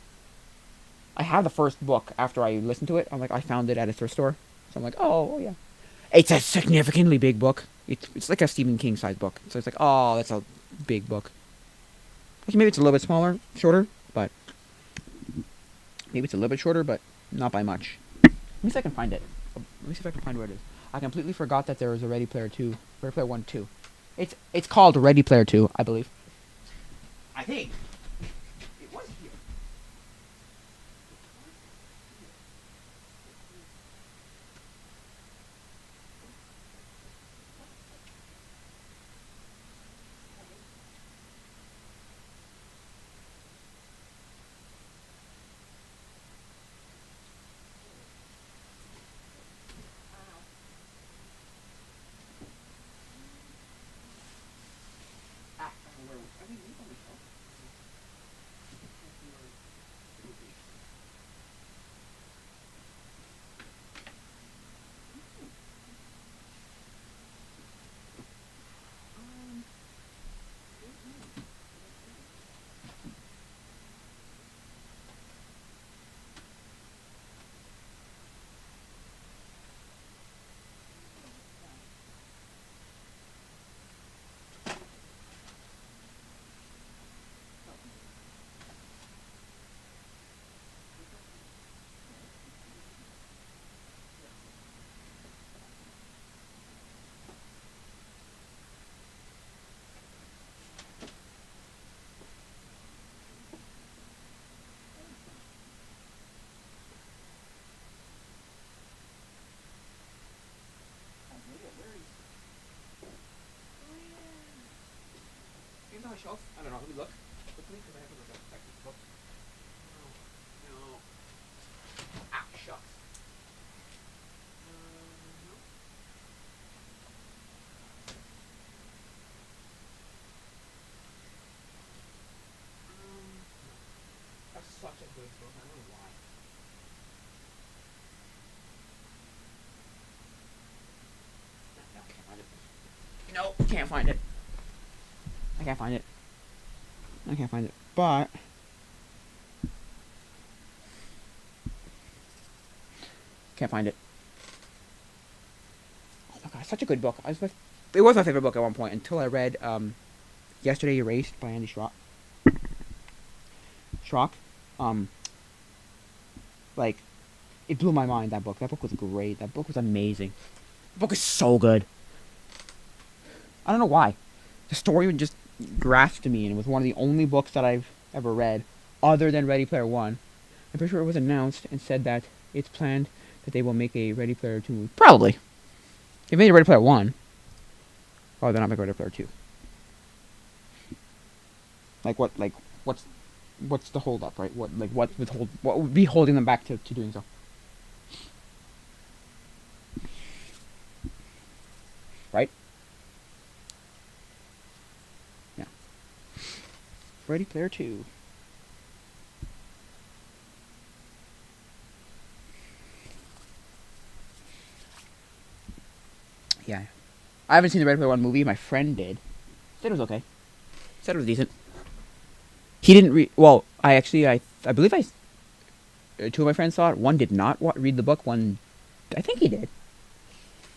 I had the first book after I listened to it. I'm like, I found it at a thrift store. So I'm like, oh yeah. It's a significantly big book. It's like a Stephen King size book. So it's like, oh, that's a big book. Actually, maybe it's a little bit smaller, shorter, but not by much. Let me see if I can find it. Let me see if I can find where it is. I completely forgot that there was a Ready Player 2. Ready Player 1, 2. It's called Ready Player 2, I believe. I think. It was here. Shelf? I don't know. Let me look. Quickly, because I have to look at this book. No. Ah, shucks. No. That's such a good book. I don't know why. No, can't find it. No, can't find it. I can't find it. I can't find it. But can't find it. Oh my god, such a good book. It was my favorite book at one point until I read Yesterday Erased by Andy Schrock. Like, it blew my mind, that book. That book was great. That book was amazing. The book is so good. I don't know why. The story just grasped me, and it was one of the only books that I've ever read, other than Ready Player One. I'm pretty sure it was announced and said that it's planned that they will make a Ready Player 2 movie. Probably. They made a Ready Player 1. Oh, they're not making Ready Player 2. What's the hold up, right? What would be holding them back to doing so? Right? Yeah. Ready Player 2. yeah. I haven't seen the Ready Player One movie. My friend did. Said it was okay. Said it was decent. He didn't read. Well, I believe two of my friends saw it. One did not read the book. One, I think he did.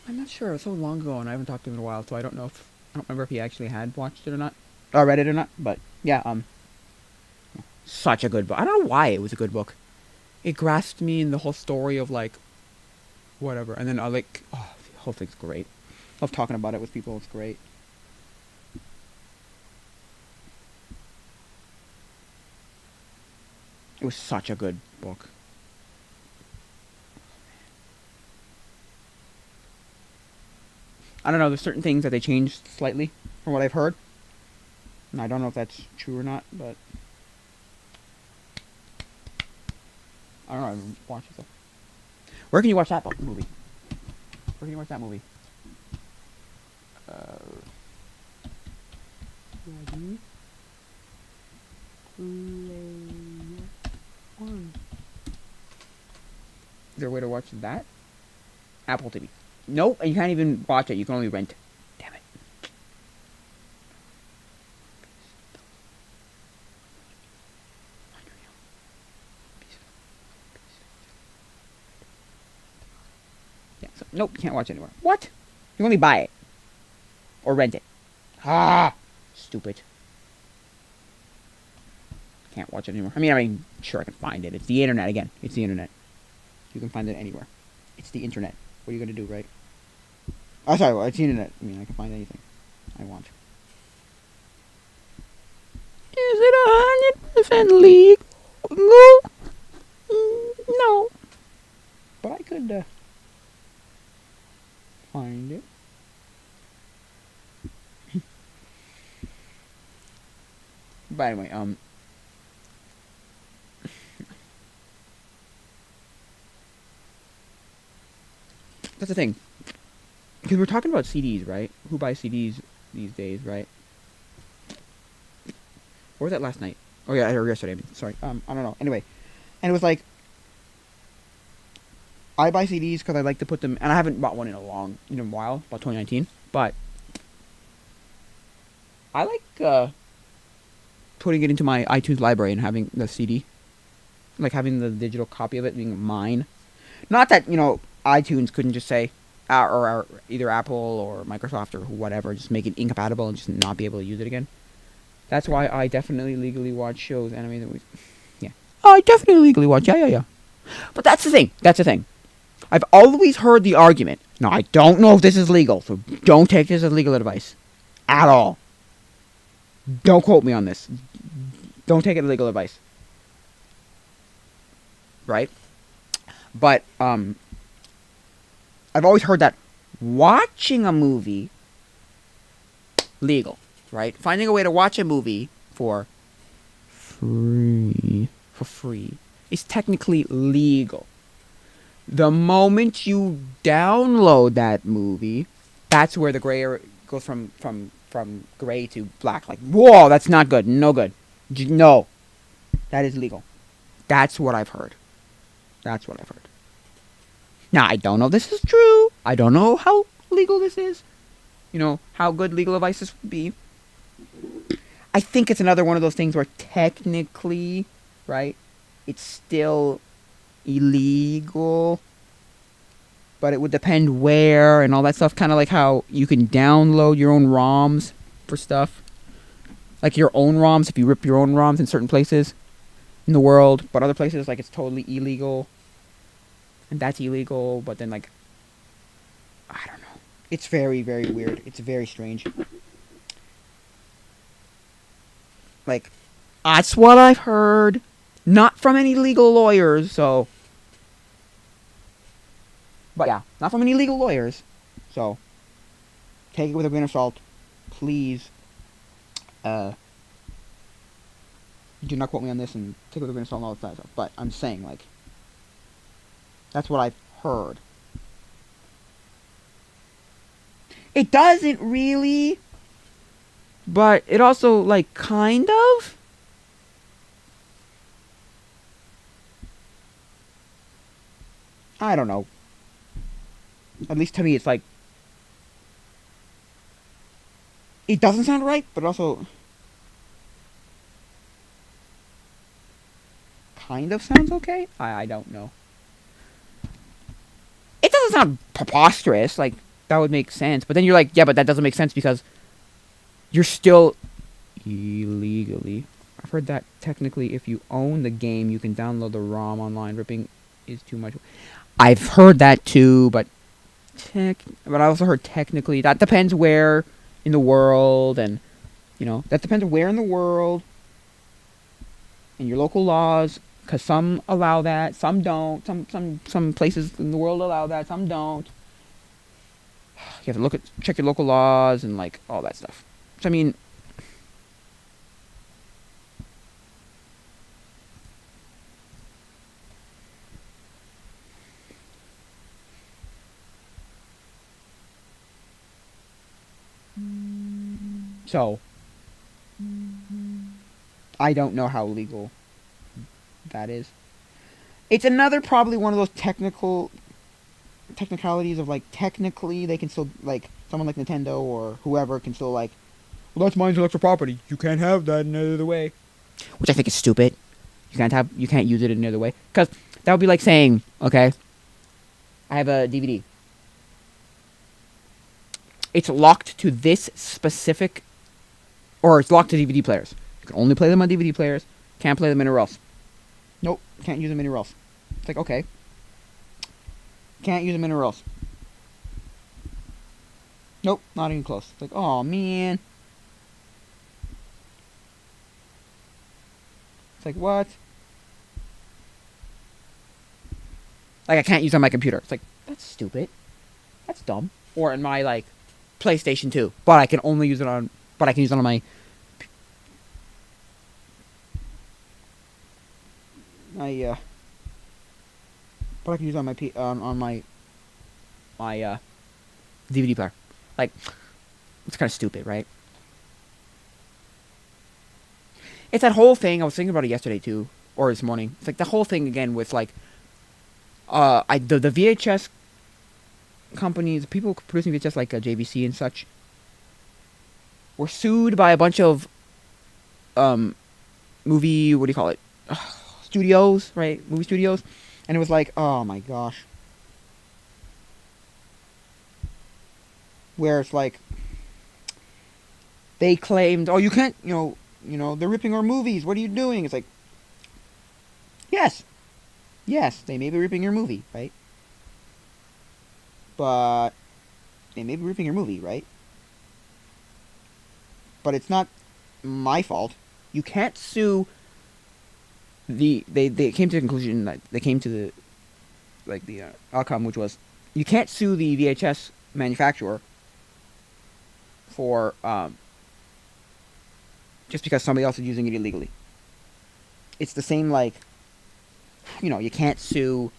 I'm not sure. It was so long ago, and I haven't talked to him in a while, so I don't know if I don't remember if he actually had watched it or not, or read it or not. But yeah, such a good book. I don't know why it was a good book. It grasped me in the whole story of like, whatever, and then the whole thing's great. Love talking about it with people. It's great. It was such a good book. I don't know. There's certain things that they changed slightly from what I've heard, and I don't know if that's true or not. But I don't know. I haven't watched it. Where can you watch that movie? Where can you watch that movie? Ready? One. Is there a way to watch that? Apple TV. Nope, and you can't even watch it. You can only rent it. Damn it. Yeah, so, nope, you can't watch it anywhere. What? You can only buy it. Or rent it. Ah! Stupid. Can't watch it anymore. I mean, sure, I can find it. It's the internet again. It's the internet. You can find it anywhere. It's the internet. What are you gonna do, right? Oh, sorry, well, it's the internet. I mean, I can find anything I want. Is it 100% legal? No. But I could, find it. But anyway, that's the thing. Because we're talking about CDs, right? Who buys CDs these days, right? Or was that last night? Oh yeah, or yesterday. I mean, sorry. I don't know. Anyway, and it was like, I buy CDs because I like to put them, and I haven't bought one in a while, about 2019. But I like putting it into my iTunes library and having the CD, like having the digital copy of it being mine. Not that iTunes couldn't just say, or either Apple or Microsoft or whatever, just make it incompatible and just not be able to use it again. That's why I definitely legally watch shows, animated movies. Yeah. I definitely legally watch, yeah. But that's the thing. I've always heard the argument. Now, I don't know if this is legal, so don't take this as legal advice. At all. Don't quote me on this. Don't take it as legal advice. Right? But, I've always heard that watching a movie, legal, right? Finding a way to watch a movie for free, is technically legal. The moment you download that movie, that's where the gray area goes from gray to black. Like, whoa, that's not good. No good. No. That is legal. That's what I've heard. Now, I don't know if this is true. I don't know how legal this is. How good legal advice this would be. I think it's another one of those things where technically, right, it's still illegal. But it would depend where and all that stuff. Kind of like how you can download your own ROMs for stuff. Like your own ROMs, if you rip your own ROMs in certain places in the world. But other places, like, it's totally illegal. And that's illegal, but then, like, I don't know. It's very, very weird. It's very strange. Like, that's what I've heard. Not from any legal lawyers, so. But yeah, not from any legal lawyers. So, take it with a grain of salt. Please. Do not quote me on this and take it with a grain of salt and all that stuff. But I'm saying, like, that's what I've heard. It doesn't really, but it also, like, kind of. I don't know. At least to me, it's like, it doesn't sound right, but also kind of sounds okay. I don't know. It doesn't sound preposterous. Like, that would make sense. But then you're like, yeah, but that doesn't make sense because you're still illegally. I've heard that technically if you own the game, you can download the ROM online. Ripping is too much. I've heard that too, but I also heard technically that depends where in the world, and that depends where in the world and your local laws. Because some allow that, some don't. Some places in the world allow that, some don't. You have to check your local laws and like all that stuff. So I mean, so I don't know how legal that is. It's another probably one of those technicalities of like technically they can still like someone like Nintendo or whoever can still like, well, that's my intellectual property. You can't have that any other way. Which I think is stupid. You can't use it any other way, because that would be like saying, okay, I have a DVD. It's locked to this specific, or it's locked to DVD players. You can only play them on DVD players. Can't play them anywhere else. Nope, can't use them anywhere else. It's like, okay, can't use them anywhere else. Nope, not even close. It's like, oh man. It's like, what? Like, I can't use it on my computer. It's like, that's stupid. That's dumb. Or in my like PlayStation 2, but I can only use it on. But I can use it on my. But I can use it on my on my DVD player. Like, it's kind of stupid, right? It's that whole thing. I was thinking about it yesterday too, or this morning. It's like the whole thing again with like, the VHS companies, people producing VHS like JVC and such, were sued by a bunch of movie, what do you call it, studios, right? Movie studios, and it was like, oh my gosh, where it's like they claimed, oh, you can't, they're ripping our movies. What are you doing? It's like, yes, they may be ripping your movie, right? But they may be ripping your movie, right? But it's not my fault. You can't sue they came to the conclusion that they came to the outcome, which was you can't sue the VHS manufacturer for just because somebody else is using it illegally. It's the same like, you can't sue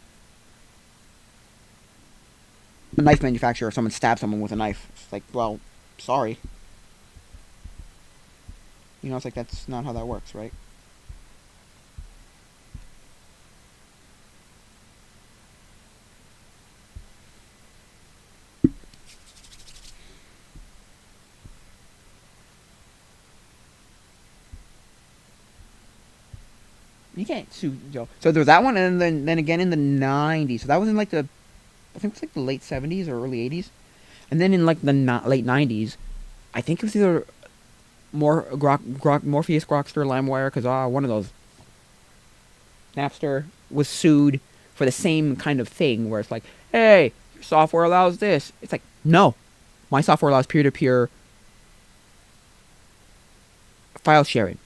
a knife manufacturer if someone stabs someone with a knife. It's like, well, sorry. It's like, that's not how that works, right? You can't sue Joe. So there was that one, and then again in the 90s. So that was in like I think it was like the late 70s or early 80s. And then in like the late 90s, I think it was either Morpheus, Grokster, LimeWire, because one of those. Napster was sued for the same kind of thing, where it's like, hey, your software allows this. It's like, no, my software allows peer-to-peer file sharing.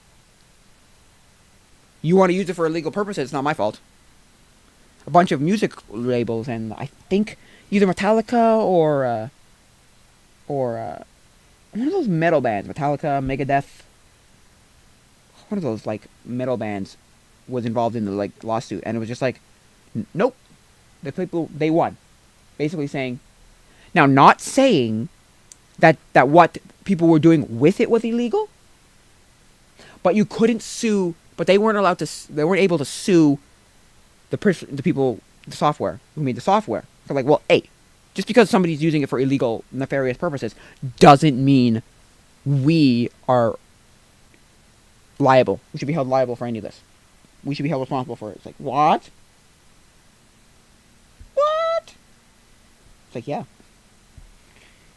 You want to use it for illegal purposes, it's not my fault. A bunch of music labels, and I think either Metallica or one of those metal bands, Metallica, Megadeth, one of those like metal bands was involved in the like lawsuit, and it was just like, nope, the people, they won, basically saying, now not saying that what people were doing with it was illegal, but you couldn't sue, but they weren't able to sue the people, the software who made the software. They're like, well, hey, just because somebody's using it for illegal, nefarious purposes doesn't mean we are liable. We should be held liable for any of this. We should be held responsible for it. It's like, what? What? It's like, yeah.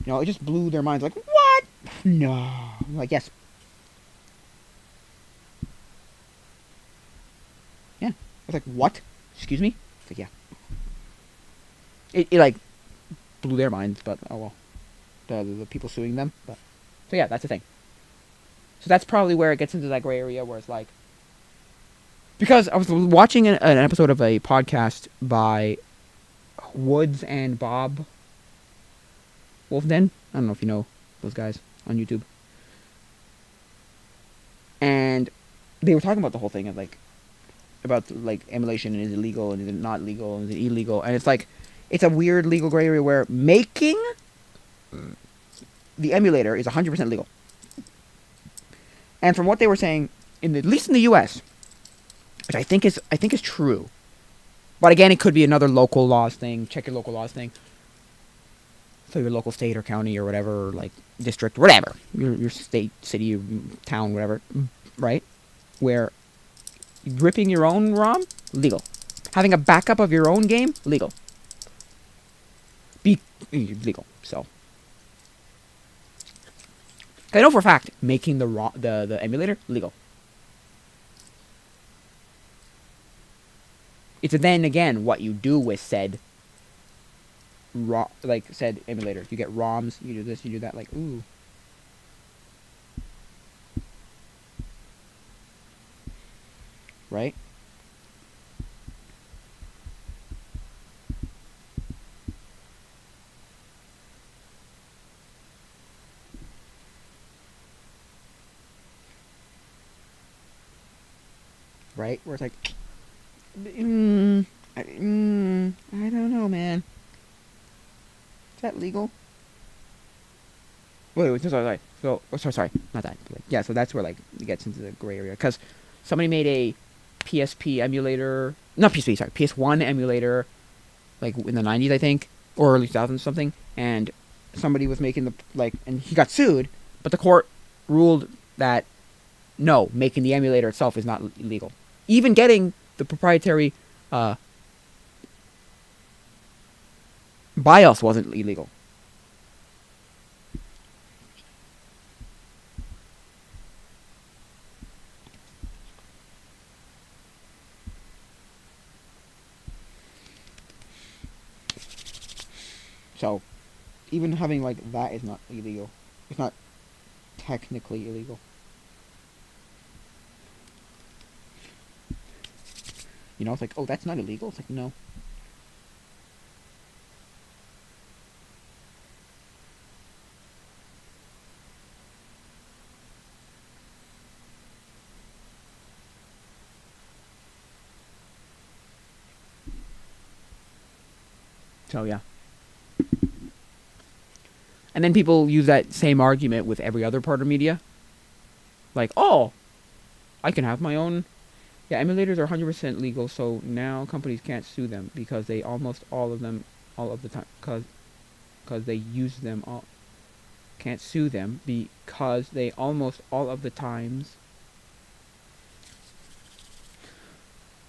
You know, it just blew their minds. Like, what? No. I'm like, yes. Yeah. It's like, what? Excuse me? It's like, yeah. It like, blew their minds, but, oh well. The people suing them. But so, yeah, that's the thing. So that's probably where it gets into that gray area where it's like... Because I was watching an episode of a podcast by Woods and Bob Wolfden. I don't know if you know those guys on YouTube. And they were talking about the whole thing of like about like emulation and is it legal and is it not legal and is it illegal, and it's like it's a weird legal gray area where making the emulator is 100% legal. And from what they were saying, at least in the U.S., which I think is true, but again, it could be another local laws thing. Check your local laws thing. So your local state or county or whatever, or like district, whatever, your state, city, town, whatever, right? Where ripping your own ROM, legal. Having a backup of your own game, legal. Legal. So I know for a fact making the emulator legal. It's then again what you do with said said emulator. You get ROMs, you do this, you do that, like, ooh. Right? Right? Where it's like, I don't know, man. Is that legal? Wait, sorry. So, sorry, not that. Yeah, so that's where like it gets into the gray area because somebody made a PSP emulator, not PSP, sorry, PS1 emulator, like in the 90s, I think, or early 2000s, something, and somebody was making and he got sued, but the court ruled that no, making the emulator itself is not illegal. Even getting the proprietary BIOS wasn't illegal. So, even having like that is not illegal. It's not technically illegal. You know, it's like, oh, that's not illegal. It's like, no. So, yeah. And then people use that same argument with every other part of media. Like, oh, I can have my own. Yeah, emulators are 100% legal, so now companies can't sue them because they almost all of the time, because they use them all. Can't sue them because they almost all of the times.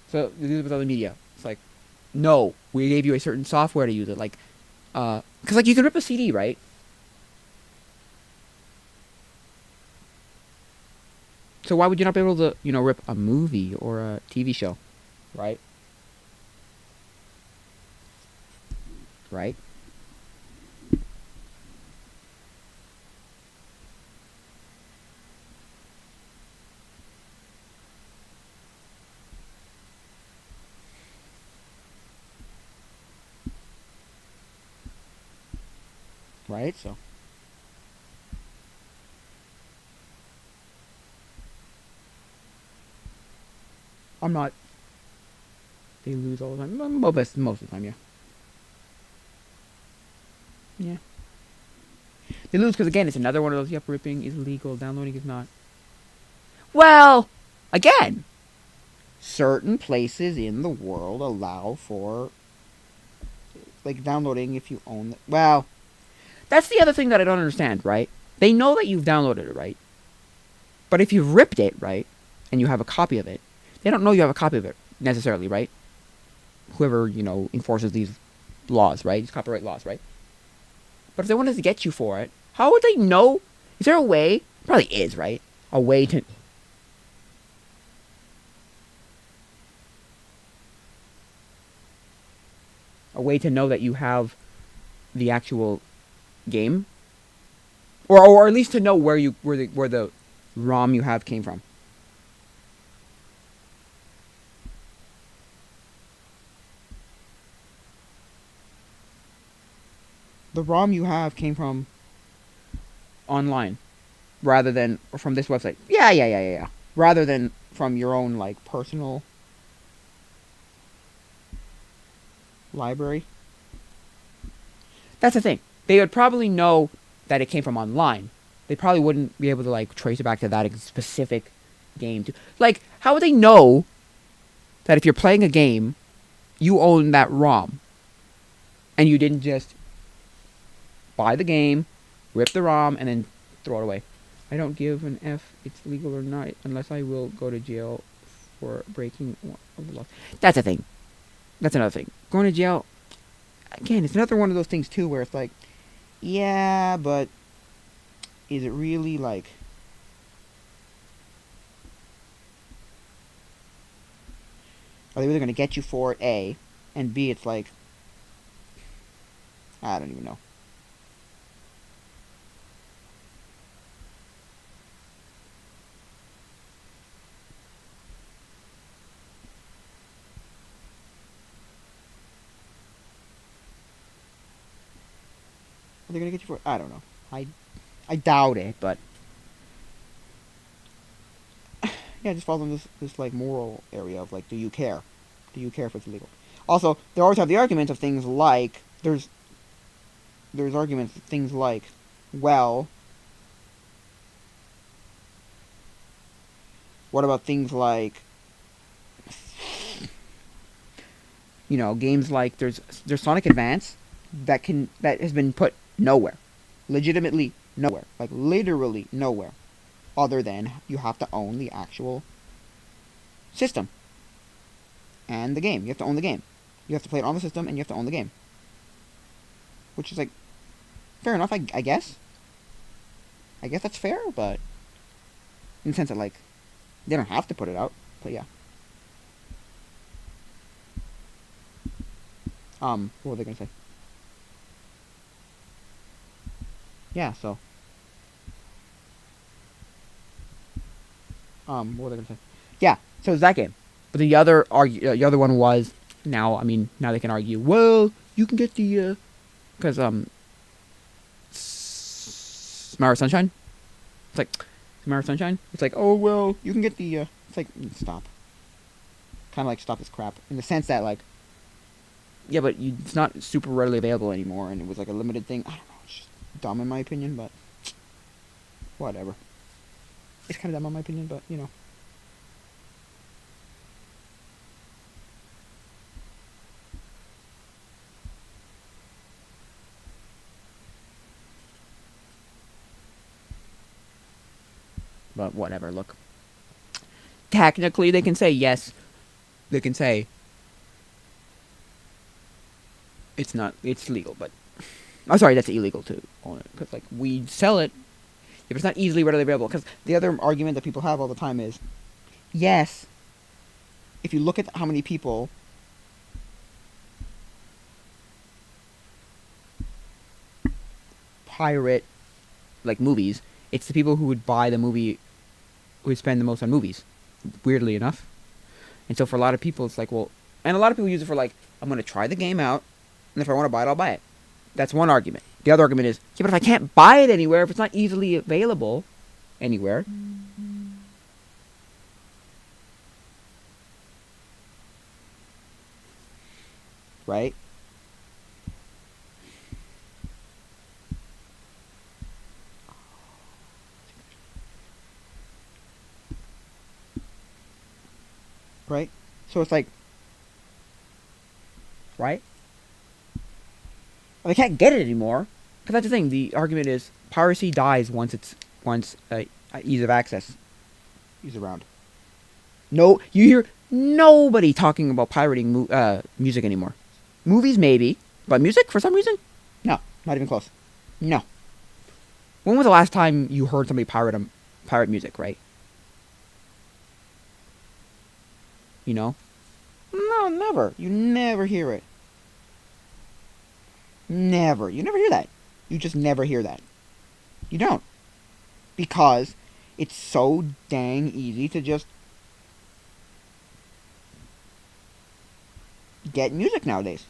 So they do it with other media. It's like, no, we gave you a certain software to use it. Like, because like you can rip a CD, right? So why would you not be able to, rip a movie or a TV show, right? Right? Right? So. I'm not. They lose all the time. Most of the time, yeah. Yeah. They lose because, again, it's another one of those, yep, ripping is illegal, downloading is not. Well, again, certain places in the world allow for, like, downloading if you own it. Well, that's the other thing that I don't understand, right? They know that you've downloaded it, right? But if you've ripped it, right, and you have a copy of it, they don't know you have a copy of it necessarily, right? Whoever, enforces these laws, right? These copyright laws, right? But if they wanted to get you for it, how would they know? Is there a way? Probably is, right? A way to... A way to know that you have the actual game? Or at least to know where the ROM you have came from. The ROM you have came from online rather than from this website. Yeah. Rather than from your own like personal library. That's the thing. They would probably know that it came from online. They probably wouldn't be able to like trace it back to that specific game. Like, how would they know that if you're playing a game, you own that ROM, and you didn't just buy the game, rip the ROM, and then throw it away? I don't give an F it's legal or not unless I will go to jail for breaking one of the laws. That's a thing. That's another thing. Going to jail, again, it's another one of those things too where it's like, yeah, but is it really like... Are they really going to get you for it, A, and B, it's like... I don't even know. Are they going to get you for it? I don't know. I doubt it, but... Yeah, just falls in this like moral area of like, do you care? Do you care if it's illegal? Also, they always have the argument of things like there's arguments of things like, well, what about things like, games like there's Sonic Advance that has been put nowhere, legitimately nowhere, like literally nowhere, other than you have to own the actual system and the game. You have to own the game. You have to play it on the system, and you have to own the game. Which is like, fair enough, I guess. I guess that's fair, but in the sense that like, they don't have to put it out, but yeah. What were they gonna say? Yeah, so. What were they gonna say? Yeah, so it's that game. But the other one was, now they can argue, well, you can get the, because, Mario Sunshine? It's like, Mario Sunshine? It's like, oh, well, you can get the, it's like, stop. Kind of like, stop this crap. In the sense that, like, yeah, but it's not super readily available anymore, and it was like a limited thing. I don't know, it's just dumb in my opinion, but whatever. It's kind of dumb in my opinion, but, But whatever, look. Technically, they can say yes. They can say it's legal, but... I'm sorry, that's illegal to own it. Because, like, we sell it if it's not easily readily available. Because the other argument that people have all the time is, yes, if you look at how many people pirate, like, movies, it's the people who would buy the movie, who would spend the most on movies, weirdly enough. And so for a lot of people, it's like, well... And a lot of people use it for, like, I'm going to try the game out, and if I want to buy it, I'll buy it. That's one argument. The other argument is, yeah, but if I can't buy it anywhere, if it's not easily available anywhere... Right? Right? So it's like... Right? Well, they can't get it anymore. Because that's the thing. The argument is, Piracy dies once ease of access is around. No, you hear nobody talking about pirating music anymore. Movies maybe, but music for some reason, no, not even close. No. When was the last time you heard somebody pirate music? Right? You know? No, never. You never hear it. Never. You never hear that. You just never hear that. You don't. Because it's so dang easy to just get music nowadays.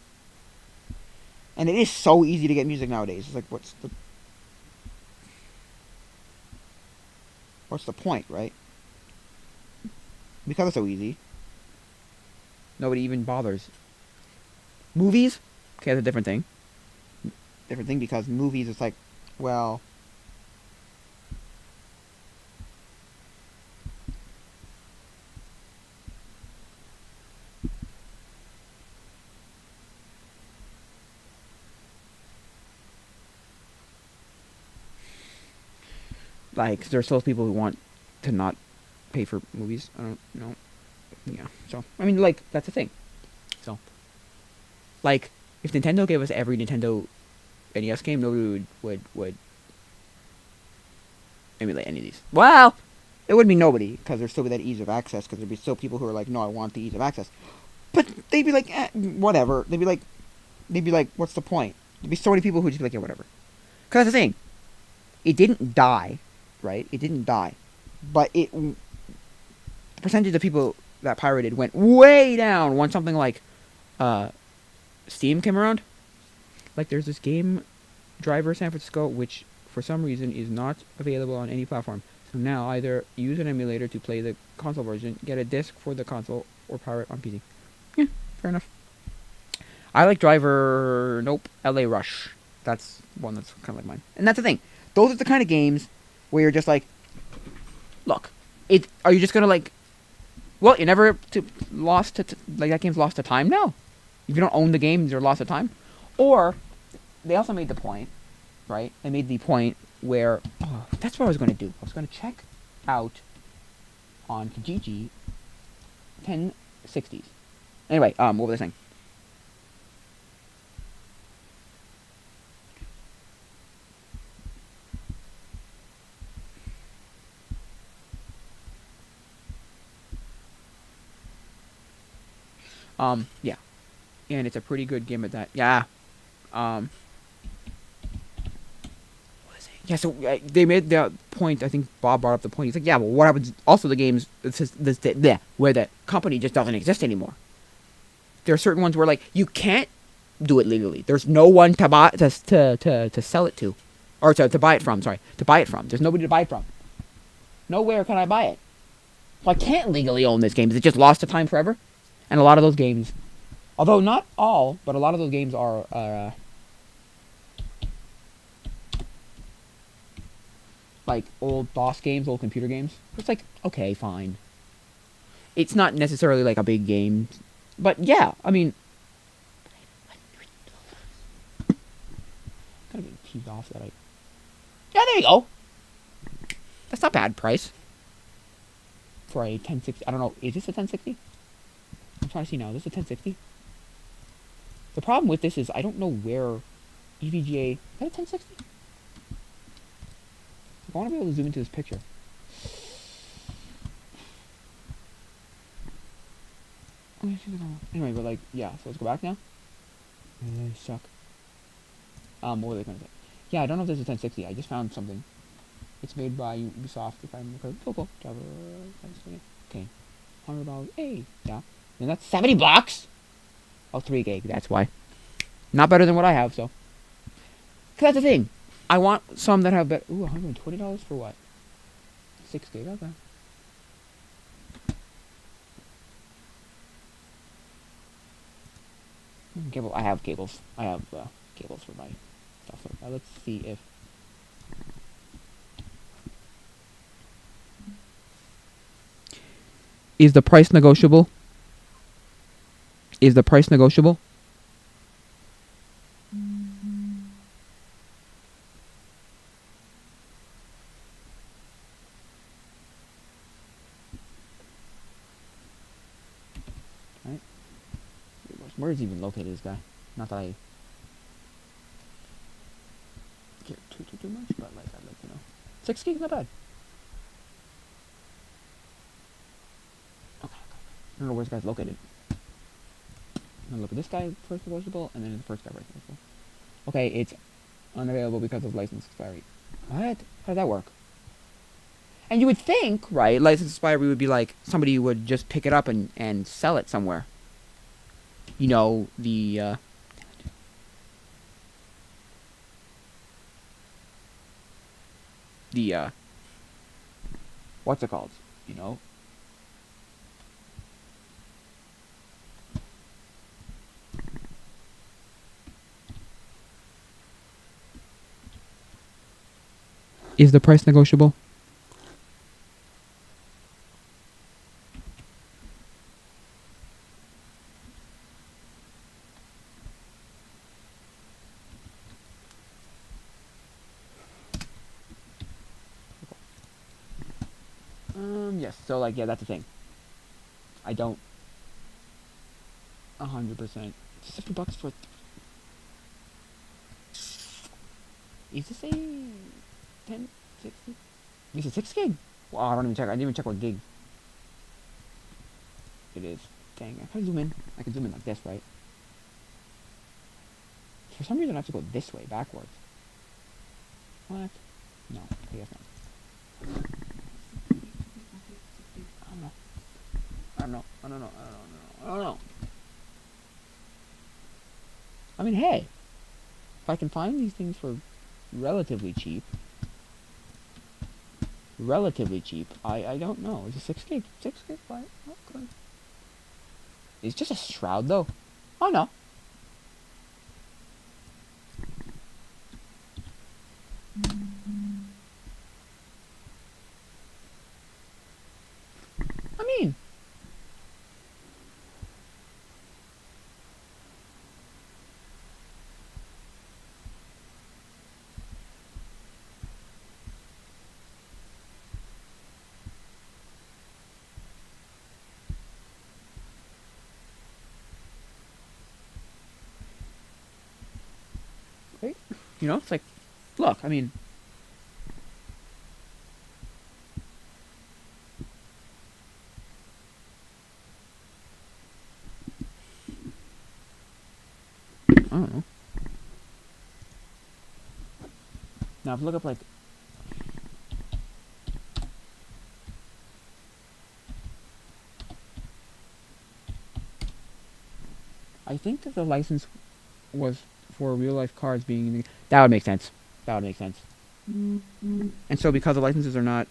And it is so easy to get music nowadays. It's like, what's the point, right? Because it's so easy, nobody even bothers. Movies? Okay, that's a different thing. Different thing, because movies, it's like, well, like, there's still people who want to not pay for movies. I don't know. Yeah. So, I mean, like, that's the thing. So, like, if Nintendo gave us every Nintendo NES game, nobody would emulate any of these. Well, it wouldn't be nobody, because there'd still be that ease of access, because there'd be still people who are like, no, I want the ease of access. But they'd be like, whatever. They'd be like, what's the point? There'd be so many people who'd just be like, yeah, whatever. Because that's the thing. It didn't die, right? It didn't die. But the percentage of people that pirated went way down once something like Steam came around. Like, there's this game, Driver San Francisco, which for some reason is not available on any platform. So now either use an emulator to play the console version, get a disc for the console, or pirate on PC. Yeah, fair enough. I like Driver, LA Rush. That's one that's kind of like mine. And that's the thing. Those are the kind of games where you're just like, look, are you just going to like, well, you never lost to, like, that game's lost to time now. If you don't own the game, you're lost to time. Or, they also made the point, right? They made the point where, that's what I was going to do. I was going to check out on Kijiji 1060s. Anyway, what was I saying? Yeah. And it's a pretty good game at that. Yeah. What is it? Yeah, so they made the point, I think Bob brought up the point. He's like, yeah, well, what happens, also the games, where the company just doesn't exist anymore. There are certain ones where, like, you can't do it legally. There's no one to buy, to sell it to. Or to buy it from, sorry. To buy it from. There's nobody to buy it from. Nowhere can I buy it. So I can't legally own this game. Is it just lost to time forever? And a lot of those games, although not all, but a lot of those games are like old DOS games, old computer games. It's like, okay, fine. It's not necessarily like a big game, but yeah, I mean, gotta get teased off that I. Yeah, there you go. That's not bad price for a 1060. I don't know. Is this a 1060? I'm trying to see now. Is this a 1060? The problem with this is I don't know where EVGA... Is that a 1060? I want to be able to zoom into this picture. Anyway, but like, yeah, so let's go back now. Suck. What were they going to say? Yeah, I don't know if this is a 1060. I just found something. It's made by Ubisoft, if I'm correct. Cool. Java. Okay. $100. Hey. Yeah. And that's 70 bucks. Oh, 3 gig. That's why. Not better than what I have, so. Cause that's the thing. I want some that have better. Ooh, $120 for what? 6 gig. Okay. Cable. I have cables. I have cables for my stuff. So, let's see if. Is the price negotiable? Is the price negotiable? Where is he even located, this guy? Not that I care too much, but like I'd like to know. 6 gigs, not bad. Okay. I don't know where this guy's located. I'm gonna look at this guy first negotiable, and then the first guy first negotiable. Okay, it's unavailable because of license expiry. What? How did that work? And you would think, right, license expiry would be like somebody would just pick it up and sell it somewhere. You know, what's it called? You know? Is the price negotiable? Yes. So, like, yeah, that's the thing. I don't 100%. $50 for. Is this a 10, 60? Is it 6 gig? Wow, I don't even check. I didn't even check what gig it is. Dang, I can zoom in. I can zoom in like this, right? For some reason, I have to go this way, backwards. What? No, I guess not. I don't know. I don't know. I mean, hey, if I can find these things for relatively cheap, I don't know. Is it 6 gig? 6 gig? Why? Okay. It's just a shroud, though. Oh, no. I mean, right? You know, it's like, look, I mean, I don't know. Now, if you look up, like, I think that the license was for real-life cards being... That would make sense. That would make sense. And so, because the licenses are not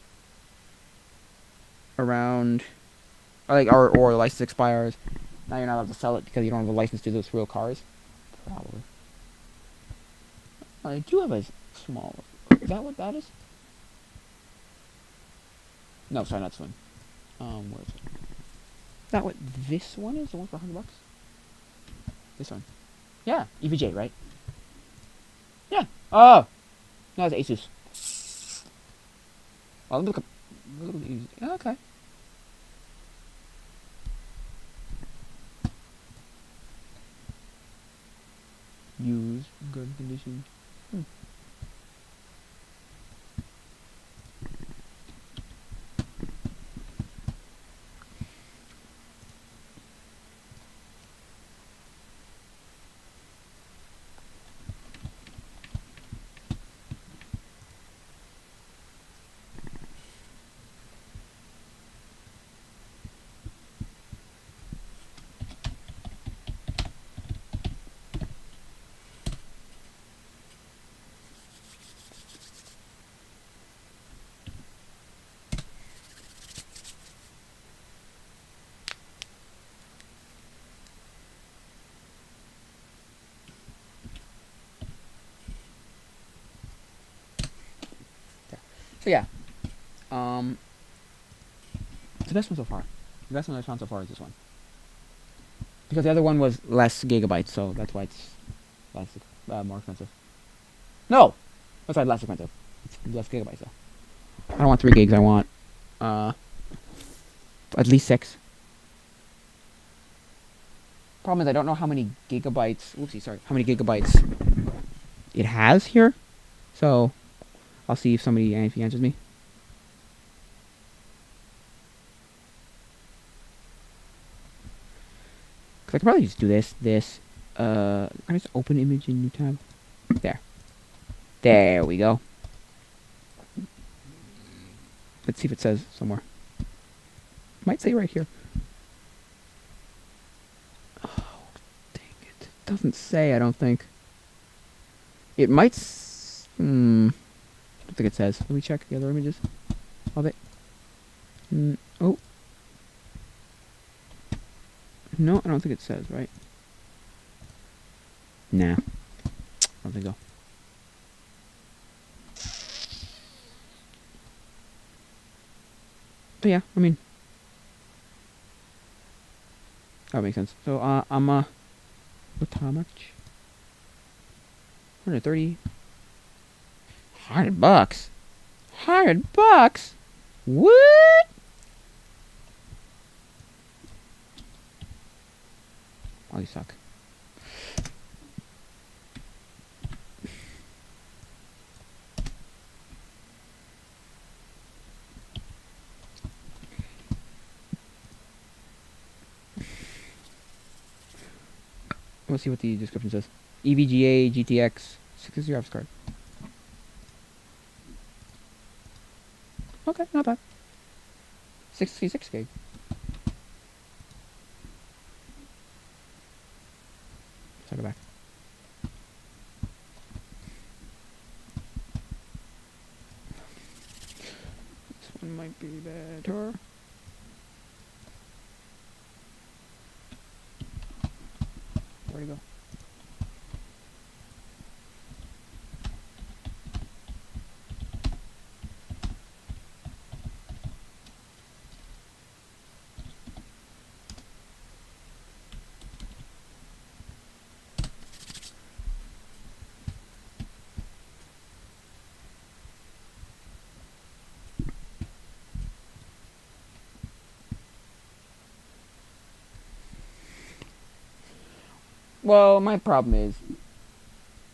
around, or the license expires, now you're not allowed to sell it because you don't have a license to those real cars. Probably. I do have a small... Is that what that is? No, sorry, not this one. Where is it? Is that what this one is? The one for $100? This one. Yeah, EVJ, right? Yeah. Oh! No, it's Asus. Well, look at the... Yeah, okay. Use good condition. So yeah, it's the best one so far. The best one I found so far is this one. Because the other one was less gigabytes, so that's why it's less, more expensive. No! That's why it's less expensive. It's less gigabytes, though. I don't want 3 gigs, I want, at least 6. Problem is I don't know how many gigabytes. Oopsie, sorry. How many gigabytes it has here? So I'll see if he answers me. Cause I could probably just do this. Can I just open image in new tab? There. There we go. Let's see if it says somewhere. Might say right here. Oh, dang it. It doesn't say, I don't think. It might I don't think it says. Let me check the other images of it. Oh. No, I don't think it says, right? Nah. I don't think so. But yeah, I mean, that makes sense. So, I'm, how much? 130. $100. $100? What? Oh, you suck. Let's see what the description says. EVGA GTX 60 graphics card. Okay, not bad. 66 gig. Let's go back. This one might be better. Where'd he go? Well, my problem is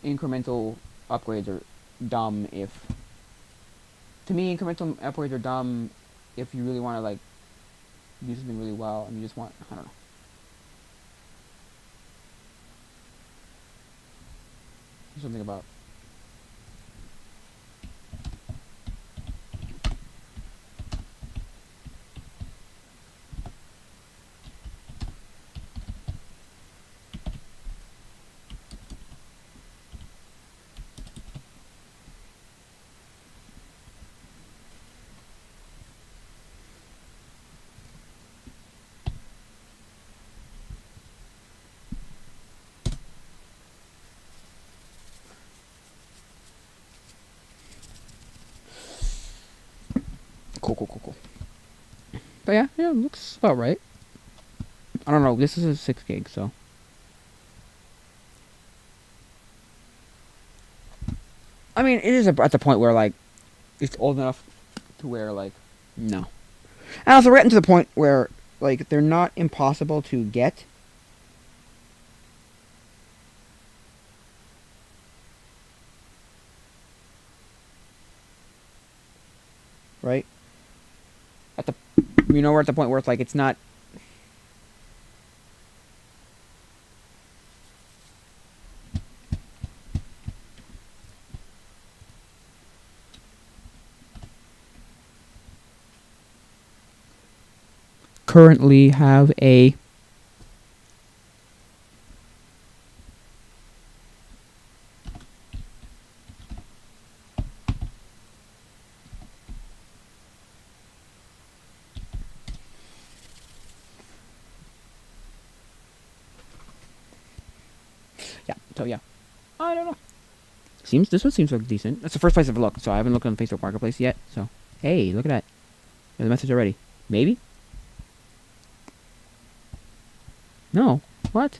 incremental upgrades are dumb if... To me, incremental upgrades are dumb if you really want to, like, do something really well and you just want... I don't know. Something about... Cool. But yeah, it looks about right. I don't know, this is a 6 gig, so... I mean, it is at the point where, like, it's old enough to where, like, no. And also, we're getting to the point where, like, they're not impossible to get. Right? We're at the point where it's like, it's not... Currently have a... Yeah, so yeah. I don't know. This one seems like decent. That's the first place I've looked, so I haven't looked on Facebook Marketplace yet, so... Hey, look at that. There's a message already. Maybe? No. What?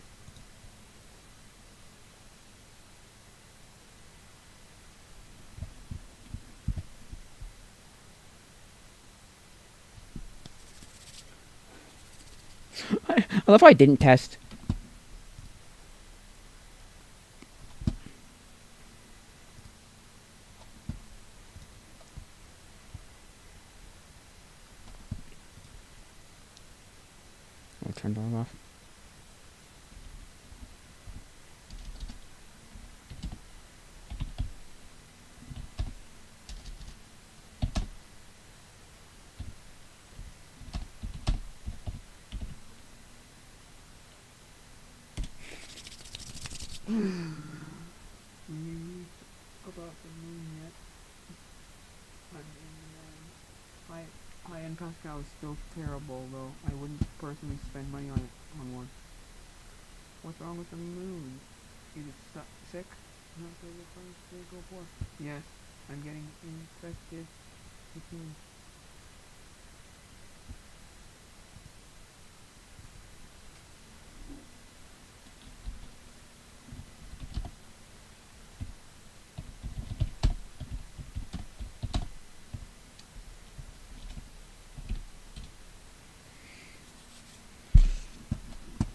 I love how I didn't test $10 off. News about the moon yet? I mean, high-end Pascal is still terrible, though. I wouldn't personally spend money on it on one. What's wrong with the moon? Is it sick? Not the first they go for. Yes, I'm getting infected.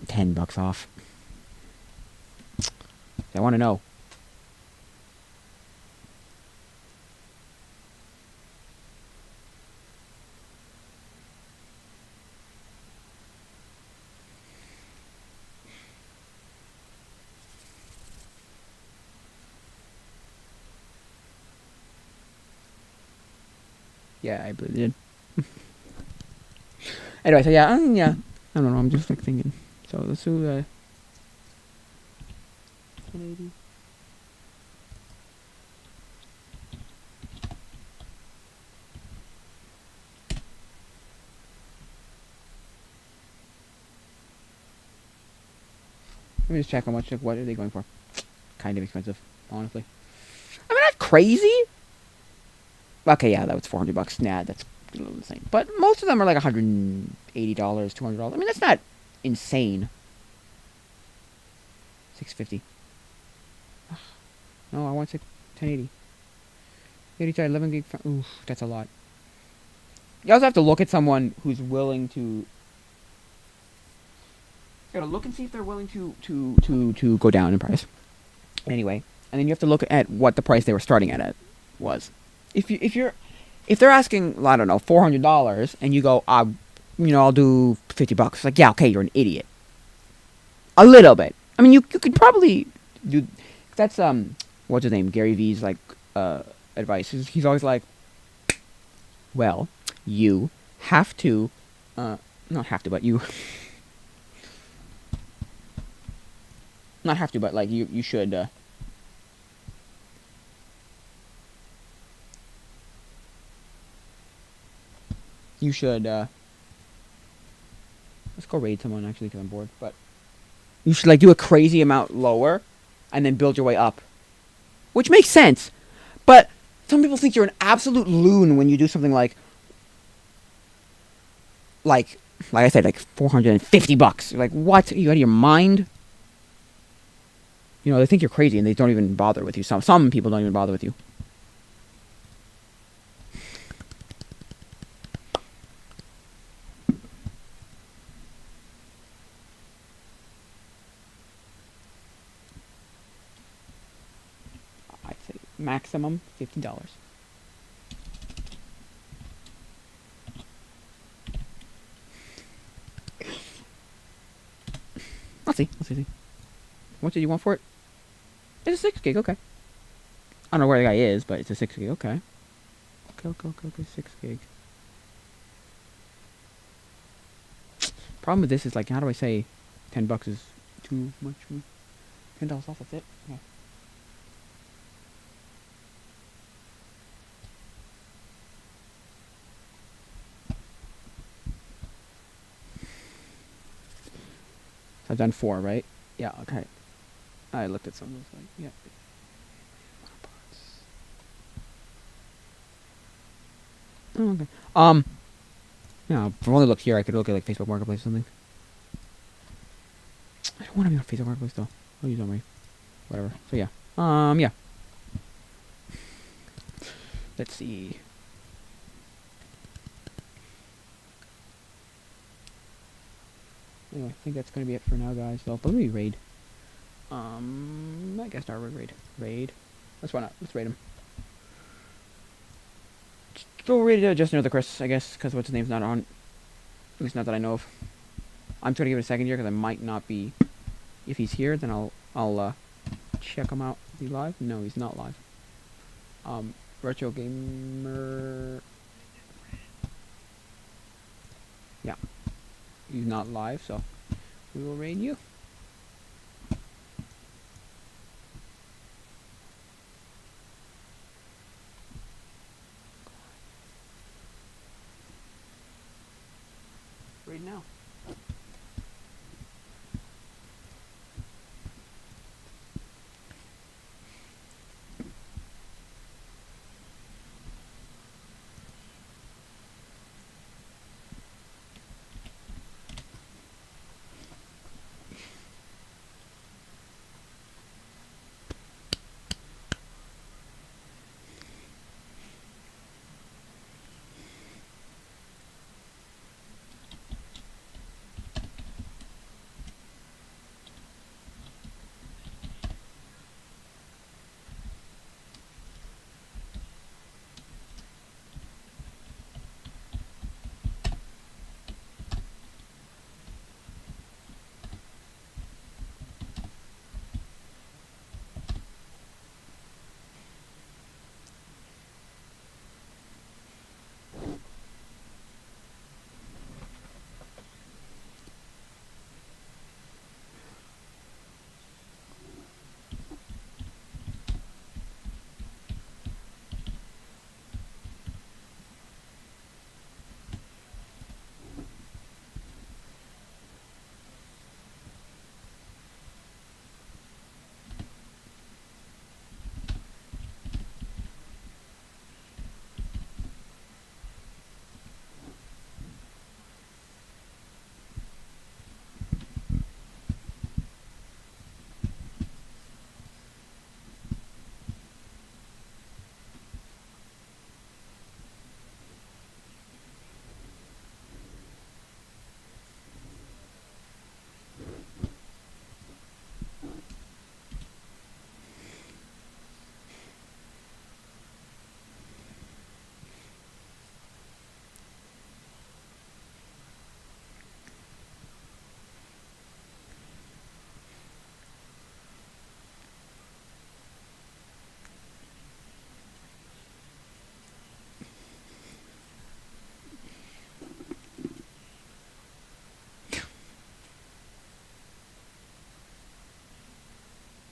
$10 off. I want to know. Yeah, I believe it did. Anyway, so yeah, yeah. I don't know. I'm just like thinking. So let's do 1080. Let me just check how much. Like, what are they going for? Kind of expensive, honestly. I mean, not crazy. Okay, yeah, that was $400. Nah, that's a little insane. But most of them are like $180, $200. I mean, that's not insane. $650. No, I want 1080. 80 11 gig. Oof, that's a lot. You also have to look at someone who's willing to. You gotta look and see if they're willing to go down in price. Anyway, and then you have to look at what the price they were starting at was. If they're asking, I don't know, $400, and you go, I'll do $50. Like, yeah, okay, you're an idiot. A little bit. I mean, you could probably do. That's what's his name? Gary V's like advice. He's always like, well, you have to, not have to, but you, not have to, but like you should. You should. Let's go raid someone actually, because I'm bored. But you should like do a crazy amount lower, and then build your way up, which makes sense. But some people think you're an absolute loon when you do something like I said, like $450. You're like, what? Are you out of your mind? You know, they think you're crazy and they don't even bother with you. Some people don't even bother with you. I'd say maximum $50. Let's see. What did you want for it? It's a 6 gig, okay. I don't know where the guy is, but it's a 6 gig, okay. Okay, 6 gig. Problem with this is, like, how do I say $10 is too much for me? $10 off, that's it? Yeah. So I've done 4, right? Yeah, okay. I looked at some of those, like, yeah. Oh, okay. Yeah, if I want to look here, I could look at, like, Facebook Marketplace or something. I don't want to be on Facebook Marketplace, though. I'll use Omri. Whatever. So, yeah. Yeah. Let's see. Anyway, I think that's going to be it for now, guys. So, but let me raid. I guess not raid. Raid. Let's why not? Let's raid him. Go raid just another Chris, I guess, because what's his name's not on. At least not that I know of. I'm trying to give it a second here because I might not be. If he's here, then I'll check him out. Is he live? No, he's not live. Retro Gamer. Yeah, he's not live, so we will raid you. Right now.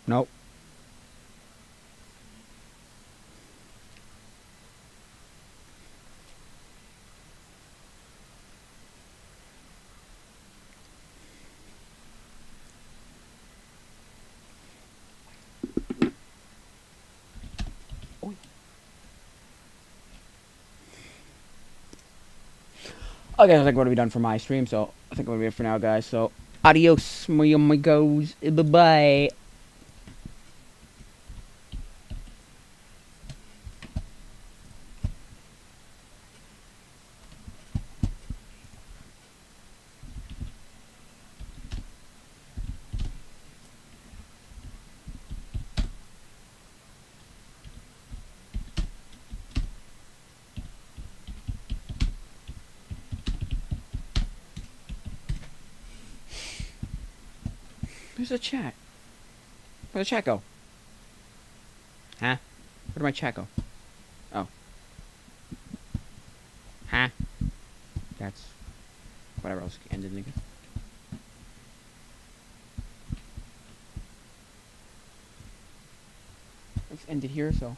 Nope. Okay, I think we're gonna be done for my stream, so I think I'm gonna be it for now, guys. So, adios, my amigos. Bye bye. Where's the chat? Where'd the chat go? Huh? Where'd my chat go? Oh. Huh? That's... whatever else ended, nigga. It's ended here, so...